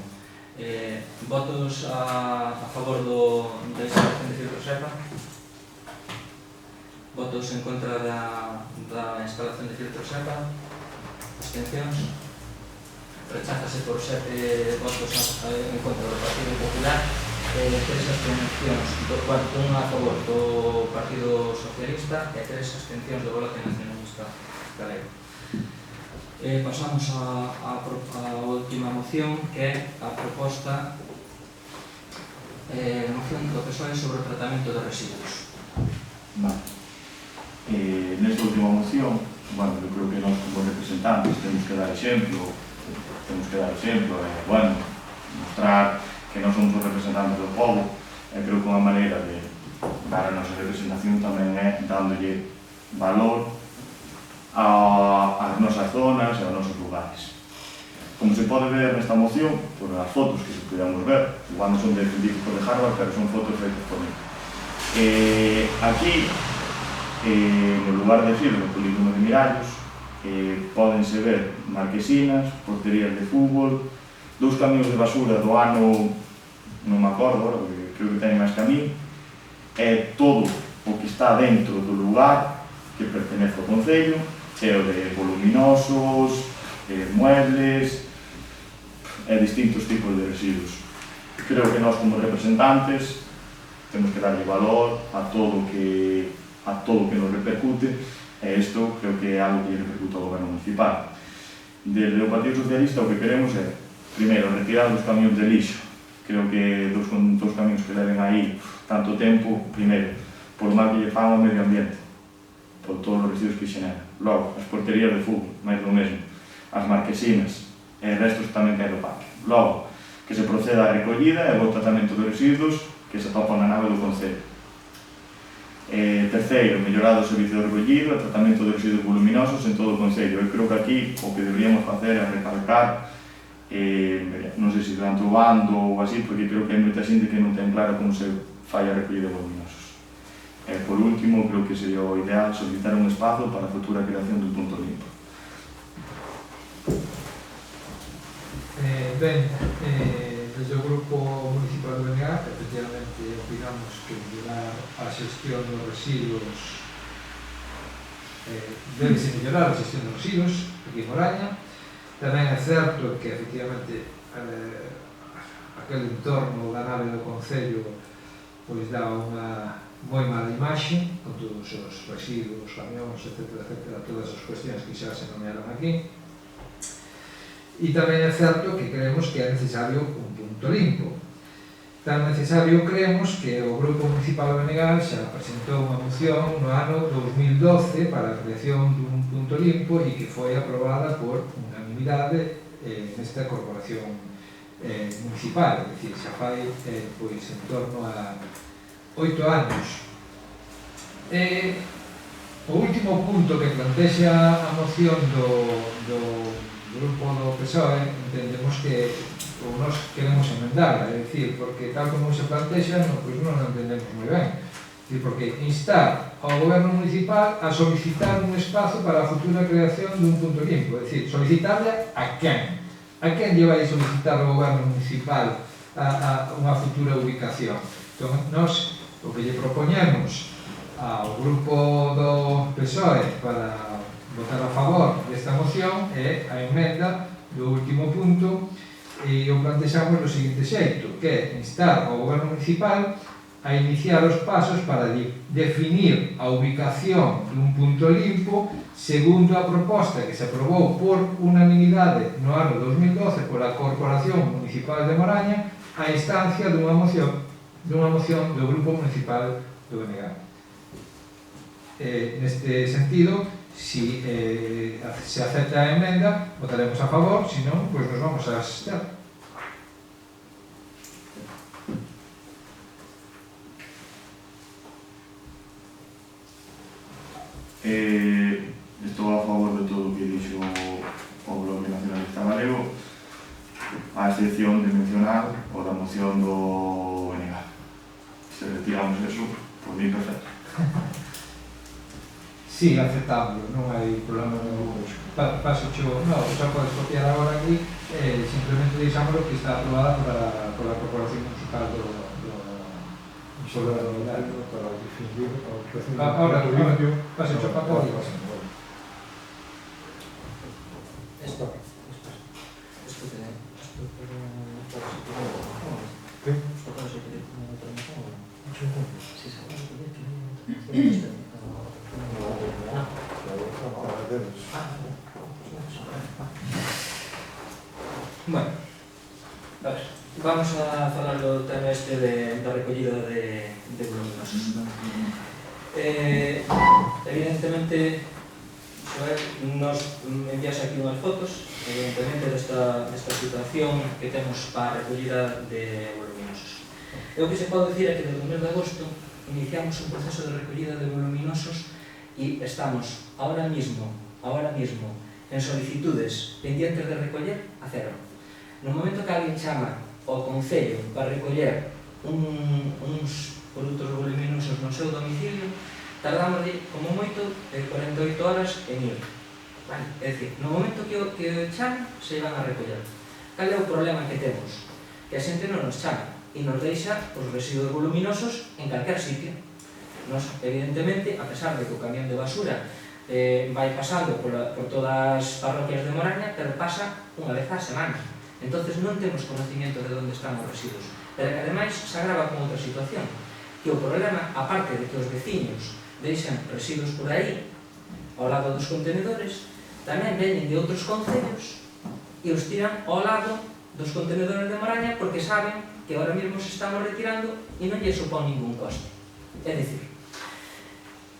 Votos a favor da instalación de filtros EPA? Votos en contra da instalación de filtros EPA? Abstencións? Recházase por 7 votos en contra do Partido Popular, 3 abstencións, unha a favor do Partido Socialista e 3 abstencións do Bloque Nacionalista Galego. Pasamos á última moción, que é a proposta moción do PSOE sobre o tratamento de residuos. Vale. Nesta última moción, bueno, eu creo que nós como representantes temos que dar exemplo, mostrar que nós somos os representantes do povo, e creo que unha maneira de dar a nosa representación tamén é dándolle valor ás nosas zonas e aos nosos lugares. como se pode ver nesta moción, por as fotos que se podemos ver, igual non son de científicos de Harvard, pero son fotos feitas por mí. Aquí, no lugar de Gil, no polígono de Mirallos, pódense ver marquesinas, porterías de fútbol, 2 camións de basura do ano, non me acordo, creo que teñen máis que a mí, é todo o que está dentro do lugar que pertenece ao Concello, é o de voluminosos, muebles e distintos tipos de residuos. Creo que nós como representantes temos que darlle valor a todo o que nos repercute, e isto creo que é algo que repercute ao goberno municipal. Desde o Partido Socialista o que queremos é, primeiro, retirar os camións de lixo. Creo que dos camións que leven aí tanto tempo, primeiro, por mal que lle fan ao medio ambiente, por todos os residuos que xeneran. Logo, as porterías de fútbol, máis do mesmo, as marquesinas, e restos tamén que hai do parque. Logo, que se proceda a recollida e ao tratamento de residuos que se atopan na nave do Concello. Terceiro, mellorar o servicio de recollido e tratamento de residuos voluminosos en todo o Concello. Eu creo que aquí o que deberíamos facer é recalcar, non sei se durante o ano ou así, porque creo que hai moita xente que non ten claro como se fai a recollida de voluminosos. Por último, creo que sería o ideal solicitar un espazo para a futura creación dun punto limpo. Ben, desde o Grupo Municipal do BNG, efectivamente, opinamos que mellorar a xestión dos residuos debe-se mellorar a xestión dos residuos aquí en Moraña. Tamén é certo que, efectivamente, aquel entorno da nave do Concello pois dá unha moi mala imaxe con todos os residuos, camións, etc., todas as cuestións que xa se nomearon aquí. E tamén é certo que creemos que é necesario un punto limpo. Tan necesario creemos que o Grupo Municipal do Benegal xa presentou unha moción no ano 2012 para a creación dun punto limpo e que foi aprobada por unanimidade nesta corporación municipal, é dicir, xa fai pois en torno a 8 anos. O último punto que plantexa a moción do Grupo do PSOE entendemos que nós queremos emendarla, é dicir, porque tal como se plantexa, pois non o entendemos moi ben. Porque instar ao goberno municipal a solicitar un espazo para a futura creación dun punto limpo, é dicir, solicitarle a quen? A quen lle vai solicitar ao goberno municipal a unha futura ubicación? Entón, nós o que lle propoñemos ao grupo do PSOE para votar a favor desta moción é a emenda do último punto e o plantexamos do seguinte xeito, que é instar ao goberno municipal a iniciar os pasos para definir a ubicación dun punto limpo segundo a proposta que se aprobou por unanimidade no ano 2012 pola Corporación Municipal de Moraña a instancia dunha moción do Grupo Municipal do BNG. Neste sentido, si se acepta a emenda, votaremos a favor, se non, pois nos vamos a abster. Estou a favor de todo o que dixo o Bloque Nacionalista Galego, a excepción de mencionar o da moción do BNG. Se retiramos eso, por mí perfecto. Sí, aceptable, non hai problema nenhum. Paso xo, non, xa podes copiar agora aquí, simplemente deixámoslo que está aprobada pola Corporación Municipal do para definir a ubicación Ahora, limpio. paso xo papel. Esto Bueno, vamos a falar do tema este da recollida de voluminosos. Evidentemente, Xoel, nos envías aquí unhas fotos, evidentemente, desta situación que temos para a recollida de voluminosos. E o que se pode dicir é que desde o mes de agosto iniciamos un proceso de recollida de voluminosos e estamos ahora mismo en solicitudes pendientes de recoller a 0. No momento que alguén chama ao Concello para recoller uns produtos voluminosos no seu domicilio, tardamos como moito 48 horas en ir. Vale? É dicir, no momento que chaman, se van a recoller. Cal é o problema que temos? Que a xente non nos chama e nos deixa os residuos voluminosos en calquer sitio. Nos, evidentemente, a pesar de que o camión de basura vai pasando por todas as parroquias de Moraña, pero pasa unha vez a semana. Entonces non temos conocimiento de onde están os residuos. Pero que ademais se agrava con outra situación, que o problema, aparte de que os veciños deixan residuos por aí, ao lado dos contenedores, tamén veñen de outros concellos e os tiran ao lado dos contenedores de Moraña porque saben que ahora mesmo se estamos retirando e non lle supón ningún coste. É dicir,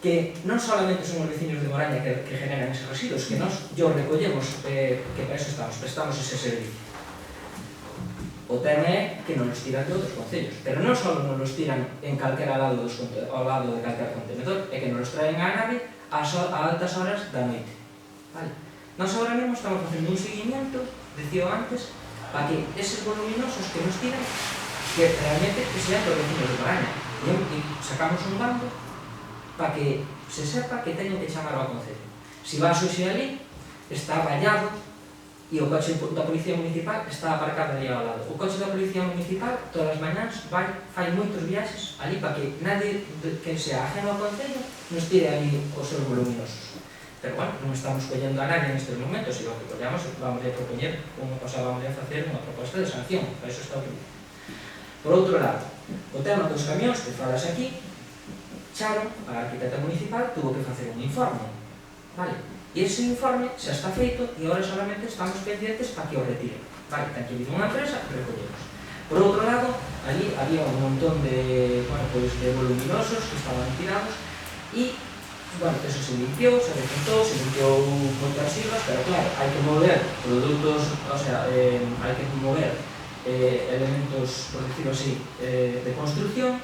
que non solamente son os veciños de Moraña que generan esos residuos, que nós yo recollemos, que para eso prestamos ese servicio. O tema é que non los tiran de outros concellos, pero non só non los tiran en calquera lado ao lado de calquer contenedor, é que nos los traen á nave a altas horas da noite. Vale. Nós agora mesmo estamos facendo un seguimiento, decía antes, para que eses voluminosos que nos tiran, que realmente sean os vecinos de Moraña. E sacamos un bando para que se sepa que teñen que chamar ao concello. Se vas hoxe ali, está vallado e o coche da Policía Municipal está aparcado ali ao lado. O coche da Policía Municipal todas as mañáns fai moitos viaxes ali para que nadie que sea ajeno ao concello nos tire ali os seus voluminosos. Pero bueno, non estamos collendo a nadie nestes momentos, e o que collamos vamos a propoñer, vamos a facer unha proposta de sanción, para iso está o primeiro. Por outro lado, o tema dos camións que falas aquí, Charo, a arquitecta municipal, tuvo que facer un informe, vale? E ese informe xa está feito e agora solamente estamos pendientes para que o retiren, vale? Ten que vir unha empresa e recollemos. Por outro lado, ali había un montón de voluminosos que estaban tirados e bueno, eso se limpiou, se recentou, se limpiou moitas silvas, pero claro, hai que mover produtos, o sea, hai que mover elementos, por decirlo así, de construcción,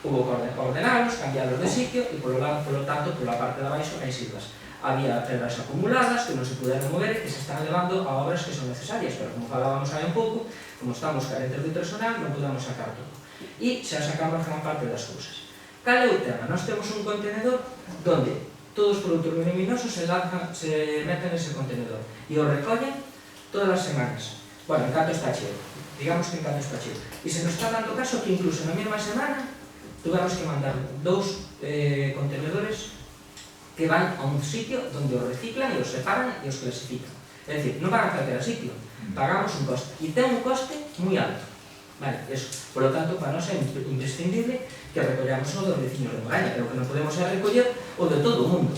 hubo que ordenarlos, cambiarlos de sitio e, por lo tanto, pola parte de abaixo hai silvas. Había pedras acumuladas que non se puderon mover e que se están levando a obras que son necesarias, pero como falábamos hai un pouco, como estamos carentes de personal, non podemos sacar todo. E xa sacamos gran parte das cousas. Cal é o tema? Nós temos un contenedor onde todos os produtos luminosos se meten nese contenedor e o recollen todas as semanas. Bueno, en canto está cheo. Digamos que en canto está cheo. E se nos está dando caso que incluso na mesma semana tuvemos que mandar 2 contenedores que van a un sitio onde os reciclan e os separan e os clasifican. É dicir, non van a calquera sitio. Pagamos un coste. E ten un coste moi alto. Vale, eso. Por lo tanto, para nós é imprescindible que recollamos o dos vecinos de Moraña, pero que non podemos recoller o de todo o mundo.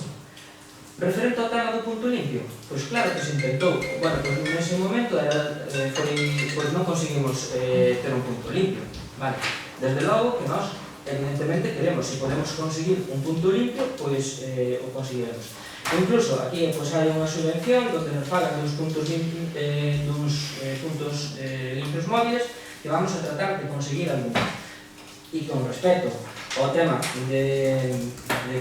Referente ao tema do punto limpio, pois claro que se intentou. Bueno, pois nese momento non conseguimos ter un punto limpio. Vale. Desde logo que nós, evidentemente, queremos, se podemos conseguir un punto limpio, pois o conseguiremos. Incluso aquí pois hai unha subvención onde nos falan dos puntos limpios móviles que vamos a tratar de conseguir algún. E con respecto ao tema de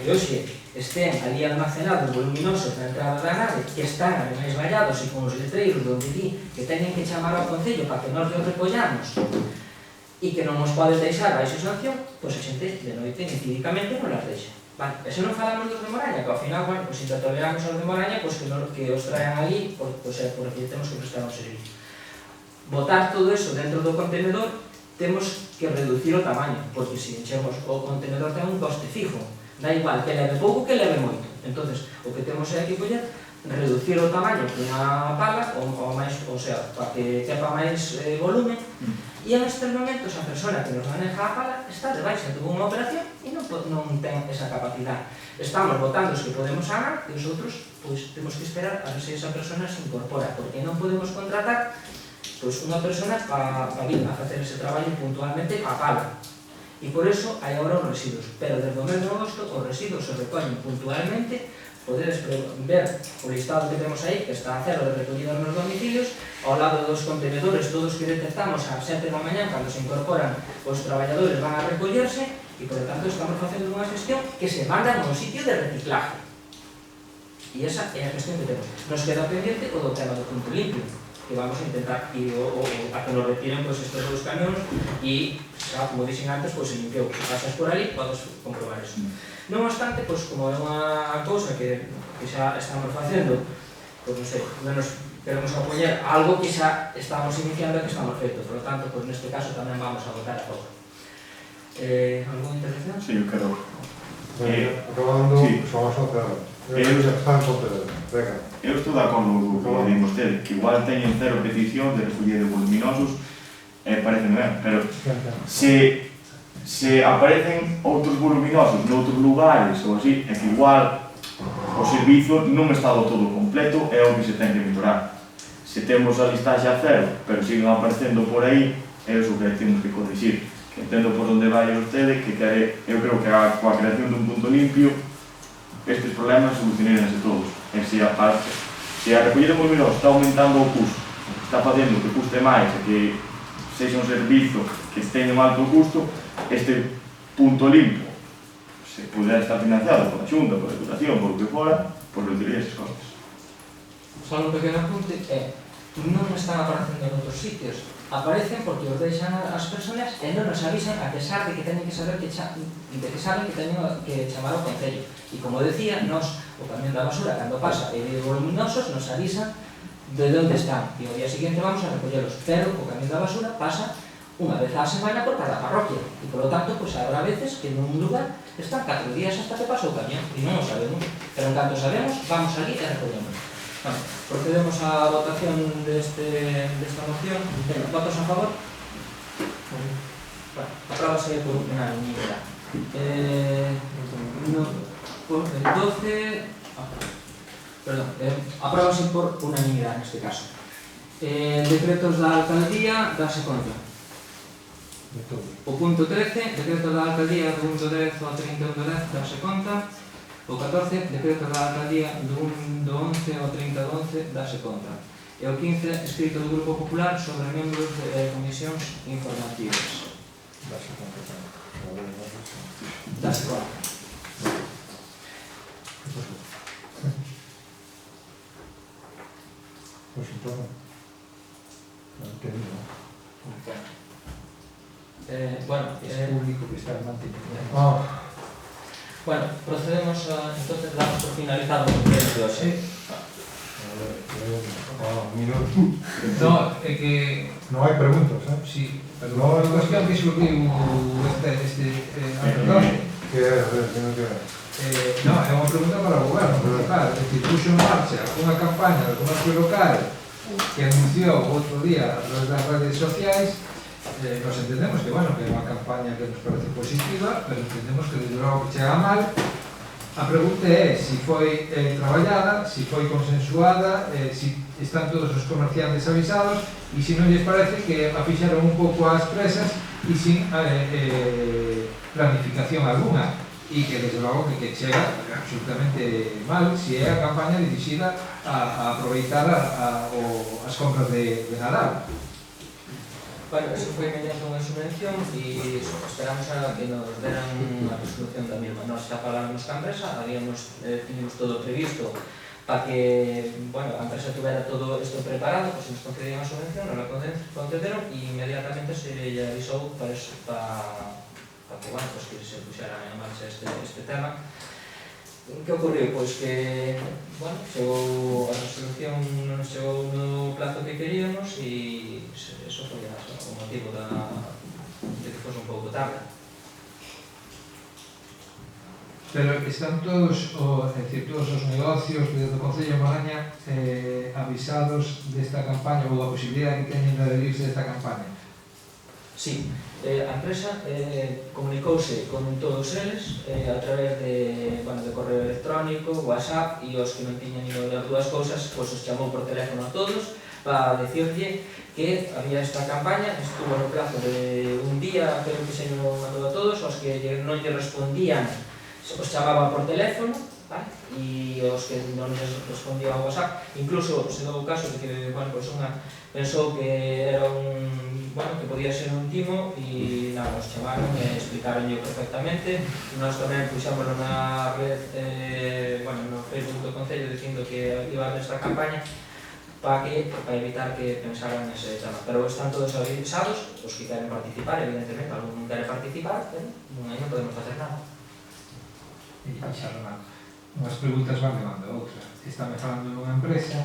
que hoxe estén ali almacenados voluminosos na entrada da nave, que están ademais vallados e con os letreiros onde di que teñen que chamar ao concello para que nós os recollamos e que non nos poden deixar baixo sanción, pois a xente de noite decididamente non las deixa. Vale, e se non falamos dos de Moraña, que ao final, bueno, pois se toleramos aos de Moraña, pois que os traian ali, porque temos que prestar un servicio. Botar todo eso dentro do contenedor, temos que reducir o tamaño, porque se enchemos o contenedor ten un coste fijo, da igual que leve pouco que leve moito. Entonces, o que temos é que coller, reducir o tamaño cunha pala, o sea, para que quepa máis volumen, e en estes momentos a persona que nos maneja a pala está de baixa, tuvo unha operación e non ten esa capacidade. Estamos botando os que podemos anar e os outros, pois, temos que esperar a ver se esa persona se incorpora, porque non podemos contratar pois unha persona para vir a facer ese traballo puntualmente a pala. E por eso hai agora os residuos. Pero desde o mes de agosto os residuos se recollen puntualmente. Podedes ver o listado que temos aí, que está a cero de recollida nos domicilios, ao lado dos contenedores, todos que detectamos ás 7 da mañá, cando se incorporan os traballadores van a recollerse, e por tanto estamos facendo unha gestión que se manda nun sitio de reciclaje. E E esa é a cuestión que temos. Nos queda pendiente o do tema do punto limpio, que vamos a intentar ir a que nos retiren estes dos camións e, como dixen antes, se limpiou. Se pasas por ali, podes comprobar eso. Non obstante, como é unha cousa que xa estamos facendo, non sei, menos queremos apoiar algo que xa estamos iniciando e que estamos feito. Por lo tanto, neste caso tamén vamos a votar a favor. Alguna intervención? Sí, eu quero. Acabando, son as 11 están Pontevedra. Venga. Eu estou de acordo co que din vostede, que igual teñen cero petición de recoller de voluminosos, parece ben, pero se aparecen outros voluminosos noutros lugares ou así, é que igual o servizo non está do todo completo, é o que se ten que mellorar. Se temos a listaxe a cero, pero siguen aparecendo por aí, é o que temos que corrixir. Que entendo por onde vai vostede, que eu creo que coa creación dun punto limpio estes problemas solucionaríanse todos. E se a recollida de voluminosos está aumentando o custo, está facendo que custe máis e que sexa un servizo que teña un alto custo, este punto limpio, se pudera estar financiado por a Xunta, por a Educación, por o que fora, pois reduciría esas cosas. Só un pequeno apunte non están aparecendo en outros sitios, aparecen porque os deixan as persoas e non nos avisan a pesar de que teñen que saber que saben que teñen que chamar ao Concello. E como decía, nos, o camión da basura, cando pasa e de voluminosos, nos avisan de onde están e ao día seguinte vamos a recollelos, pero o camión da basura pasa unha vez á semana por cada parroquia e polo tanto, habrá veces que nun lugar están 4 días hasta que pasa o camión e non o sabemos, pero en canto sabemos, vamos ali e recollemos. Bueno, procedemos á votación desta moción. Votos a favor? Bueno, apróbase por unanimidade. 12... apróbase por unanimidade neste caso. Decretos da alcaldía, dase conta. O punto 13, decretos da alcaldía do 1.10 ao 31.10, dase conta. O 14, decreto da alcaldía do 11 ao 30.11, dase conta. E o 15, escrito do Grupo Popular sobre membros de comisións informativas. Dase conta. Dase conta. Pois entón, non entendi, non? Bueno, Es público que está manteniendo. Bueno, procedemos entonces damos por finalizado o pleno de hoxe. No, é que... Non hai preguntas, Sí, pero a cuestión que surgiu este Que é, a ver, que non queda. no, é unha pregunta para o goberno, porque claro, é que puxo en marcha unha campaña do comercio local que anunciou outro día a través das redes sociais. Nos entendemos que, bueno, que é unha campaña que nos parece positiva, pero entendemos que desde logo que chega mal. A pregunta é se foi traballada, se foi consensuada, se están todos os comerciantes avisados e se non lles parece que a fixaron un pouco ás presas e sin planificación alguna e que desde logo que chega absolutamente mal se é a campaña dirixida a aproveitar as compras de Nadal. Bueno, eso foi mediante unha subvención e esperamos a que nos deran a resolución da mesma. Nos xa falamos ca empresa, tiñamos todo previsto para que, bueno, a empresa tuvera todo isto preparado, pues nos concedían a subvención, nos la concederon e inmediatamente se lle avisou para que, bueno, pues que se puxera en marcha este tema. Que ocorreu? Pois que, bueno, chegou a resolución, non chegou no plazo que queríamos e eso foi o motivo de que fose un pouco tarde. Pero están todos os negocios do Concello de Magaña avisados desta campaña ou a posibilidade que teñen de adherirse desta campaña? Sí, a empresa comunicouse con todos eles a través de correo electrónico, WhatsApp e os que non tiñan ninguno das dúas cousas, pois os chamou por teléfono a todos para decirlle que había esta campaña, estuvo no plazo de un día, pero que se non mandou a todos, os que non lle respondían os chamaba por teléfono, vale? E os que non les respondían a WhatsApp, incluso se dou o caso de que, bueno, pois unha pensou que era un bueno, que podía ser un timo e nada, nos chamaron e explicaronlle perfectamente. Nós tamén puxámoslo na red, bueno, no Facebook do Concello dicindo que iba a haber esta campaña para evitar que pensaran nese tema. Pero están todos avisados, os que queren participar, evidentemente, algún non quere participar, pero aí non podemos facer nada. E xa remando. Unhas preguntas van levando a outra. Estame falando dunha empresa,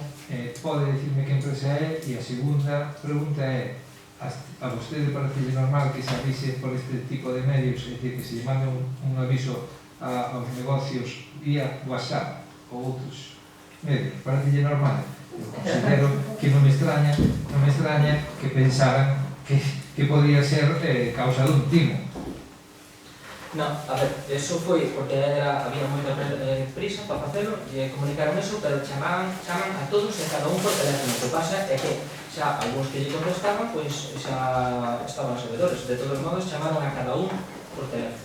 pode dicirme que empresa é, e a segunda pregunta é: a vostede parece normal que se avise por este tipo de medios, é dicir, que se lle mande un aviso aos negocios vía WhatsApp ou outros medios? Parece normal? Eu considero que non me extraña que pensaran que podía ser causa dun timo. No, a ver, eso foi porque había moita prisa para facelo e comunicaron eso, pero chaman a todos e cada un por teléfono. O que pasa é que xa algúns que lle contestaban, pois xa estaban sabedores. De todos modos, chamaron a cada un por teléfono.